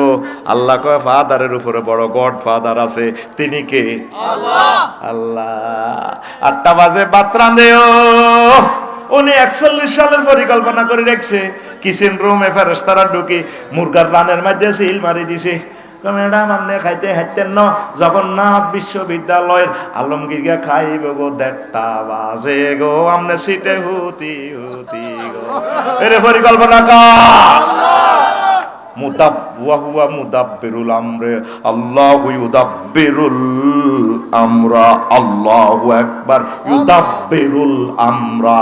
আল্লাহ কয় ফাদারের উপরে বড় গড ফাদার আছে, তিনি কে? আল্লাহ। আল্লাহ 8টা বাজে বাতরা দেও, উনি 41 সালের পরিকল্পনা করে রেখেছে। কিচেন রুমে ফেরেশতারা ঢুকে মুরগার রানের মধ্যে সিল মারি দিছে। ম্যাডাম আপনি খাইতে হাইতেন না, জগন্নাথ বিশ্ববিদ্যালয়ের আলমগীরকে খাইব গো 1:30 বাজে গো, আপনি সিটে হুতি হুতি গো। এর পরিকল্পনা কার? মুদাব্বিরুল আমরে, আল্লাহু ইউদাব্বিরুল আমরা, আল্লাহু আকবার, ইউদাব্বিরুল আমরা।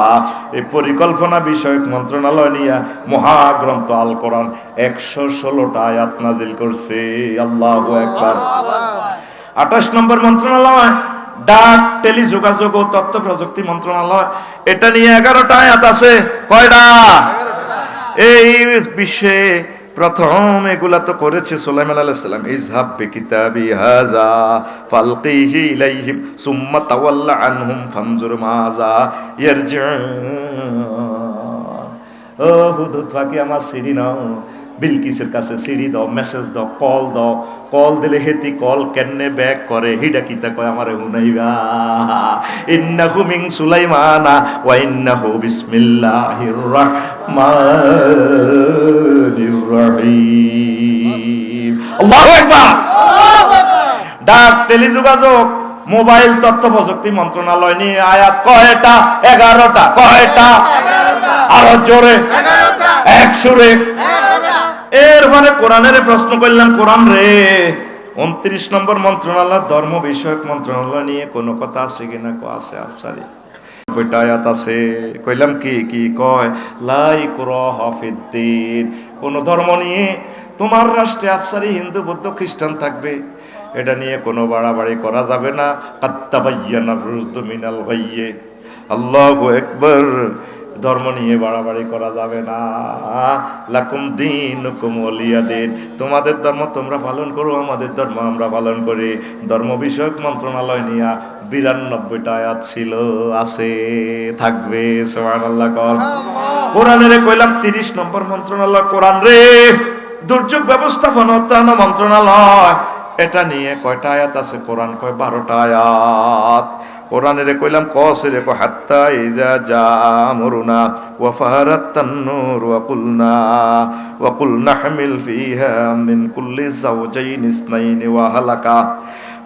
এই পরিকল্পনা বিষয়ক মন্ত্রণালয় নিয়ে মহাগ্রন্থ আল কোরআন 116টা আয়াত নাজিল করছে। আল্লাহু আকবার। 28 নম্বর মন্ত্রণালয় ডাক টেলিযোগাযোগ ও তথ্য প্রযুক্তি মন্ত্রণালয়, এটা নিয়ে 11টা আয়াত আছে। কয়টা? এই বিশ্বে প্রথম এগুলা তো করেছে সুলাইমান আলাইহিস সালাম। ইযহাব বিকিতাবি হাযা ফালকিহি ইলাইহিম সুম্মা তাওয়াল্লা আনহুম ফানজুর মাযা ইয়ারজিউন। ও হুদুদ ফাকি আমার সিরি নাও, বিলকিসের কাছে সিরি দাও, মেসেজ দাও, কল দাও, কল দিলে হেতি কল কেনে ব্যাক করে হিডা কিতা কয় আমারে হুনাইবা। ইন্নাহু মিন সুলাইমানা ওয়া ইন্নাহু বিসমিল্লাহির রাহমানির রহিম। আল্লাহু আকবার। ডাক টেলিযোগাযোগ মোবাইল তথ্য প্রযুক্তি মন্ত্রণালয় নিয়ে আয়াত কয়টা? 11টা। কয়টা? আরো জোরে 100 এরপরে কোরআনের প্রশ্ন করলাম, কোরআন রে 29 নম্বর মন্ত্রণালয় ধর্ম বিষয়ক মন্ত্রণালয় নিয়ে কোনো কথা আছে কিনা? আছে আফসারি 90টা আয়াত আছে। কইলাম কি কি কয়, লা ইকরাহা ফিদ্দীন, কোন ধর্ম নিয়ে তোমার রাষ্ট্রে আফসারি হিন্দু বৌদ্ধ খ্রিস্টান থাকবে, এটা নিয়ে কোনো বাড়াবাড়ি করা যাবে না। কাদ তাবায়্যানার রুশদু মিনাল গাইয়্যি। আল্লাহু আকবার। ধর্ম নিয়ে বাড়াবাড়ি করা যাবে না। লাকুম দীনুকুম ওয়ালিয়া দীন, তোমাদের ধর্ম তোমরা পালন করো, আমাদের ধর্ম আমরা পালন করি। ধর্ম বিষয়ক মন্ত্রণালয় নিয়ে 92টা আয়াত ছিল, আছে, থাকবে। সুবহানাল্লাহ। কোরআনের কইলাম 30 নম্বর মন্ত্রণালয় কোরআন রে দুর্যোগ ব্যবস্থাপনা মন্ত্রণালয়, এটা নিয়ে কয়টা আয়াত আছে? কোরআন কয় 12টা আয়াত। কোরআনের কইলাম কসরে কো হাত্তা ইজা জা আমরুনা ওয়া ফারাত তান্নুর ওয়া কুলনা হামিল ফিহা মিন কুল্লি যাওজাইন ইসনাইন ওয়া হালাকা।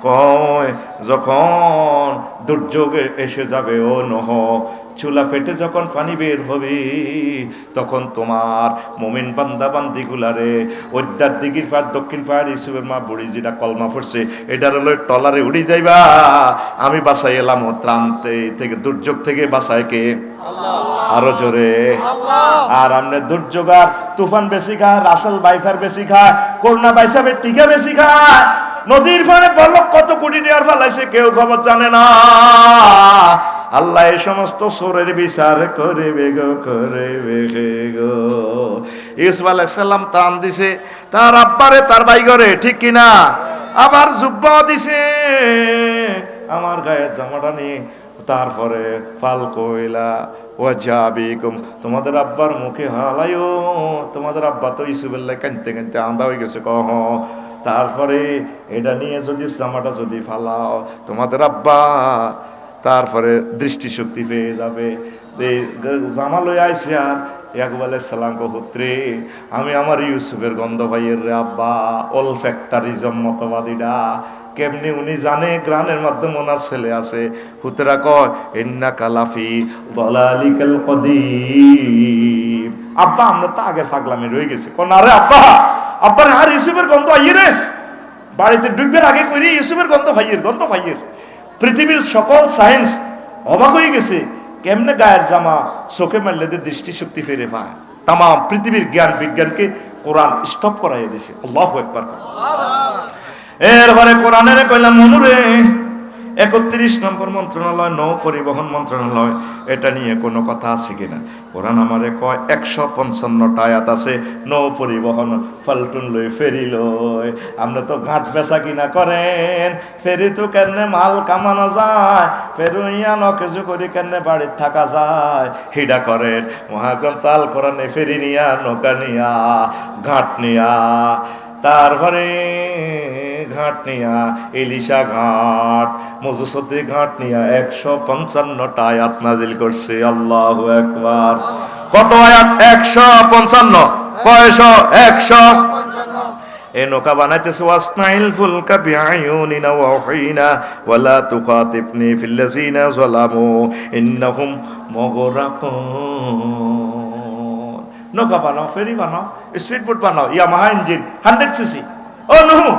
কয় যখন দুর্যোগ এসে যাবে, ও নহ, চুলা ফেটে যখন পানি বের হবে, তখন তোমার মুমিন বান্দা বান্দিগুলারে ওইদার দিগির পার দক্ষিণ পার ইসুবের মা বুড়ি যেটা কলমা পড়ছে এটার হলো টলারে উড়ি যাইবা, আমি বাসাই এলাম ও ত্রান্তে থেকে, দুর্যোগ থেকে বাসায় কে? আরো জোরে। আর আমনে দুর্যোগ আর তুফান বেশি খায়, রাসেল বাইফার বেশি খায়, করোনা বাইসাবের টিকা বেশি খায়, নদীর পারে বলক কত কোটি টাকার ফেলাইছে কেউ খবর জানে না। আল্লাহ এই সমস্ত সোরের বিচার করবে গো, করবে গো। ইউসুফ আলাইহিস সালাম ত্রাণ দিছে তার আব্বারে, তার ভাই ঘরে, ঠিক কিনা? আবার জুব্বা দিছে আমার গায়ে জামাটা নিয়ে, তারপরে ফাল কইলা ওয়া জাবিকুম, তোমাদের আব্বার মুখে হালাইও, তোমাদের আব্বা তো ইউসুফের কানতে কানতে আন্দা হয়ে গেছে। কহ তারপরে এটা নিয়ে যদি জামাটা যদি ফালাও, তোমাদের আব্বা তারপরে দৃষ্টিশক্তি পেয়ে যাবে। জামা লই আইসি আর ইয়াকুব আলাইহিস সালাম পুত্রে, আমি আমার ইউসুফের গন্ধ ভাইয়ের রে আব্বা, অল ফ্যাক্টরিজম মতবাদীরা কেমনি উনি জানে গ্রানের মাধ্যমে ওনার ছেলে আছে। হুতরা কয় ইন্নাকা লাফি দালালিকাল কদিম। আব্বা আমরা তো আগের পাগলামি রয়ে গেছে। কোন আরে আব্বা, আব্বার আর ইউসুফের গন্ধ আইয়ে রে, বাড়িতে ডুববার আগে কইরি ইউসুফের গন্ধ ভাইয়ের। পৃথিবীর সকল সায়েন্স অবাক হয়ে গেছে, কেমনে গায়ের জামা চোখে মারলে দৃষ্টিশক্তি ফিরে পায়। তাম পৃথিবীর জ্ঞান বিজ্ঞানকে কোরআন স্টপ করাইয়া দিছে। আল্লাহু আকবার। এরপরে কোরআনের কইলাম মনুরে 31 নম্বর মন্ত্রণালয়, নৌ পরিবহন মন্ত্রণালয়, এটা নিয়ে কোনো কথা আছে কিনা? কোরআন আমারে কয় 155টা আয়াত আছে নৌ পরিবহন, ফাল্টুন লই ফেরি লই। আমরা তো ঘাট বেচা কিনা করেন, ফেরি তো কেনে মাল কামানো যায়, ফেরুইয়া নকেজু করি কেনে বাড়ির থাকা যায়, হিডা করেন। মহাগ্রন্থ আল কোরআনে ফেরি নিয়া, নৌকা নিয়া, ঘাট নিয়া, তারপরে ঘাট নিয়া, ইলিশা ঘাট, মজুসতি ঘাট নিয়া 155টা আয়াত নাজিল করছে। আল্লাহু আকবার। কত আয়াত? 155। কয়শো? 100। এই নৌকা বানাইতেছে ওয়াসনাইল ফুলকা বিআয়ুনিনা ওয়া ওয়াহিনা ওয়ালা তুখাতিফনি ফিল্লাযিনা যালামু ইন্নাহুম মুগরাকুন। নৌকা বানাও, ফেরি বানাও, স্পিড বোট বানাও, ইয়ামাহা ইঞ্জিন 100 সিসি। ও নহু,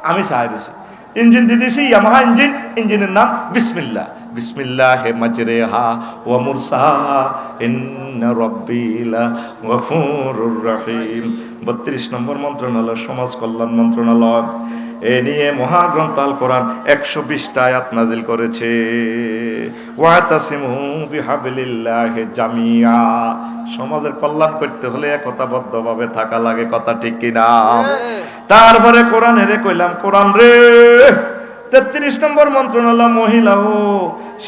আমি চাই দিছি ইঞ্জিন দিয়ে দিছি ইয়ামাহা ইঞ্জিন, ইঞ্জিনের নাম বিসমিল্লাহ, বিসমিল্লাহে মাজরেহা ওয়া মুরসাহা ইন্না রাব্বি লাগফুরুর রহিম। 32 নম্বর মন্ত্রণালয় সমাজ কল্যাণ মন্ত্রণালয়। এ নিয়ে মহাগ্রন্থ আল কোরআন 120টা আয়াত নাজিল করেছে। ওয়াতাসিমু বিহাবলিল্লাহি জামিয়া। সমাজের কল্যাণ করতে হলে একতাবদ্ধভাবে থাকা লাগে, কথা ঠিক কিনা? তারপরে কোরআনের কইলাম কোরআন রে 33 নম্বর মন্ত্রণালয় মহিলা ও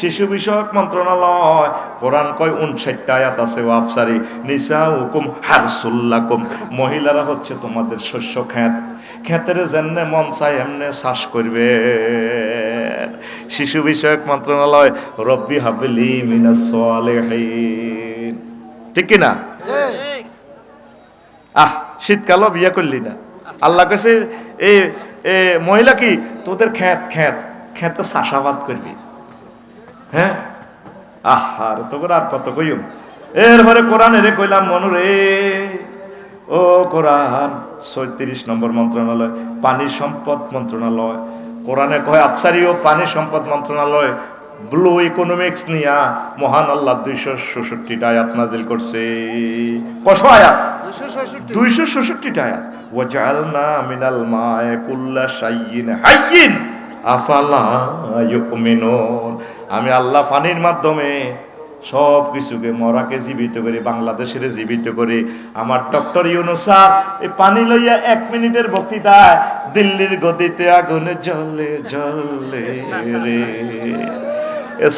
শিশু বিষয়ক মন্ত্রণালয়। কোরআন কয় 59টা আয়াত আছে। ওয়াফসারি নিসাউকুম হারসুল্লাকুম। মহিলারা হচ্ছে তোমাদের শস্য ক্ষেত, ক্ষেতের যেমনে মন চায় এমনে চাষ করবে। শিশু বিষয়ক মন্ত্রণালয় রব্বি হাবলি মিনাস সালিহিন। ঠিক কিনা? শীতকালও বিয়ে করলি না। আল্লাহ কাছে এ মহিলা কি তোদের খেতে চাষাবাদ করবি। হ্যাঁ, আর তোর আর কত কইম। এরপরে কোরআন এরে কইলাম মনুরে, ও কোরআন 36 নম্বর মন্ত্রণালয় পানি সম্পদ মন্ত্রণালয়। কোরআনে কয় আফসারি ও পানি সম্পদ মন্ত্রণালয় ব্লু ইকোনমিক্স নিয়া মহান আল্লাহ 266টা আয়াত নাজিল করছে। কত আয়াত? 266টা আয়াত। ওয়াজআলনা মিনাল মায়ে কুল্লা শাইইন হাইয়িন আফালা ইউমিনুন। আমি আল্লাহ পানির মাধ্যমে সব কিছুকে, মরাকে জীবিত করি, বাংলাদেশের জীবিত করি। আমার ডক্টর ইউনূস স্যার এই পানি লইয়া 1 মিনিটের বক্তৃতায় দিল্লির গদিতে আগুনে জ্বলে জ্বলে রে,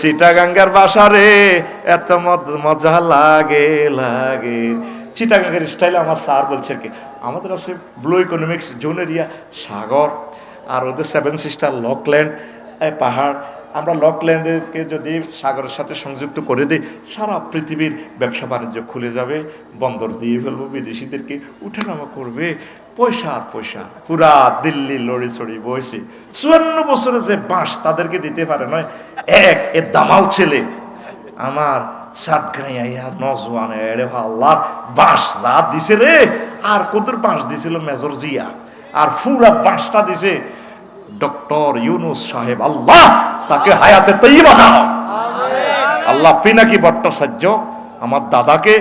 চিটাগাঙ্গার বাসা রে, এত মজা লাগে লাগে। চিটাগাঙ্গের স্টাইলে আমার স্যার বলছে কি, আমাদের আছে ব্লু ইকোনমিক্স জোন এরিয়া, সাগর, আর ওদের 7 সিস্টার লকল্যান্ড পাহাড়। আমরা লকল্যান্ডকে যদি সাগরের সাথে সংযুক্ত করে দিই, সারা পৃথিবীর ব্যবসা বাণিজ্য খুলে যাবে, বন্দর দিয়ে ফেলবো, বিদেশিদেরকে উঠানামা করবে, পয়সা আর পয়সা। পুরা দিল্লি লড়ি চড়ি বইছে। 54 বছরে যে বাঁশ তাদেরকে দিতে পারে নয়, এ দামাল ছেলে আমার সাত গাইয়া নজওয়ান এরে আল্লাহ বাঁশ যা দিছে রে। আর কতর বাঁশ দিছিল মেজর জিয়া, আর পুরা বাঁশটা দিছে ডক্টর ইউনূস সাহেব। আল্লাহ তাকে হায়াতে তৈয়বা দাও। আল্লাহ পিনাকি ভট্টাচার্য আমার দাদাকে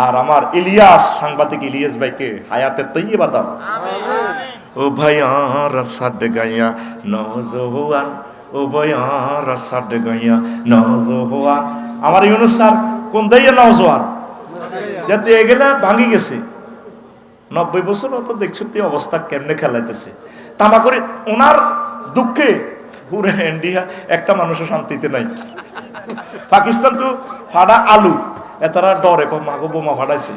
আর আমার ইলিয়াস সাংবাদিক ইলিয়াস ভাইকে হায়াতে তৈয়বা দাও। ও ভাইয়ার সাদ গাইয়া নজওয়ান, ও ভাইয়ার সাদ গাইয়া নজওয়ান। আমার ইউনূস স্যার কোন দাইয়া নজওয়ান যাতে এগুলা ভাঙি গেছে। 90 বছর তো দেখছেন অবস্থা কেমনে খেলাইতেছে। তামা করে ওনার দুঃখে পুরো ইন্ডিয়া একটা মানুষের শান্তিতে নাই। পাকিস্তান তো ফাড়া আলু, এতারা ডরে মাগো বোমা ফাটাইছে।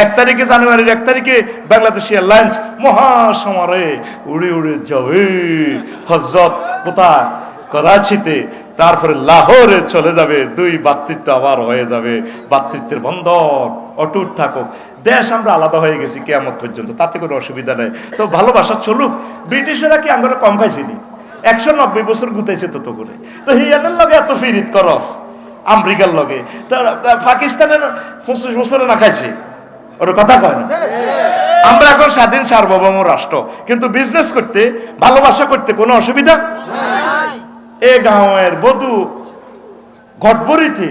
1 তারিখে জানুয়ারির 1 তারিখে বাংলাদেশ এয়ারলাইন্স মহাসমারোহে উড়ে উড়ে যাবে। হজরত কোথায় করাচিতে, তারপরে লাহোরে চলে যাবে, দুই ভ্রাতৃত্ব আবার হয়ে যাবে, ভ্রাতৃত্বের বন্ধন অটুট থাকুক। দেশ আমরা আলাদা হয়ে গেছি কিয়ামত পর্যন্ত, তাতে কোনো অসুবিধা নেই। তো ভালোবাসা চলুক। ব্রিটিশরা কি আমরা কম খাইছিনি? 190 বছর গুতাইছে তত করে। তো হিয়ানের লগে এত ফিরিত করস, আমেরিকার লগে পাকিস্তানের 25 বছরে না খাইছে, ওর কথা কয় না। আমরা এখন স্বাধীন সার্বভৌম রাষ্ট্র, কিন্তু বিজনেস করতে, ভালোবাসা করতে কোনো অসুবিধা নাই। এ গাঁয়ের বধূ ঘটবরিতে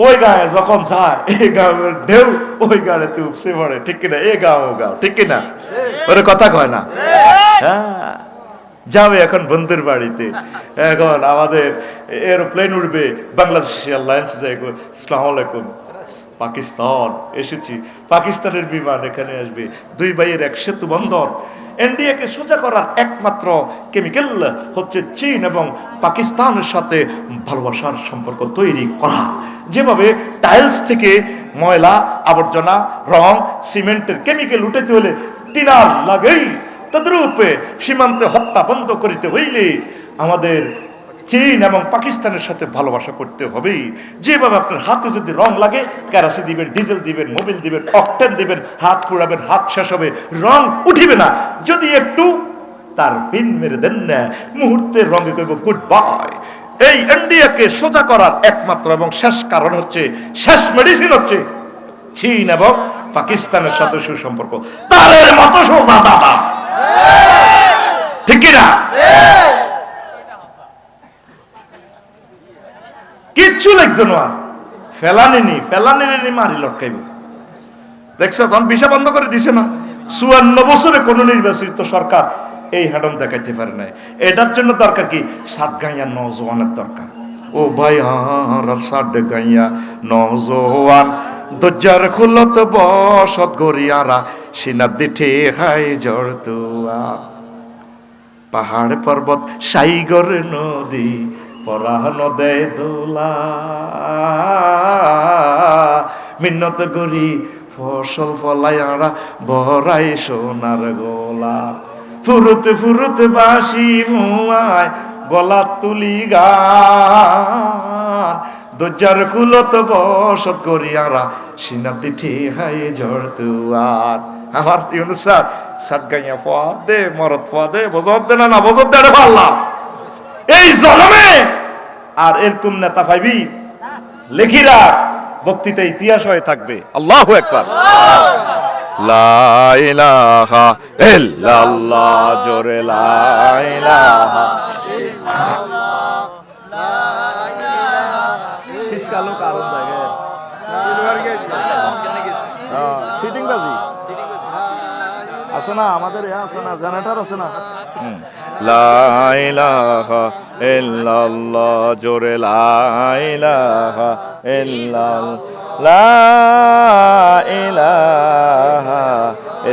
ওই গায়ে যখন যায়, এই গাঁয়ের ঢেউ ওই গাড়িতে উপসে পড়ে, ঠিক কিনা? এ গাঁও গাঁও, ঠিক কিনা? ওর কথা কয় না। হ্যাঁ, যাবে এখন বন্ধুর বাড়িতে, এখন আমাদের এরোপ্লেন উঠবে, বাংলাদেশ এয়ারলাইন্স যাই, আসসালামু আলাইকুম পাকিস্তান এসেছি, পাকিস্তানের বিমান এখানে আসবে, দুই ভাইয়ের এক সেতু বন্ধন। ইন্ডিয়াকে সোজা করার একমাত্র কেমিক্যাল হচ্ছে চীন এবং পাকিস্তানের সাথে ভালোবাসার সম্পর্ক তৈরি করা। যেভাবে টাইলস থেকে ময়লা আবর্জনা, রং, সিমেন্টের কেমিক্যাল উঠাতে হলে টিনার লাগেই, তদ্রূপে সীমান্তে হত্যা বন্ধ করিতে হইলে আমাদের চীন এবং পাকিস্তানের সাথে ভালোবাসা করতে হবে। যেভাবে আপনার হাতে যদি রং লাগে, কেরাসি দিবেন, ডিজেল দিবেন, মোবিল দিবেন, অকটেন দিবেন, হাত পুড়াবেন, হাত শেষ হবে, রং উঠিবে না। যদি একটু তার পিন মেরে দেন না, মুহূর্তে রঙে কইব গুড বাই। এই ইন্ডিয়াকে সোজা করার একমাত্র এবং শেষ কারণ হচ্ছে, শেষ মেডিসিন হচ্ছে চীন এবং পাকিস্তানের সাথে সুসম্পর্ক। তারের মতো সোজা দাদা, ঠিক কিনা? কিচ্ছু লিখতো না, ফেলানি মারি লটকাইব। দেখছ, ভিসা বন্ধ করে দিছে না। 54 বছরে কোন নির্বাচিত সরকার এই হ্যাডম দেখাইতে পারে নাই। এটার জন্য দরকার কি? 7 গাইয়া নজওয়ানের দরকার। ও ভাই আর 7 গাইয়া নজওয়ান, দজ্জার খুলত বসত গরিয়ারা, সিনার দিঠে খাই জড়তুয়া। পাহাড় পর্বত সাইগর নদী পরাহন দেয় দোলা, মিন্নত গরি ফসল ফলাইয়ারা বড়াই সোনার গোলা। ফুরুতে ফুরুতে বাসি ভুয়ায় গলা তুলি গান, দজ্জার খুলত বসত করিয়ারা, সিনাতি ঠিহাই জড়তুয়ার। আমার ইউনুস স্যার সাত গাইয়া ফোয়া দে, মরদ ফোয়া দে, বজর দে না, বজর দে আল্লাহ এই জন্মে আর এরকম নেতা পাইবি, লেখিরা বক্তৃতা ইতিহাস হয়ে থাকবে। আল্লাহু আকবার। লা ইলাহা ইল্লাল্লাহ, জোরে লা ইলাহা ইল্লাল্লাহ, লা ইলাহা। শীতকালও কারণ জায়গা সিটিং বাজি আছে না, আমাদের আছে না, জেনারেটর আছে না। লা ইলাহা ইল্লাল্লাহ, জোরে লা ইলাহা ইল্লাল্লাহ, লা ইলাহা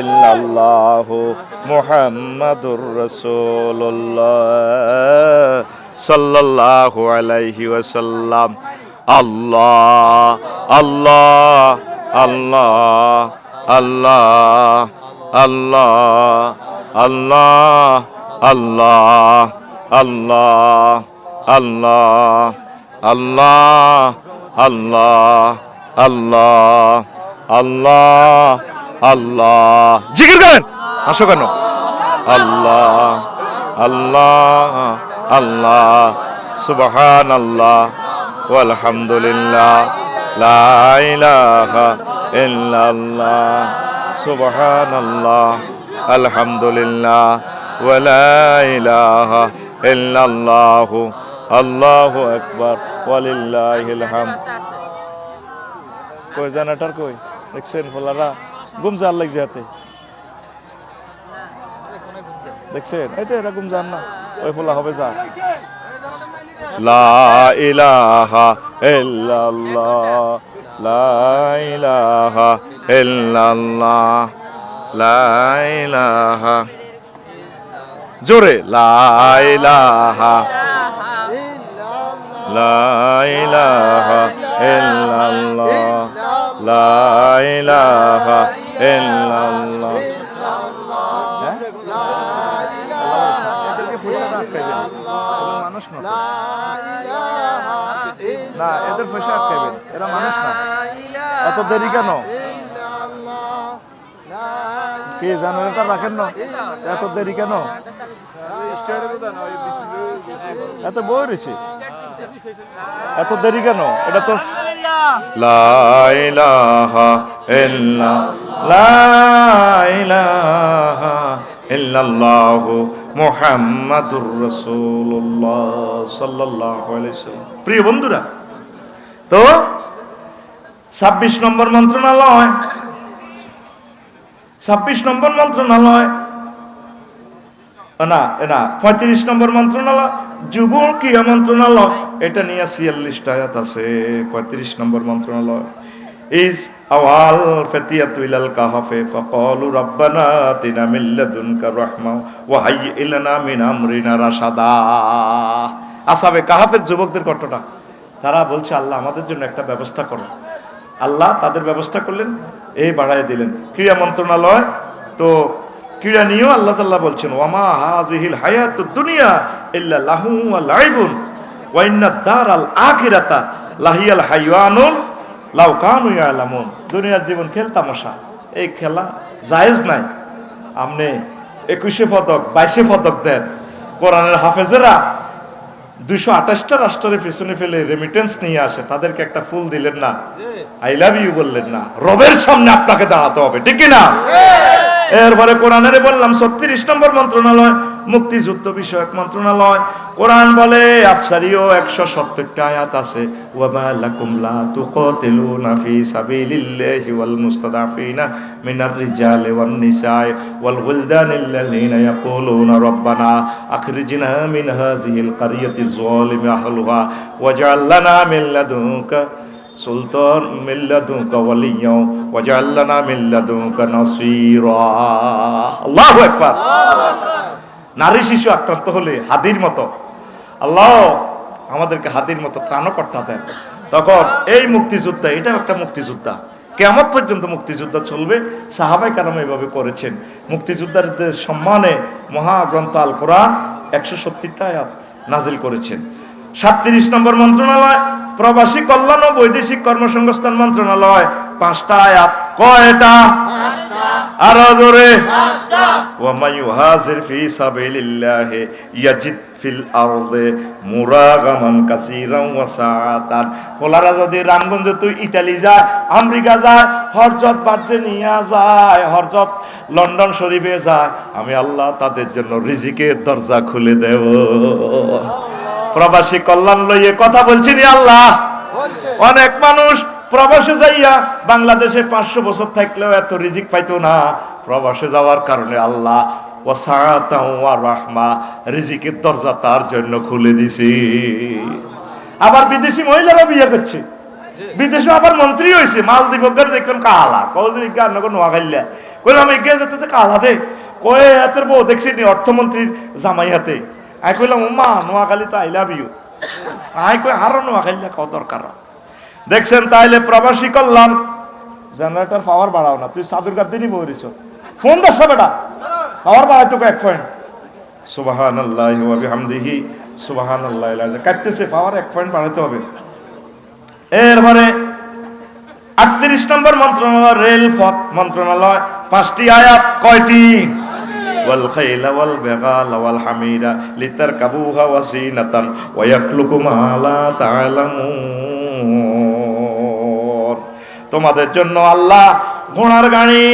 ইল্লাল্লাহ মুহাম্মাদুর রাসূলুল্লাহ সাল্লাল্লাহু আলাইহি ওয়াসাল্লাম। আল্লাহ আল্লাহ আল্লাহ আল্লাহ আল্লাহ আল্লাহ আল্লাহ আল্লাহ আল্লাহ আল্লাহ আল্লাহ আল্লাহ আল্লাহ আল্লাহ। জিকির করেন, আসো কেন? আল্লাহ আল্লাহ আল্লাহ, সুবহানাল্লাহ ওয়ালহামদুলিল্লাহ, লা ইলাহা ইল্লাল্লাহ, সুবহানাল্লাহ, আলহামদুলিল্লাহ, ওয়া লা ইলাহা ইল্লাল্লাহ, আল্লাহু আকবার, ওয়ালিল্লাহিল হামদ। কই জানাটার কই? দেখছেন ফলারা গুমজার লাগ যাতে, দেখছেন এই তো এরকম জান না, ওই ফলা হবে যা। লা ইলাহা ইল্লাল্লাহ, লা ইলাহা ইল্লাল্লাহ, লা ইলাহা, জোরে লা ইলাহা, লা ইলাহা ইল্লাল্লাহ, লা ইলাহা ইল্লাল্লাহ। মানুষ মানুষ না না, এদের পয়সা আটকাইবেন, এরা মানুষ না। এত দেরি কেন? কি জেনারেটর রাখেন না? এত দেরি কেন? এত বই রয়েছে, এত দেরি কেন? এটা তো লা ইলাহা ইল্লাল্লাহু মুহাম্মাদুর রাসূলুল্লাহ সাল্লাল্লাহু আলাইহি ওয়াসাল্লাম। প্রিয় বন্ধুরা, তো 26 নম্বর মন্ত্রণালয়, 26 নম্বর মন্ত্রণালয় না, 35 নম্বর মন্ত্রণালয় যুব ক্রীড়া মন্ত্রণালয়, এটা নিয়ে 46টা আয়াত আছে। 35 নম্বর মন্ত্রণালয় ইজ আওয়াল ফাতিয়াতু ইলাল কাহাফে ফাকালু রাব্বানা আতিনা মিন লাদুনকা রাহমা ওয়া হাইয়্ লানা মিন আমরিনা রাশাদা। আসহাবে কাহাফের যুবকদের ঘটনা, তারা বলছে আল্লাহ আমাদের জন্য একটা ব্যবস্থা করো। আল্লাহ তাদের ব্যবস্থা করলেন, এই বাড়ায় দিলেন। ক্রীড়া মন্ত্রণালয়, তো ক্রীড়া নিয়েও আল্লাহ তাআলা বলছেন ওয়ামা হাযিহিল হায়াতুদ দুনিয়া ইল্লা লাহু ওয়া লাইবুন ওয়া ইন্নাদ দারাল আখিরাতা লাহিয়াল হাইওয়ানুল লাউ কানু ইয়ালামুন। দুনিয়ার জীবন খেল তামাশা, এই খেলা জায়েজ নাই। আপনি 21 পদক 22 পদক দেন, কোরআনের হাফেজেরা 228টা রাষ্ট্রের পিছনে ফেলে রেমিটেন্স নিয়ে আসে, তাদেরকে একটা ফুল দিলেন না, আই লাভ ইউ বললেন না, রবের সামনে আপনাকে দাঁড়াতে হবে, ঠিক কি না? এরপরে কোরআনের বললাম 36 নম্বর মন্ত্রণালয় মুক্তিযুদ্ধ বিষয়ক মন্ত্রণালয়। কোরআন বলে আফসারিও 170টা আয়াত আছে। ওয়ামা লাকুম লা তুকাতিলুনা ফি সাবিলিল্লাহি ওয়াল মুস্তাদাফিনা মিনার রিজালি ওয়ান নিসাই ওয়াল ওয়ালদানিল্লাযিনা ইয়াকুলুনা রাব্বানা আখরিজনা মিন হাযিহিল কারিয়াতি যালিমি আহলুহা ওয়াজআল লানা মিন লাদুনকা সুলতান মিল্লাদুকা ওয়ালিয়্যা ওয়াজআল লানা মিন লাদুনকা নাসীরা। আল্লাহু আকবার। নারী শিশু আক্রান্ত হলে হাদির মতো আল্লাহ আমাদেরকে হাদির মতো ত্রাণকর্তা দেন। তখন এই মুক্তিযোদ্ধা, এটা একটা মুক্তিযোদ্ধা, কিয়ামত পর্যন্ত মুক্তিযুদ্ধ চলবে। সাহাবায়ে কেরাম এইভাবে করেছেন। মুক্তিযোদ্ধাদের সম্মানে মহাগ্রন্থ আল কোরআন 170টা আয়াত নাজিল করেছেন। 37 নম্বর মন্ত্রণালয় প্রবাসী কল্যাণ ও বৈদেশিক কর্মসংস্থান মন্ত্রণালয় 5টা আয়াত। কয়টা? 5টা। আরো জোরে 5টা। ওয়া মাইয়ুহাজির ফি সাবিলিল্লাহি ইয়াজিদ ফিল আরদে মুরাগামান কাসীরান ওয়া সাআতান। পোলারা যদি রামগঞ্জ তুই ইতালি যায়, আমেরিকা যায়, হরজত বাজে নিয়ে যায়, হরজত লন্ডন শরীফে যায়, আমি আল্লাহ তাদের জন্য রিজিকের দরজা খুলে দেব। প্রবাসী কল্যাণ লইয়ে কথা বলছি নি আল্লাহ। অনেক মানুষ প্রবাসে যাইয়া বাংলাদেশে 500 বছর থাকলেও এত রিজিক পাইতো না। প্রবাসে যাওয়ার কারণে আল্লাহ ওয়াসাআতাও ওয়া রাহমা রিজিকের দরজা তার জন্য খুলে দিছি। আবার বিদেশি মহিলারা বিয়ে করছে, বিদেশে আবার মন্ত্রী হয়েছে। মালদ্বীপ গেলে দেখলাম কালা কৌজুরি গান নোয়াখাইলা কইলাম এগিয়ে যেতে কালা দে কয়ে হাতের বউ দেখছি নি অর্থমন্ত্রীর জামাই হাতে। আই কইলাম মা নোয়াখালী তো আই লাভ ইউ। আই কই আরো নোয়াখাইলা কত দরকার। দেখছেন তাইলে প্রবাসী কল্যাণ। জেনারেটর পাওয়ার বাড়াও না, তুই সাদুর গাদ দিনই বলিস ফোন দশ বেটা পাওয়ার বাড়াই তোকে 1 পয়েন্ট। সুবহানাল্লাহি ওয়া বিহামদিহি সুবহানাল্লাহিল আযীম। কাটতেছে পাওয়ার 1 পয়েন্ট বাড়াতে হবে। এরপরে 38 নম্বর মন্ত্রণালয় রেল পথ মন্ত্রণালয় 5টি আয়াত। কয়টি? ওয়াল খাইলা ওয়াল বিগালা ওয়াল হামিরা লিতারকাবুহা ওয়া জিনাতান ওয়া ইয়াখলুকু মা লা তা'লামুন। তোমাদের জন্য আল্লাহ ঘোড়ার গাড়ি,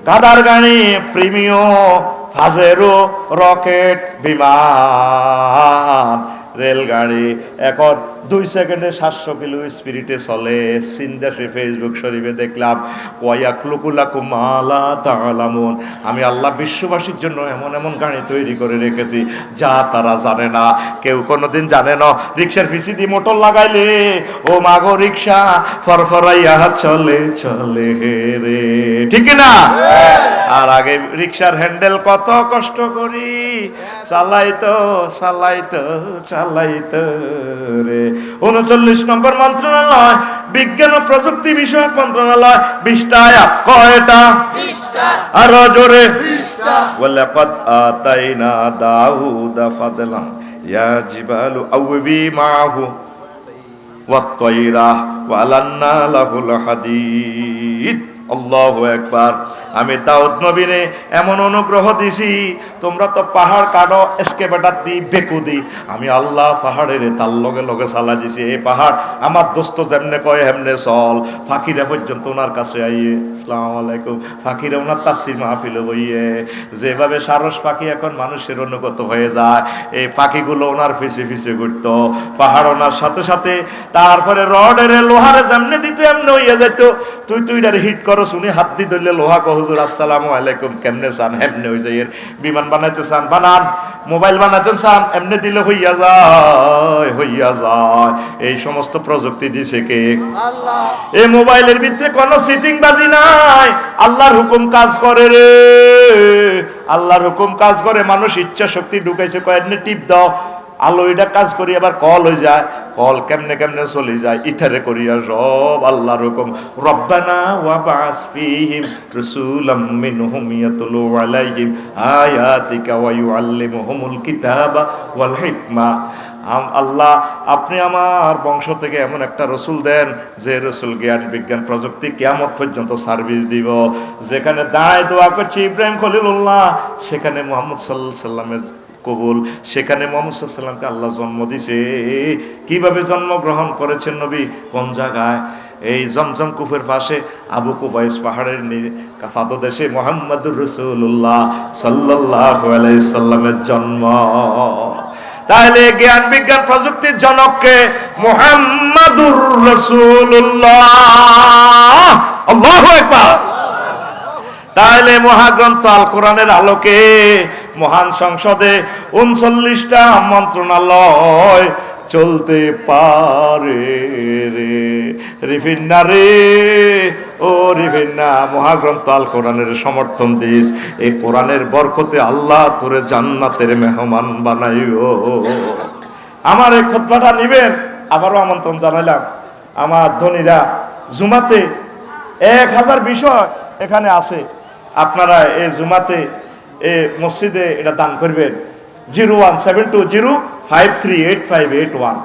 গাধার গাড়ি, প্রিমিয়াম, ফাজেরো, রকেট, বিমান, রেলগাড়ি এখন 2 সেকেন্ডে 700 কিলো স্পিডে চলে। সিনদাসে ফেসবুক শরীফে দেখলাম ওয়ায়াকলুকুলাকুম মা লা তা'লামুন। আমি আল্লাহ বিশ্ববাসীর জন্য এমন এমন গাড়ি তৈরি করে রেখেছি যা তারা জানে না, কেউ কোনোদিন জানে না। রিকশার পিছি দিয়ে মোটর লাগাইলে ও মাগো রিকশা ফরফরাইয়া চলে চলে রে, ঠিক না? আর আগে রিকশার হ্যান্ডেল কত কষ্ট করি চালাইতো চালাইতো চালাইতো রে। 39 নম্বর মন্ত্রণালয় বিজ্ঞান ও প্রযুক্তি বিষয়ক মন্ত্রণালয় 20টা আয়াত। কয়টা? 20টা। আরো জোরে 20টা। ওয়ালাকাদ আতাইনা দাউদা ফাদলান ইয়া জিবালু আউবি মাহু ওয়াত তায়রা ওয়া আলান্না লাহুল হাদিদ। আল্লাহু আকবার। আমি দাউদ নবীরে এমন অনুগ্রহ দিছি, তোমরা তো পাহাড় কাটো এসকেভেটর দি বেকু দি, আমি আল্লাহ পাহাড়ের তার লগে লগে চালা দিছি। এই পাহাড় আমার দোস্ত যেমনে কয় হেমনে চল। ফাকিরা পর্যন্ত ওনার কাছে আইয়ে, আসসালামু আলাইকুম, ফাকিরা ওনার তাফসীর মাহফিলে বইয়ে যেভাবে সারস পাখি এখন মানুষের অনুগত হয়ে যায়, এই পাখিগুলো ওনার পিছে পিছে ঘুরতো, পাহাড় ওনার সাথে সাথে। তারপরে রডের লোহারে যেমনে দিত এমনি হইয়া যেত। তুইটারে হিট করো শুনি, হাত দি ধরলে লোহা কহ হুজুর আসসালামু আলাইকুম, কেমনে চান হেমনে হয়ে যায়। বিমান বানাইতে চান বানান, মোবাইল বানাইতে চান এমনি দিলে হইয়া যায়, হইয়া যায়। এই সমস্ত প্রযুক্তি দিছে কে? আল্লাহ। এই মোবাইলের ভিতরে কোনো সিটিং বাজি নাই, আল্লাহর হুকুম কাজ করে রে, আল্লাহর হুকুম কাজ করে। মানুষ ইচ্ছা শক্তি ঢুকাইছে, কয়েকদিনে টিপ দাও, আলো এটা কাজ করি, আবার কল হয়ে যায়, কল কেমনে কেমনে চলে যায়, ইথারে করিয়া সব আল্লাহর হুকুম। রব্বানা ওয়া বাস ফীহিম রাসূলাম মিনহুম ইয়াতলু আলাইহিম আয়াতিকা ওয়া ইউআল্লিমুহুমুল কিতাবা ওয়াল হিকমা। আল্লাহ, আপনি আমার বংশ থেকে এমন একটা রসুল দেন, যে রসুল জ্ঞান বিজ্ঞান প্রযুক্তি কিয়ামত পর্যন্ত সার্ভিস দিব। যেখানে দায় দোয়া করছে ইব্রাহিম খলিলুল্লাহ, সেখানে মুহাম্মদ সাল্লাল্লাহু আলাইহি সাল্লামের কবুল, সেখানে মুহাম্মদ সাল্লাল্লাহু আলাইহি সাল্লামকে আল্লাহ জন্ম দিছে। কিভাবে জন্মগ্রহণ করেছেন নবী, কোন জায়গায়? এই জমজম কূপের পাশে আবু কুবাইস পাহাড়ের পাদদেশে মুহাম্মদুর রাসূলুল্লাহ সাল্লাল্লাহু আলাইহি সাল্লামের জন্ম। তাহলে জ্ঞান বিজ্ঞান প্রযুক্তির জনককে? মুহাম্মাদুর রাসূলুল্লাহ। আল্লাহু আকবার। তাহলে মহাগ্রন্থ আল কোরআনের আলোকে মহান সংসদে 39টা মন্ত্রণালয় চলতে পারে রে। রিফিন্না রে, ও রিফিন্না, মহাগ্রন্থ আল কোরআনের সমর্থন দিস। এই কোরআনের বরকতে আল্লাহ তোরে জান্নাতের মেহমান বানাইও। আমার এই খুতবাটা নিবেন, আবারও আমন্ত্রণ জানাইলাম। আমার ধনীরা জুমাতে 1000 বিষয় এখানে আছে, আপনারা এই জুমাতে এই মসজিদে এটা দান করবেন। 017205385881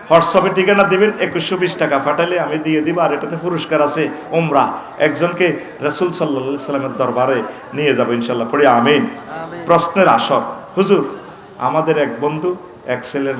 হোয়াটসঅ্যাপে ঠিকানা দিবেন, 2120 টাকা পাঠালে আমি দিয়ে দিব। আর এটাতে পুরস্কার আছে উমরা, একজনকে রাসূল সাল্লাল্লাহু আলাইহি সাল্লামের দরবারে নিয়ে যাব ইনশাআল্লাহ। পড়ি আমিন। প্রশ্নের আসর। হুজুর, আমাদের এক বন্ধু এক ছেলের